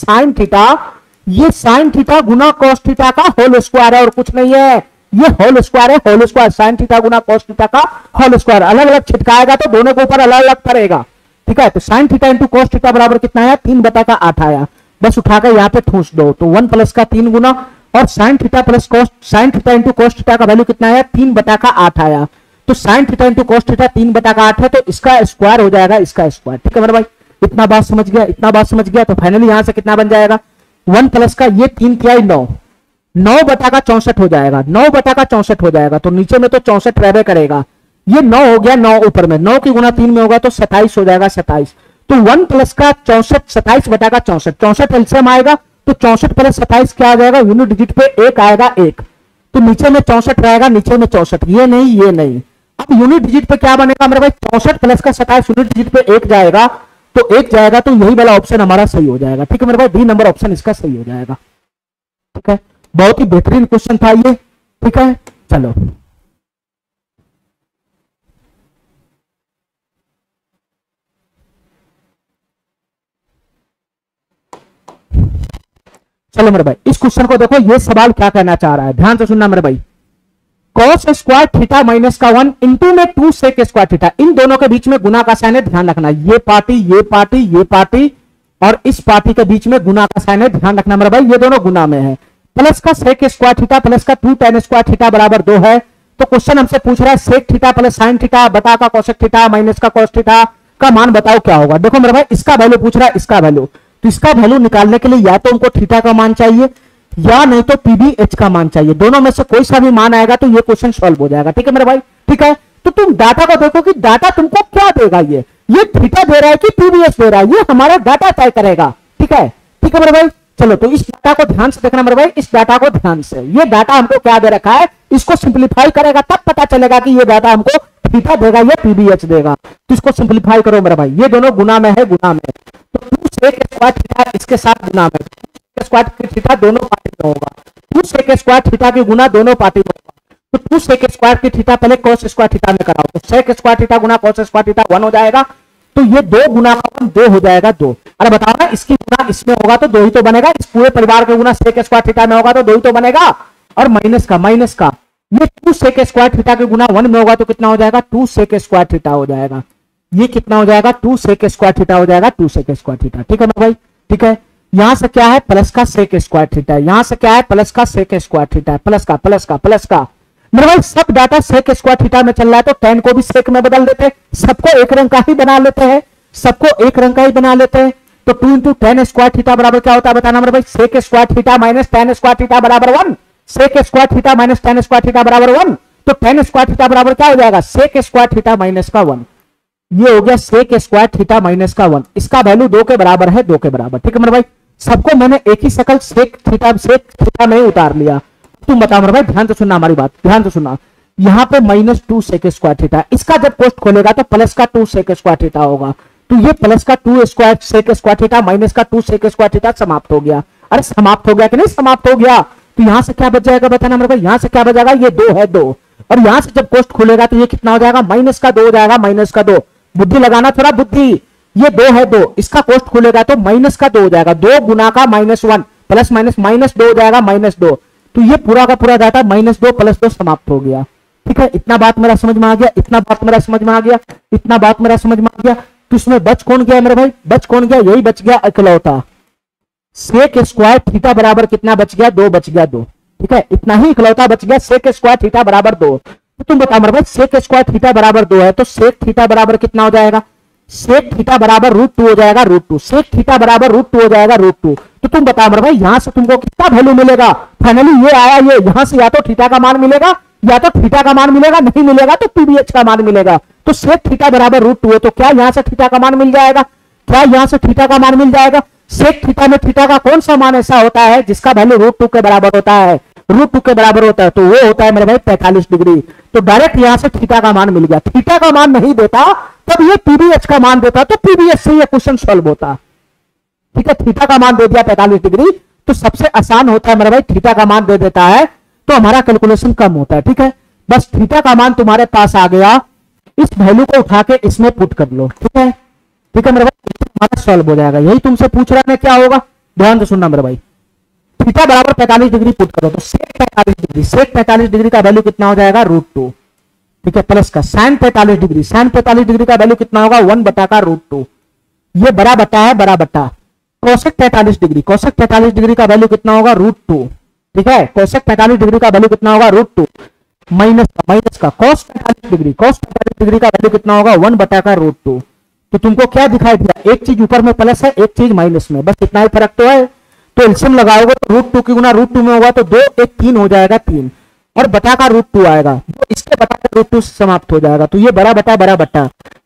साइन थीटा गुना कॉस थीटा का होल स्क्वायर है और कुछ नहीं है, ये होल स्क्वायर है, होल स्क्वायर साइन थीटा गुना कॉस थीटा का होल स्क्वायर। अलग अलग छिटकाएगा तो दोनों के ऊपर अलग अलग पड़ेगा, ठीक है। तो sine theta into cos theta बराबर कितना आया, 3/8 आया, बस उठाकर यहां पे ठूस दो। तो 1 प्लस का 3 गुना और sign theta plus cos, sign theta into cos theta का वैल्यू कितना आया, 3/8 आया। तो sine theta into cos theta 3/8 है, तो इसका स्क्वायर हो जाएगा इसका स्क्वायर, ठीक है मेरे भाई। इतना बात समझ गया, इतना बात समझ गया। तो फाइनली यहां से कितना बन जाएगा, 1 प्लस का ये 3 किया 9, 9/64 हो जाएगा, 9/64 हो जाएगा। तो नीचे में तो 64 रहबे करेगा, ये 9 हो गया, 9 ऊपर में 9 की गुना 3 में होगा तो 27 हो जाएगा, 27। तो 1 प्लस का 64, 27/64, 64 एलसीएम आएगा तो 64 प्लस 27 क्या आ जाएगा, यूनिट डिजिट पे 1 आएगा, 1। तो नीचे में 64 रहेगा, नीचे में 64, ये नहीं ये नहीं। अब यूनिट डिजिट पे क्या बनेगा मेरे भाई, 64 प्लस का 27 यूनिट डिजिट पे 1 जाएगा, तो 1 जाएगा, तो यही वाला ऑप्शन हमारा सही हो जाएगा, ठीक है मेरे भाई। डी नंबर ऑप्शन इसका सही हो जाएगा, ठीक है। बहुत ही बेहतरीन क्वेश्चन था ये, ठीक है। चलो चलो मेरे भाई, इस क्वेश्चन को देखो, ये सवाल क्या कहना चाह रहा है, ध्यान से सुनना मेरे भाई। कॉस स्क्वायर थीटा माइनस का 1 इंटू में 2 सेक स्क्वायर थीटा, इन दोनों के बीच में गुना का साइन है, ध्यान रखना। ये पार्टी ये पार्टी ये पार्टी और इस पार्टी के बीच में गुना का साइन है, ध्यान रखना मेरे भाई, ये दोनों गुना में है। प्लस का सेक स्क्वायर थीटा प्लस का 2 tan स्क्वायर थीटा बराबर 2 है। तो क्वेश्चन हमसे पूछ रहा है sec theta plus sine theta बटा का कोसेक थीटा माइनस का कॉस थीटा का मान बताओ क्या होगा। देखो मेरे भाई, इसका वैल्यू पूछ रहा है, इसका वैल्यू, तो इसका वैल्यू निकालने के लिए या तो हमको थीटा का मान चाहिए या नहीं तो पीबीएच का मान चाहिए, दोनों में से कोई सा भी मान आएगा तो ये क्वेश्चन सॉल्व हो जाएगा, ठीक है मेरे भाई, ठीक है। तो तुम डाटा को देखो कि डाटा तुमको क्या देगा, ये थीटा दे रहा है कि पीबीएच दे रहा है, ये हमारा डाटा तय करेगा, ठीक है, ठीक है मेरे भाई। चलो तो इस डाटा को ध्यान से देखना मेरे भाई, इस डाटा को ध्यान से, ये डाटा हमको क्या दे रखा है, इसको सिंप्लीफाई करेगा तब पता चलेगा कि ये डाटा हमको थीटा देगा या पीबीएच देगा। तो इसको सिंप्लीफाई करो मेरे भाई, ये दोनों गुना में है, गुना में, तो 2 सेक स्क्वायर थीटा इसके साथ गुना में, स्क्वायर थीटा दोनों पार्टी में होगा, 2 सेक स्क्वायर थीटा की गुना दोनों पार्टी में होगा। तो 2 सेक स्क्वायर की थीटा पहले कॉस स्क्वायर थीटा में कराओ, तो सेक स्क्वायर थीटा गुना कॉस स्क्वायर थीटा 1 हो जाएगा। तो ये 2 गुना का 1 2 हो जाएगा 2। अरे बताओ ना, इसकी गुना इसमें होगा तो 2 ही तो बनेगा, इस पूरे परिवार के गुना सेक स्क्वायर थीटा में होगा तो 2 ही तो बनेगा। और माइनस का ये 2 सेक स्क्वायर थीटा के गुना 1 में होगा तो कितना हो जाएगा, 2 सेक स्क्वायर थीटा हो जाएगा। ये कितना हो जाएगा, 2 सेक स्क्वायर थीटा हो जाएगा, 2 सेक स्क्वायर थीटा, ठीक है ना भाई, ठीक है। यहां से क्या है, प्लस का सेक स्क्वायर थीटा, यहां से क्या है, प्लस का सेक स्क्वायर थीटा, प्लस का मेरे भाई, सब डाटा सेक स्क्वायर थीटा में चल रहा है तो tan को भी सेक में बदल देते हैं, सबको एक रंग का ही बना लेते हैं, सबको एक रंग का ही बना लेते हैं। तो 2 इंटू tan स्क्वायर थीटा बराबर क्या होता है बताना मेरे भाई, sec square theta minus tan square theta बराबर 1, sec square theta minus tan square theta बराबर 1। तो tan स्क्वायर थीटा बराबर क्या हो जाएगा, सेक स्क्वायर थीटा माइनस का 1, ये हो गया सेक स्क्वायर थीटा माइनस का 1, इसका वैल्यू 2 के बराबर है, 2 के बराबर, ठीक है मेरे भाई। सबको मैंने एक ही शकल सेक थीटा में उतार लिया। तुम बताओ मेरे भाई, ध्यान से सुनना हमारी बात, ध्यान से सुनना। यहां पे -2 सेक स्क्वायर थीटा, इसका जब पोस्ट खोलेगा तो प्लस का 2 सेक स्क्वायर थीटा होगा, तो ये प्लस का 2 square sec square theta minus का 2 सेक स्क्वायर थीटा समाप्त हो गया। अरे समाप्त हो गया कि नहीं समाप्त हो गया। तो यहां से क्या बच जाएगा बताना मेरे भाई, यहां से क्या बच जाएगा, ये 2 है 2, और यहां से जब पोस्ट खुलेगा तो ये कितना हो जाएगा, माइनस का 2 हो जाएगा, माइनस का 2, बुद्धि लगाना थोड़ा बुद्धि, ये 2 है 2, इसका पोस्ट खुलेगा तो माइनस का 2 हो जाएगा, 2 गुना का -1 प्लस माइनस -2 हो जाएगा, -2। तो ये पूरा का पूरा डाटा -2 + 2 समाप्त हो गया, ठीक है। इतना बात मेरा समझ में आ गया, इतना बात मेरा समझ में आ गया, इतना बात मेरा समझ में आ गया। तो इसमें बच कौन गया मेरे भाई, बच कौन गया, यही बच गया इकलौता सेक स्क्वायर थीटा बराबर कितना बच गया, 2 बच गया, 2, ठीक है। इतना ही इकलौता बच गया, सेक स्क्वायर थीटा बराबर 2। तो तुम बताओ मेरे भाई, सेक स्क्वायर थीटा बराबर 2 है तो सेक थीटा बराबर कितना हो जाएगा, सेक थीटा बराबर √2 हो जाएगा, √2, सेक थीटा बराबर √2 हो जाएगा, √2। तो तुम बताओ मेरे भाई, यहां से तुमको कितना वैल्यू मिलेगा, फाइनली ये आया, ये यहां से या तो थीटा का मान मिलेगा या तो थीटा का मान मिलेगा, नहीं मिलेगा तो पीबीएच का मान मिलेगा। तो सेक थीटा बराबर √2 है, तो क्या यहां से थीटा का मान मिल जाएगा, क्या यहां से थीटा का मान मिल जाएगा। सेक थीटा में थीटा का कौन सा मान ऐसा होता है जिसका वैल्यू √2 के बराबर होता है, √2 के बराबर होता है, तो वो होता है मेरे भाई 45 डिग्री। तो डायरेक्ट यहां से थीटा का मान मिल गया। थीटा का मान नहीं देता तब ये पीबीएच का मान देता, तो पीबीएच से ये क्वेश्चन सॉल्व होता। ठीक है, थीटा का मान दे दिया 45 डिग्री, तो सबसे आसान होता है मेरे भाई थीटा का मान दे देता है तो हमारा कैलकुलेशन कम होता है। ठीक है, बस थीटा का मान तुम्हारे पास आ गया, इस वैल्यू को उठा के इसमें पुट कर लो। ठीक है, ठीक है मेरे भाई, हमारा सॉल्व हो जाएगा। यही तुमसे पूछ रहा है, क्या होगा ध्यान से सुनना मेरे भाई। थीटा बराबर 45 डिग्री पुट करो तो सेक 45 डिग्री, सेक 45 डिग्री का वैल्यू कितना हो जाएगा √2। ठीक है, प्लस का साइन 45 डिग्री, साइन 45 डिग्री का वैल्यू कितना होगा 1 बटा का √2। ये बड़ा बटा है, बड़ा बटा कोसेक 45 डिग्री, कोसेक 45 डिग्री का वैल्यू कितना होगा √2। ठीक है, कोसेक 45 डिग्री का वैल्यू कितना होगा √2 माइनस का कॉस 45 डिग्री, कॉस 45 डिग्री का वैल्यू कितना होगा 1 बटा का √2। तो तुमको क्या दिखाई दिया, एक चीज ऊपर में प्लस है, एक चीज माइनस में, बस इतना ही फर्क तो है। तो एलसीएम लगाओगे तो √2 की गुना √2 में होगा तो 2 1 3 हो जाएगा 3, और बटा का √2 आएगा, तो इसके बटा का √2 से समाप्त हो जाएगा। तो ये बड़ा बटा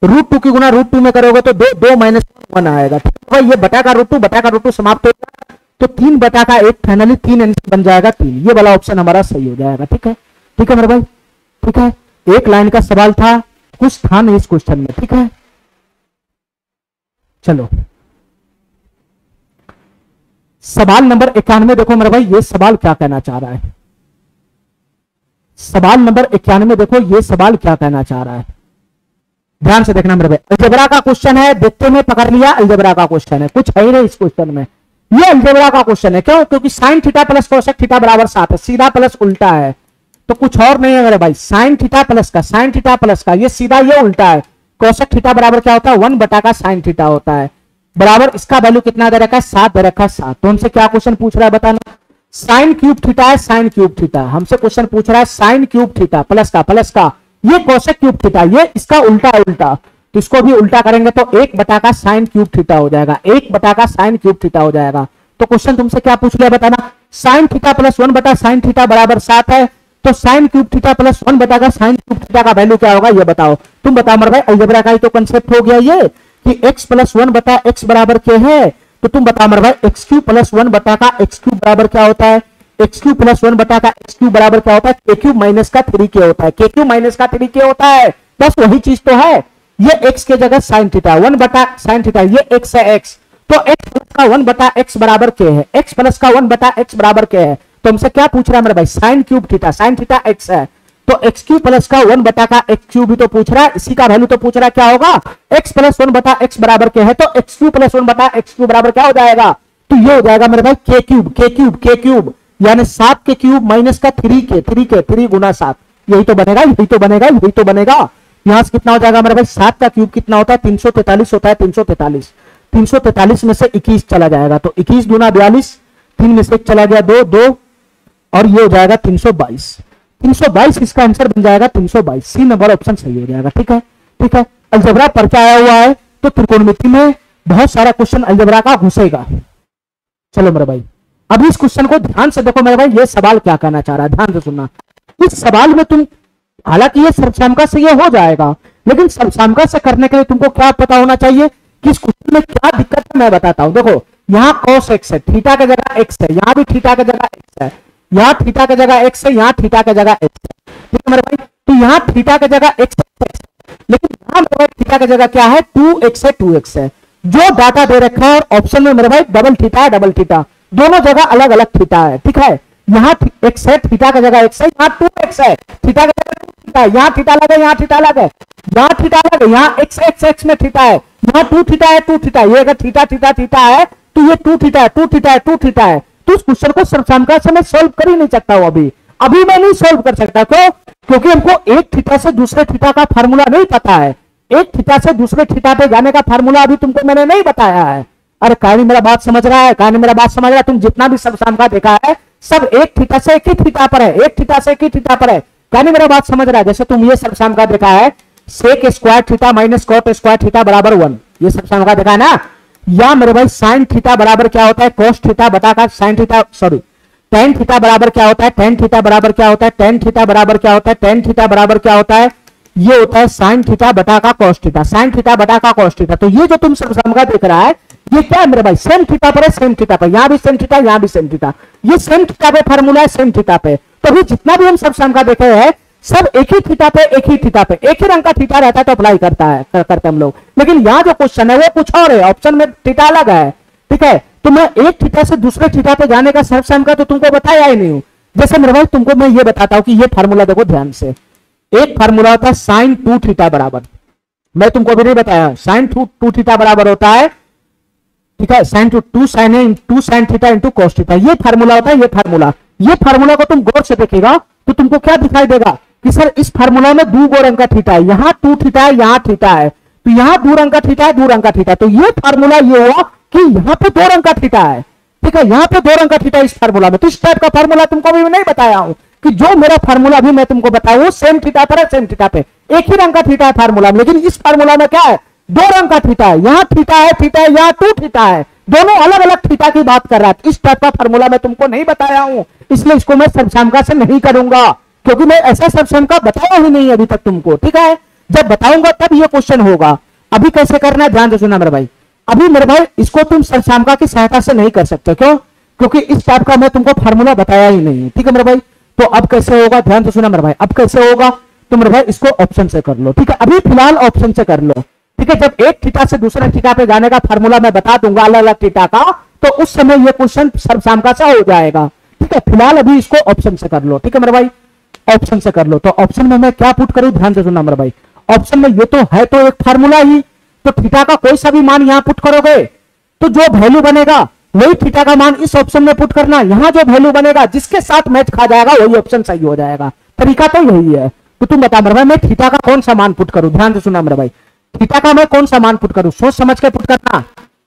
√2 की गुना √2 में करोगे तो 2 2 माइनस 1 आएगा। ठीक है, ये बटा का √2 समाप्त हो जाएगा, तो 3 बटा का 1 फाइनली 3 आंसर बन जाएगा 3। ये वाला ऑप्शन हमारा सही हो जाएगा। ठीक है, ठीक है मेरे भाई, ठीक है, एक लाइन का सवाल था, कुछ था नहीं इस क्वेश्चन में। ठीक है, चलो सवाल नंबर 91 देखो मेरे भाई, ये सवाल क्या कहना चाह रहा है। सवाल नंबर 91 देखो, ये सवाल क्या कहना चाह रहा है, ध्यान से देखना मेरे भाई। अलजेब्रा का क्वेश्चन है, देखते में पकड़ लिया, अलजेब्रा का क्वेश्चन है, कुछ है ही नहीं इस क्वेश्चन में। ये अलजेब्रा का क्वेश्चन है, क्यों? क्योंकि sign theta plus cosec theta बराबर 7 है, सीधा प्लस उल्टा है, तो कुछ और नहीं है मेरे भाई। साइन थीटा प्लस का, साइन थीटा प्लस का, ये सीधा ये उल्टा है। कोसेक थीटा बराबर क्या होता है 1 बटा का साइन थीटा होता है, बराबर इसका वैल्यू कितना दे रखा है 7 दे रखा है 7। तो हमसे क्या क्वेश्चन पूछ रहा है बताना, साइन क्यूब थीटा है, साइन क्यूब थीटा हमसे क्वेश्चन पूछ रहा है, साइन क्यूब थीटा प्लस का ये कोसेक क्यूब थीटा, ये इसका उल्टा है उल्टा, तो इसको भी उल्टा करेंगे तो 1 बटा का साइन क्यूब थीटा हो जाएगा, 1 बटा का साइन क्यूब थीटा हो जाएगा। तो क्वेश्चन तुमसे क्या पूछ लिया बताना, साइन थीटा प्लस 1 बटा साइन थीटा बराबर 7 है, तो साइन क्यूब थीटा प्लस 1 बटा का साइन क्यूब थीटा का वैल्यू क्या होगा ये बताओ। तुम बताओ मेरे भाई, अलजेब्रा का ही तो कंसेप्ट हो गया ये कि x प्लस 1 बटा x बराबर के है, तो तुम बताओ मेरे भाई x क्यूब प्लस 1 बटा का x क्यूब बराबर क्या होता है, x क्यूब प्लस 1 बटा का x क्यूब बराबर क्या होता है, k क्यूब माइनस का 3k होता है, k क्यूब माइनस का 3k होता है, बस वही चीज तो है। ये x के जगह साइन थीटा 1 बटा साइन थीटा, ये x है x, तो x प्लस का 1 बटा x बराबर k है, x प्लस का 1 बटा x बराबर k है। तो हमसे क्या पूछ रहा है मेरे भाई, sine cube theta, sine theta x है, तो x क्यूब प्लस का 1 बटा का x क्यूब भी तो पूछ रहा है, इसी का वैल्यू तो पूछ रहा है क्या होगा, x प्लस 1 बटा x बराबर के है, तो x क्यूब प्लस 1 बटा x क्यूब बराबर क्या हो जाएगा, तो ये हो जाएगा मेरे भाई k क्यूब यानी 7 के क्यूब माइनस का 3 गुना 7, यही तो बनेगा, यही तो बनेगा, यही तो बनेगा। यहां से कितना हो जाएगा मेरे भाई, 7 का क्यूब कितना होता है 343 होता है, 343 में से 21 चला जाएगा, तो 21 दूना 42, 3 में से 1 चला गया 2 और ये हो जाएगा 322, इसका आंसर बन जाएगा 322, सी नंबर ऑप्शन सही हो जाएगा। ठीक है, ठीक है, अलजेब्रा पर्चा आया हुआ है तो त्रिकोणमिति में बहुत सारा क्वेश्चन अलजेब्रा का घुसेगा। चलो मेरे भाई, अभी इस क्वेश्चन को ध्यान से देखो मेरे भाई, ये सवाल क्या कहना चाह रहा है, ध्यान से सुनना। इस सवाल में तुम, हालांकि ये सर्वसामका से ये हो जाएगा, लेकिन सर्वसामका से करने के लिए तुमको क्या पता होना चाहिए कि इस क्वेश्चन में क्या दिक्कत है, मैं बताता हूं। देखो यहाँ cos x है, थीटा की जगह x है, यहाँ भी थीटा की जगह x है, यहाँ थीटा की जगह x है, यहाँ थीटा की जगह x है। ठीक है मेरे भाई, तो यहाँ थीटा की जगह x है, लेकिन यहाँ मेरे भाई थीटा की जगह क्या है 2x है, 2x है। जो डाटा दे रखा है और ऑप्शन में मेरे भाई डबल थीटा है, डबल थीटा, दोनों जगह अलग अलग थीटा है। ठीक है, यहाँ x है, थीटा की जगह x है, यहाँ 2x है, थीटा की जगह 2 थीटा है, यहाँ थीटा लगे, यहाँ थीटा लगे, यहाँ थीटा लगे, यहाँ x में थीटा है, यहाँ 2 थीटा है, 2 थीटा, ये अगर थीटा थीटा थीटा है तो ये 2 थीटा है, 2 थीटा है, 2 थीटा है। तो उस क्वेश्चन को सर्वसामका से मैं सॉल्व कर ही नहीं सकता हूं, अभी मैं नहीं सॉल्व कर सकता। क्यों? क्योंकि हमको एक थीटा से दूसरे थीटा का फार्मूला नहीं पता है, एक थीटा से दूसरे थीटा पे जाने का फार्मूला अभी तुमको मैंने नहीं बताया है। अरे कहानी मेरा बात समझ रहा है, कहानी मेरा बात समझ रहा है, तुम जितना भी सर्वसामका देखा है सब एक थीटा से एक ही थीटा पर है, एक थीटा से एक ही थीटा पर है, कहानी मेरा बात समझ रहा है। जैसे तुम ये सर्वसामका देखा है sec square theta minus cot square theta बराबर 1, ये सर्वसामका देखा है ना। या मेरे भाई साइन थीटा बराबर क्या होता है cos थीटा बटा का sine theta, sorry tan theta बराबर क्या होता है, tan थीटा बराबर क्या होता है, tan थीटा बराबर क्या होता है, tan थीटा बराबर क्या होता है, ये होता है साइन थीटा बटा का cos थीटा, साइन थीटा बटा का cos थीटा। तो ये जो तुम सर्वसामका देख रहा है ये क्या है मेरे भाई, सेम थीटा पर है, सेम थीटा पर, यहां भी सेम थीटा, यहां भी सेम थीटा, ये सेम थीटा पे फार्मूला है, सेम थीटा पे। तो अभी जितना भी हम सब सम का देखे हैं सब एक ही थीटा पे, एक ही थीटा पे, एक ही रंग का थीटा रहता है तो अप्लाई करते हम लोग। लेकिन यहाँ जो क्वेश्चन है वो कुछ और है, ऑप्शन में थीटा अलग है, ठीक है। तो मैं एक थीटा से दूसरे थीटा पे जाने का सब सम का तो तुमको बताया ही नहीं हूं। जैसे मेरे भाई तुमको मैं ये बताता हूं कि ये फार्मूला देखो ध्यान से, एक फार्मूला होता है साइन 2 थीटा बराबर, मैं तुमको अभी नहीं बताया, साइन 2 थीटा बराबर होता है, ठीक है, sine 2 sine theta into cos theta, ये फार्मूला होता है। ये फार्मूला को तुम गौर से देखेगा तो तुमको क्या दिखाई देगा कि सर इस फार्मूला में 2 रंग का थीटा है, यहाँ 2 थीटा है, यहाँ थीटा है, तो यहाँ 2 रंग का थीटा है, 2 रंग का थीटा, तो ये फार्मूला ये हुआ कि यहाँ पे 2 रंग का थीटा है, ठीक है, यहाँ पे 2 रंग का थीटा इस फार्मूला में। तो इस टाइप का फार्मूला तुमको भी नहीं बताया हूं कि जो मेरा फार्मूला अभी मैं तुमको बताऊं सेम थीटा पर है, सेम थीटा पे, एक ही रंग का थीटा है फार्मूला में, लेकिन इस फार्मूला में क्या है 2 रंग का थीटा है, यहाँ थीटा है, यहाँ 2 थीटा है, दोनों अलग अलग थीटा की बात कर रहा है। इस टाइप का फार्मूला मैं तुमको नहीं बताया हूं, इसलिए इसको मैं सर्वसामका से नहीं करूंगा, क्योंकि मैं ऐसा सर्वसामका बताया ही नहीं अभी तक तुमको, ठीक है। जब बताऊंगा तब ये क्वेश्चन होगा। अभी कैसे करना है ध्यान से सुनना मेरे भाई, अभी मेरे भाई इसको तुम सर्वसामका की सहायता से नहीं कर सकते, क्यों? क्योंकि इस टाइप का मैं तुमको फार्मूला बताया ही नहीं, ठीक है मेरे भाई। तो अब कैसे होगा ध्यान से सुना मेरे भाई, अब कैसे होगा तो मेरे भाई इसको ऑप्शन से कर लो, ठीक है, अभी फिलहाल ऑप्शन से कर लो, ठीक है। जब एक थीटा से दूसरे थीटा पे जाने का फार्मूला मैं बता दूंगा अलग अलग थीटा का, तो उस समय ये क्वेश्चन सर्वसामका सा हो जाएगा, ठीक है। फिलहाल अभी इसको ऑप्शन से कर लो, ठीक है मेरे भाई, ऑप्शन से कर लो। तो ऑप्शन में मैं क्या पुट करूं ध्यान से सुनना मेरे भाई, ऑप्शन में ये तो है तो एक फार्मूला ही, तो थीटा का कोई सा भी मान यहां पुट करोगे तो जो वैल्यू बनेगा वही थीटा का मान इस ऑप्शन में पुट करना, यहां जो वैल्यू बनेगा जिसके साथ मैच खा जाएगा वही ऑप्शन सही हो जाएगा, तरीका तो यही है। तो तुम बता मेरे भाई मैं थीटा का कौन सा मान पुट करूं, ध्यान से सुनना मेरे भाई, थीटा का मैं कौन सा मान पुट करूं, सोच समझ के पुट करना,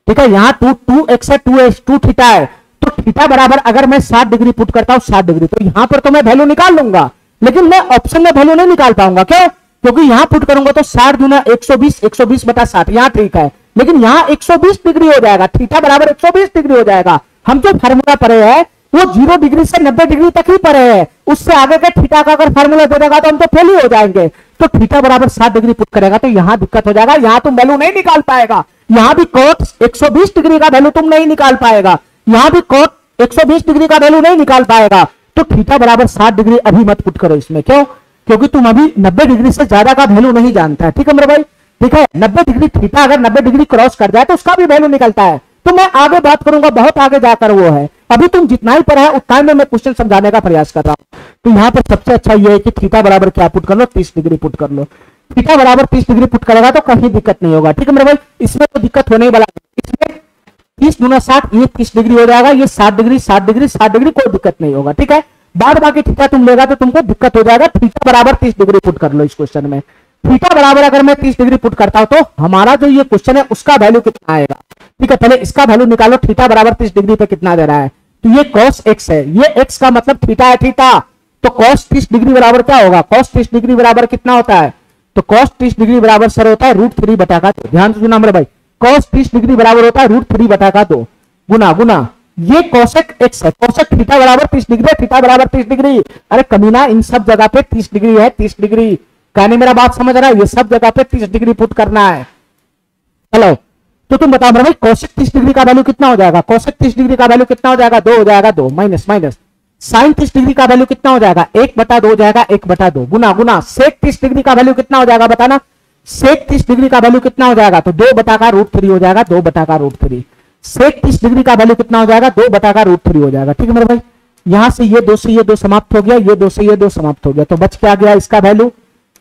ठीक है। यहाँ 2x है, 2 थीटा है, तो थीटा बराबर अगर मैं 60 डिग्री पुट करता हूं 60 डिग्री, तो यहां पर तो मैं वैल्यू निकाल लूंगा, लेकिन मैं ऑप्शन में वैल्यू नहीं निकाल पाऊंगा, क्यों? क्योंकि यहां पुट करूंगा तो 60 गुना 120 बटा 60, यहां ठीक है, लेकिन यहां 120 डिग्री हो जाएगा, थीटा बराबर 120 डिग्री हो जाएगा। हम जो फार्मूला पढ़े हैं वो 0 डिग्री से 90 डिग्री तक ही पढ़े हैं, उससे आगे के थीटा का अगर फार्मूला दे देगा तो हम तो फेल ही हो जाएंगे। तो थीटा बराबर 60 डिग्री पुट करेगा तो यहां दिक्कत हो जाएगा, यहां तुम वैल्यू नहीं निकाल पाएगा, यहां भी कोट 120 डिग्री का वैल्यू तुम नहीं निकाल पाएगा, यहां भी कोट 120 डिग्री का वैल्यू नहीं निकाल पाएगा। तो थीटा बराबर 60 डिग्री अभी मत पुट करो इसमें, क्यों? क्योंकि तुम अभी 90 डिग्री से ज्यादा का वैल्यू नहीं जानता है, ठीक है मेरे भाई, ठीक है। 90 डिग्री थीटा अगर 90 डिग्री क्रॉस कर जाए तो उसका भी वैल्यू निकलता है, तो मैं आगे बात करूंगा, बहुत आगे जाकर वो है, अभी तुम जितना ही पढ़ा है उतना में मैं क्वेश्चन समझाने का प्रयास कर रहा हूं। तो यहां पर सबसे अच्छा ये है कि थीटा बराबर क्या पुट कर लो, 30 डिग्री पुट कर लो, थीटा बराबर 30 डिग्री पुट करेगा तो कहीं दिक्कत नहीं होगा, ठीक है मेरे भाई, इसमें तो दिक्कत होने वाला है। इसमें 30 गुना 60 ये 30 डिग्री हो जाएगा, ये 60 डिग्री 60 डिग्री 60 डिग्री, कोई दिक्कत नहीं होगा, ठीक है। बाद बाकी थीटा तुम लेगा तो तुमको दिक्कत हो जाएगा। थीटा बराबर 30 डिग्री पुट कर लो इस क्वेश्चन में, थीटा बराबर अगर मैं 30 डिग्री पुट करता हूं तो हमारा जो ये क्वेश्चन है उसका वैल्यू कितना आएगा, ठीक है। पहले इसका वैल्यू निकालो, थीटा बराबर 30 डिग्री पे कितना दे रहा है, तो ये cos x है, ये x का मतलब थीटा है, थीटा, तो cos 30 डिग्री बराबर क्या होगा, cos 30 डिग्री बराबर कितना होता है, तो cos 30 डिग्री बराबर सर होता है √3 बटा का 2, ध्यान से सुना मेरे भाई, cos 30 डिग्री बराबर होता है √3 बटा का 2 गुना गुना ये cosec x है, cosec थीटा बराबर 30 डिग्री, थीटा बराबर 30 डिग्री, अरे कमीना इन सब जगह पे 30 डिग्री है, 30 डिग्री, कहने मेरा बात समझ रहा है, ये सब जगह पे 30 डिग्री पुट करना है। हेलो, तो तुम बताओ मेरे भाई cosec 30 डिग्री का वैल्यू कितना हो जाएगा, cosec 30 डिग्री का वैल्यू कितना हो जाएगा, 2 हो जाएगा, 2 माइनस माइनस, sin 30 डिग्री का वैल्यू कितना हो जाएगा, 1/2 हो जाएगा, 1/2 गुना गुना sec 30 डिग्री का वैल्यू कितना हो जाएगा बताना, sec 30 डिग्री का वैल्यू कितना हो जाएगा, तो 2 बटा का √3 हो जाएगा, 2 बटा का √3, sec 30 डिग्री का वैल्यू कितना हो जाएगा, 2 बटा का √3 हो जाएगा, ठीक है मेरे भाई। यहां से ये 2 से ये 2 समाप्त हो गया, ये 2 से ये 2 समाप्त हो गया, तो बच क्या गया इसका वैल्यू,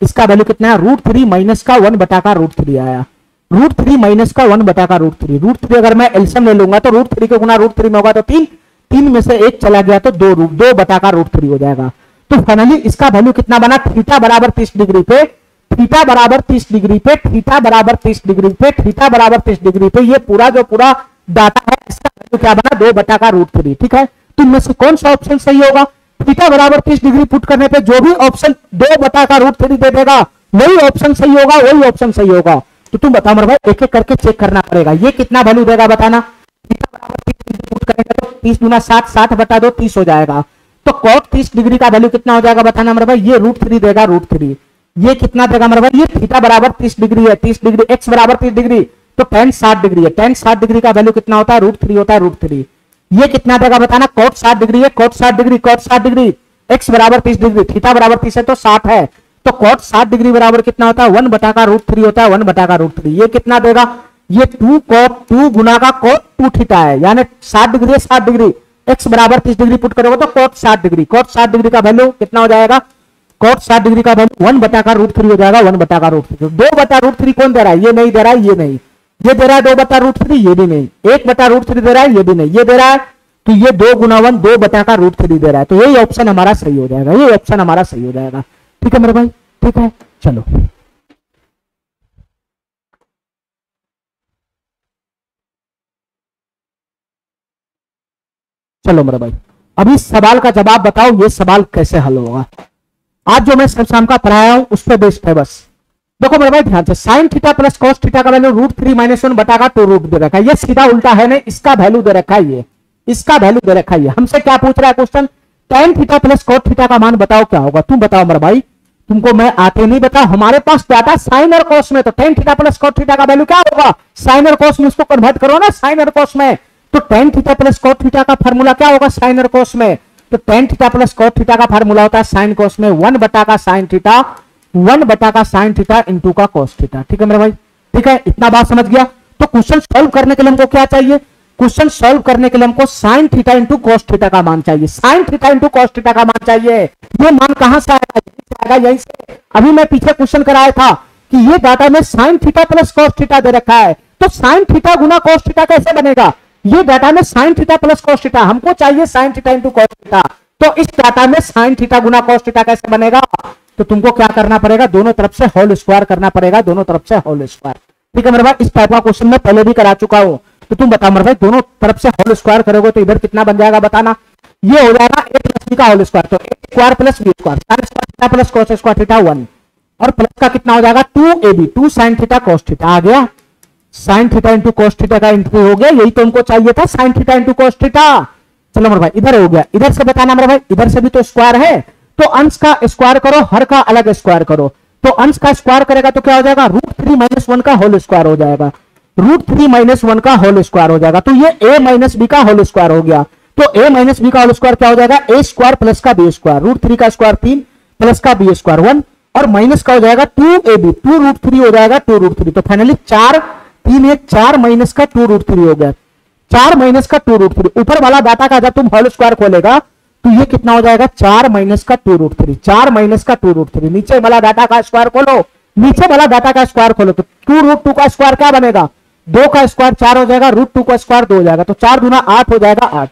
इसका वैल्यू कितना है, √3 माइनस का 1 बटा का √3 आया, √3 माइनस का 1 बटा का √3, √3 अगर मैं एलसीएम ले लूंगा तो √3 के गुना √3 में होगा तो 3, 3 में से 1 चला गया तो 2 बटा का √3 हो जाएगा। तो फाइनली इसका वैल्यू कितना बना, थीटा बराबर 30 डिग्री पे, थीटा बराबर 30 डिग्री पे, थीटा बराबर 30 डिग्री पे, थीटा बराबर 30 डिग्री पे, ये पूरा जो पूरा डाटा है इसका वैल्यू क्या बना, 2 बटा का √3, ठीक है। तो इनमें से कौन सा ऑप्शन सही होगा, थीटा बराबर 30 डिग्री पुट करने पे जो भी ऑप्शन 2 बटा का √3 दे देगा वही ऑप्शन सही होगा, वही ऑप्शन सही होगा। तो तुम बताओ मेरे भाई, एक एक करके चेक करना पड़ेगा, ये कितना वैल्यू देगा बताना, थीटा बराबर 30 डिग्री पुट करेंगे तो 30 गुना 60, 60/2 30 हो जाएगा, तो cot 30 डिग्री का वैल्यू कितना हो जाएगा बताना मेरे भाई, ये √3 देगा, √3 ये कितना देगा मेरे भाई, ये थीटा बराबर 30 डिग्री है, 30 डिग्री x बराबर 30 डिग्री, तो tan 60 डिग्री है, tan 60 डिग्री का वैल्यू कितना होता है, √3 होता है, √3। ये कितना देगा बताना, cot 60 डिग्री है, cot 60 degree, cot 60 degree, x बराबर 30 डिग्री, थीटा बराबर 30 है तो 60 है, तो cot 60 डिग्री बराबर कितना होता है, 1 बटा का √3 होता है, 1 बटा का √3। ये कितना देगा, ये 2 cot 2 गुना का cot 2 थीटा है, यानी 60 डिग्री 60 डिग्री, x बराबर 30 डिग्री पुट करोगे तो cot 60 डिग्री, cot 60 डिग्री का वैल्यू कितना हो जाएगा, cot 60 डिग्री का वैल्यू 1 बटा का √3 हो जाएगा, 1 बटा का √3। 2 बटा √3 कौन दे रहा है, ये नहीं दे रहा है, ये नहीं, ये दे रहा है 2 बटा √3, ये भी नहीं, 1 बटा √3 दे रहा है, ये भी नहीं, ये दे रहा है, तो ये 2 गुना 1 2 बटा का √3 दे रहा है, तो यही ऑप्शन हमारा सही हो जाएगा, ये ऑप्शन हमारा सही हो जाएगा। ठीक है मेरे भाई, ठीक है, चलो चलो मेरे भाई, अभी सवाल का जवाब बताओ, ये सवाल कैसे हल होगा। आज जो मैं सब शाम का पढ़ाया हूं उस पर बेस्ड है बस। देखो मेरे भाई ध्यान से, sign theta plus cos theta का वैल्यू √3 - 1 बटा का 2 रूट दे रखा है, ये सीधा उल्टा है ना, इसका वैल्यू दे रखा है, ये इसका वैल्यू दे रखा है। हमसे क्या पूछ रहा है question, tan theta plus cot theta का मान बताओ क्या होगा। तुम बताओ मेरे भाई, तुमको मैं आते नहीं बता, हमारे पास डाटा साइन और कॉस में, तो tan theta plus cot theta का वैल्यू क्या होगा, साइन और कॉस में इसको कन्वर्ट करो ना, साइन और कॉस में, तो tan theta plus cot theta का फार्मूला क्या होगा, साइन और कॉस में, तो tan theta plus cot theta का फार्मूला होता है साइन कॉस में 1 बटा का साइन थीटा, 1 बटा का साइन थीटा इंटू का cos थीटा। ठीक है मेरे भाई, ठीक है, इतना बात समझ गया। तो क्वेश्चन सॉल्व करने के लिए हमको क्या चाहिए, क्वेश्चन सॉल्व करने के लिए हमको sign theta into cos theta का मान चाहिए, sine theta into cos theta का मान चाहिए। ये मान कहां से आएगा, यहीं से। अभी मैं पीछे क्वेश्चन कराया था कि ये डाटा में sine theta plus cos theta दे रखा है, तो साइन थीटा गुना cos थीटा कैसे बनेगा, ये डाटा में sine theta plus cos theta, हमको चाहिए sine theta into cos theta, तो इस डाटा में साइन थीटा गुना cos थीटा कैसे बनेगा, तो तुमको क्या करना पड़ेगा, दोनों तरफ से होल स्क्वायर करना पड़ेगा, दोनों तरफ से होल स्क्वायर। ठीक है मेरे भाई, इस टाइप का क्वेश्चन मैं पहले भी करा चुका हूं, तो तुम बताओ मेरे भाई, दोनों तरफ से होल स्क्वायर करोगे तो इधर कितना बन जाएगा बताना, ये हो जाएगा a प्लस b का होल स्क्वायर, तो a square plus b square, sine square theta plus cos square theta 1, और प्लस का कितना हो जाएगा 2ab, 2 sine theta cos theta आ गया, sine theta into cos theta का इंटू हो गया, यही तो हमको चाहिए था, sine theta into cos theta. चलो मेरे भाई इधर हो गया, इधर से बताना मेरे भाई, इधर से भी तो स्क्वायर है, तो अंश का स्क्वायर करो, हर का अलग स्क्वायर करो, तो अंश का स्क्वायर करेगा तो क्या हो जाएगा, √3 - 1 का होल स्क्वायर हो जाएगा, √3 - 1 का होल स्क्वायर हो जाएगा, तो ये a - b का होल स्क्वायर हो गया, तो a - b का होल स्क्वायर क्या हो जाएगा, a स्क्वायर प्लस का b स्क्वायर, √3 का स्क्वायर 3 प्लस का b स्क्वायर 1, और माइनस का हो जाएगा 2ab, 2√3 हो जाएगा 2√3, तो फाइनली 4 3 1 4 माइनस का 2√3 हो गया, 4 माइनस का 2√3, ऊपर वाला डाटा का जब तुम होल स्क्वायर खोलेगा तो ये कितना हो जाएगा, 4 माइनस का 2√3, 4 माइनस का 2√3, नीचे वाला डाटा का स्क्वायर खोलो, नीचे वाला डाटा का स्क्वायर खोलो, तो 2√2 का स्क्वायर क्या बनेगा, 2 का स्क्वायर 4 हो जाएगा, √2 का स्क्वायर 2 हो जाएगा, तो 4 दूना 8 हो जाएगा 8,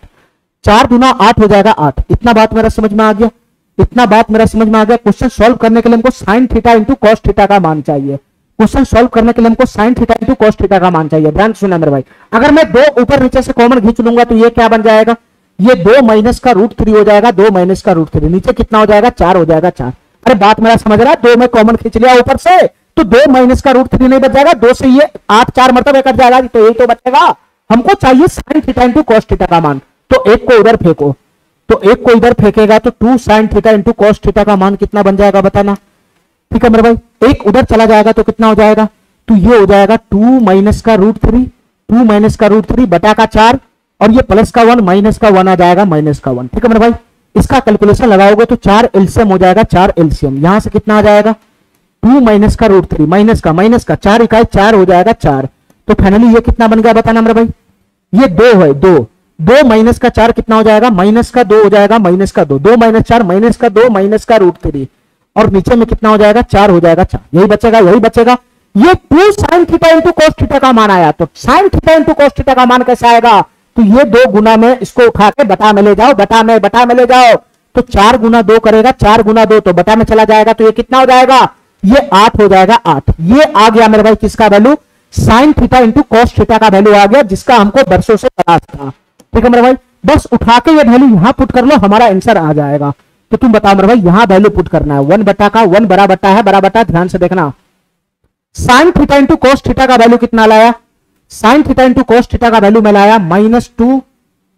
4 दूना 8 हो जाएगा 8। इतना बात मेरा समझ में आ गया, इतना बात मेरा समझ में आ गया। क्वेश्चन सॉल्व करने के लिए हमको sign theta into cos theta का मान चाहिए, क्वेश्चन सॉल्व करने के लिए हमको sign theta into cos theta का मान चाहिए। ध्यान सुना मेरे भाई, अगर मैं 2 ऊपर नीचे से कॉमन खींच लूंगा तो ये क्या बन जाएगा, ये 2 माइनस का √3 हो जाएगा, 2 माइनस का √3, नीचे कितना हो जाएगा 4 हो जाएगा 4। अरे बात मेरा समझ रहा है, 2 में कॉमन खींच लिया ऊपर से, तो 2 माइनस का √3 नहीं बच जाएगा, 2 से ये 8 4 मतलब कट जाएगा, तो यही तो बचेगा। हमको चाहिए sine theta into cos theta का मान, तो एक को उधर फेंको, तो एक को इधर फेंकेगा तो 2 sine theta into cos theta का मान कितना बन जाएगा बताना। ठीक है मेरे भाई, एक उधर चला जाएगा तो कितना हो जाएगा, तो ये हो जाएगा 2 माइनस का √3, 2 माइनस का √3 बटा का 4, और ये प्लस का 1 माइनस का 1 आ जाएगा माइनस का 1। ठीक है मेरे भाई, इसका कैलकुलेशन लगाओगे तो 4 एलसीएम हो जाएगा, 4 एलसीएम, यहां से कितना आ जाएगा 2 माइनस का √3 माइनस का 4 इकाई 4 हो जाएगा 4, तो फाइनली ये कितना बन गया बताना मेरे भाई, ये 2 है, 2 माइनस का 4 कितना हो जाएगा, माइनस का 2 हो जाएगा, माइनस का 2, 2 माइनस 4 माइनस का 2 माइनस का √3, और नीचे में कितना हो जाएगा 4 हो जाएगा 4, यही बचेगा यही बचेगा। ये 2 sine theta into cos theta का मान आया, तो sine theta into cos theta का मान कैसे आएगा, तो ये 2 गुना में इसको उठा के बटा में ले जाओ, बटा में ले जाओ, तो 4 गुना 2 करेगा, 4 गुना 2 तो बटा में चला जाएगा, तो ये कितना हो जाएगा, ये 8 हो जाएगा 8। ये आ गया मेरे भाई किसका value, sign theta into cos theta का वैल्यू आ गया, जिसका हमको वर्षों से तलाश था। ठीक है मेरे भाई, बस उठा के ये वैल्यू यहां पुट कर लो, हमारा आंसर आ जाएगा। तो तुम बताओ मेरे भाई, यहां वैल्यू पुट करना है, 1 बटा का 1 बड़ा बटा है, बड़ा बटा, ध्यान से देखना, sign theta into cos theta का वैल्यू कितना लाया, sign theta into cos theta का वैल्यू में लाया -2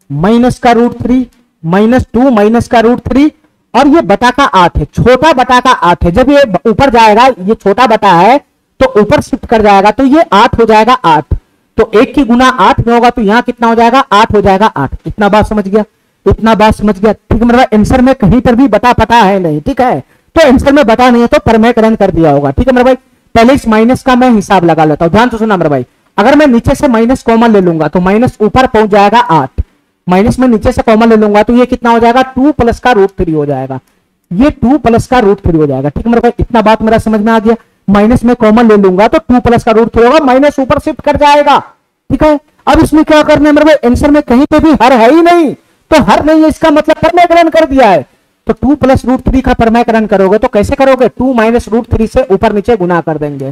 माइनस का √3 -2 माइनस का √3, और ये बटा का 8 है, छोटा बटा का 8 है, जब ये ऊपर जाएगा, ये छोटा बटा है तो ऊपर शिफ्ट कर जाएगा, तो ये 8 हो जाएगा 8, तो 1 की गुना 8 में होगा तो यहाँ कितना हो जाएगा 8 हो जाएगा 8। इतना बात समझ गया, इतना बात समझ गया, ठीक है मेरे भाई। आंसर में कहीं पर भी बटा पटा है नहीं, ठीक है, तो आंसर में बटा नहीं है तो परमेकरण कर दिया होगा, ठीक है मेरे भाई। पहले इस माइनस का मैं हिसाब लगा लेता हूं, ध्यान से सुनना मेरे भाई। अगर मैं नीचे से माइनस कॉमन ले लूंगा तो माइनस ऊपर पहुंच जाएगा 8, माइनस में नीचे से कॉमन ले लूंगा तो ये कितना हो जाएगा 2 प्लस का √3 हो जाएगा, ये 2 प्लस का √3 हो जाएगा, ठीक है मेरे भाई। इतना बात मेरा समझ में आ गया। माइनस में कॉमन ले लूंगा तो 2 प्लस का √3 होगा, माइनस ऊपर शिफ्ट कर जाएगा, ठीक है। अब इसमें क्या करना है मेरे भाई, आंसर में कहीं पे भी हर है ही नहीं, तो हर नहीं है इसका मतलब परमेकरण कर दिया है। तो 2 प्लस √3 का परमेकरण करोगे तो कैसे करोगे, 2 माइनस √3 से ऊपर नीचे गुना कर देंगे,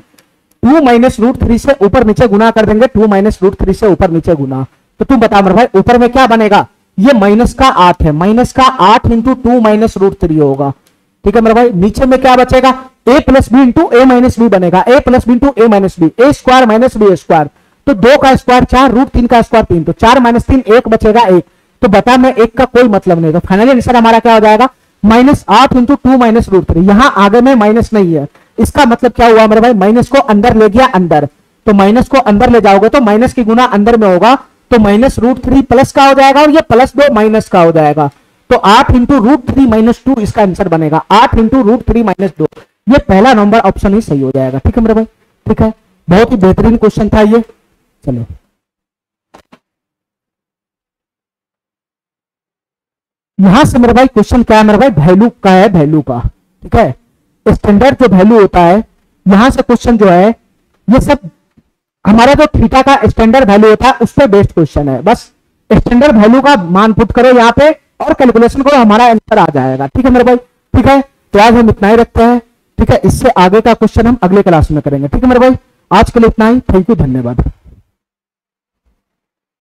2 माइनस √3 से ऊपर नीचे गुना कर देंगे, 2 माइनस √3 से ऊपर नीचे गुना। तो तुम बता मेरे भाई ऊपर में क्या बनेगा, ये माइनस का 8 है, माइनस का 8 इंटू 2 माइनस √3 होगा, ठीक है मेरे भाई। नीचे में क्या बचेगा, a plus B into A minus b बनेगा, a plus B into A minus b, a square minus b square, तो 2 का स्क्वायर 4, √3 का स्क्वायर 3, तो 4 माइनस 3 1 बचेगा 1। तो बता मैं 1 का कोई मतलब नहीं, तो फाइनली आंसर हमारा क्या हो जाएगा -8 इंटू 2 माइनस √3। यहां आगे में माइनस नहीं है, इसका मतलब क्या हुआ मेरे भाई, माइनस को अंदर ले गया अंदर, तो माइनस को अंदर ले जाओगे तो माइनस की गुना अंदर में होगा, तो -√3 प्लस का हो जाएगा और ये +2 माइनस का हो जाएगा, तो 8 इंटू √3 - 2 इसका आंसर बनेगा, 8 इंटू √3 - 2। ये पहला नंबर ऑप्शन ही सही हो जाएगा, ठीक है मेरे भाई, ठीक है। बहुत ही बेहतरीन क्वेश्चन था ये। चलो यहां से मेरे भाई क्वेश्चन क्या है मेरे भाई, वैल्यू का है, वैल्यू का, ठीक है। स्टैंडर्ड जो वैल्यू होता है, यहां से क्वेश्चन जो है ये सब हमारा जो थीटा का स्टैंडर्ड वैल्यू होता है उस पर बेस्ड क्वेश्चन है। बस स्टैंडर्ड वैल्यू का मान पुट करो यहाँ पे और कैलकुलेशन करो, हमारा आंसर आ जाएगा, ठीक है मेरे भाई, ठीक है। तो आज हम इतना ही रखते हैं, ठीक है। इससे आगे का क्वेश्चन हम अगले क्लास में करेंगे, ठीक है मेरे भाई। आज के लिए इतना ही, थैंक यू, धन्यवाद।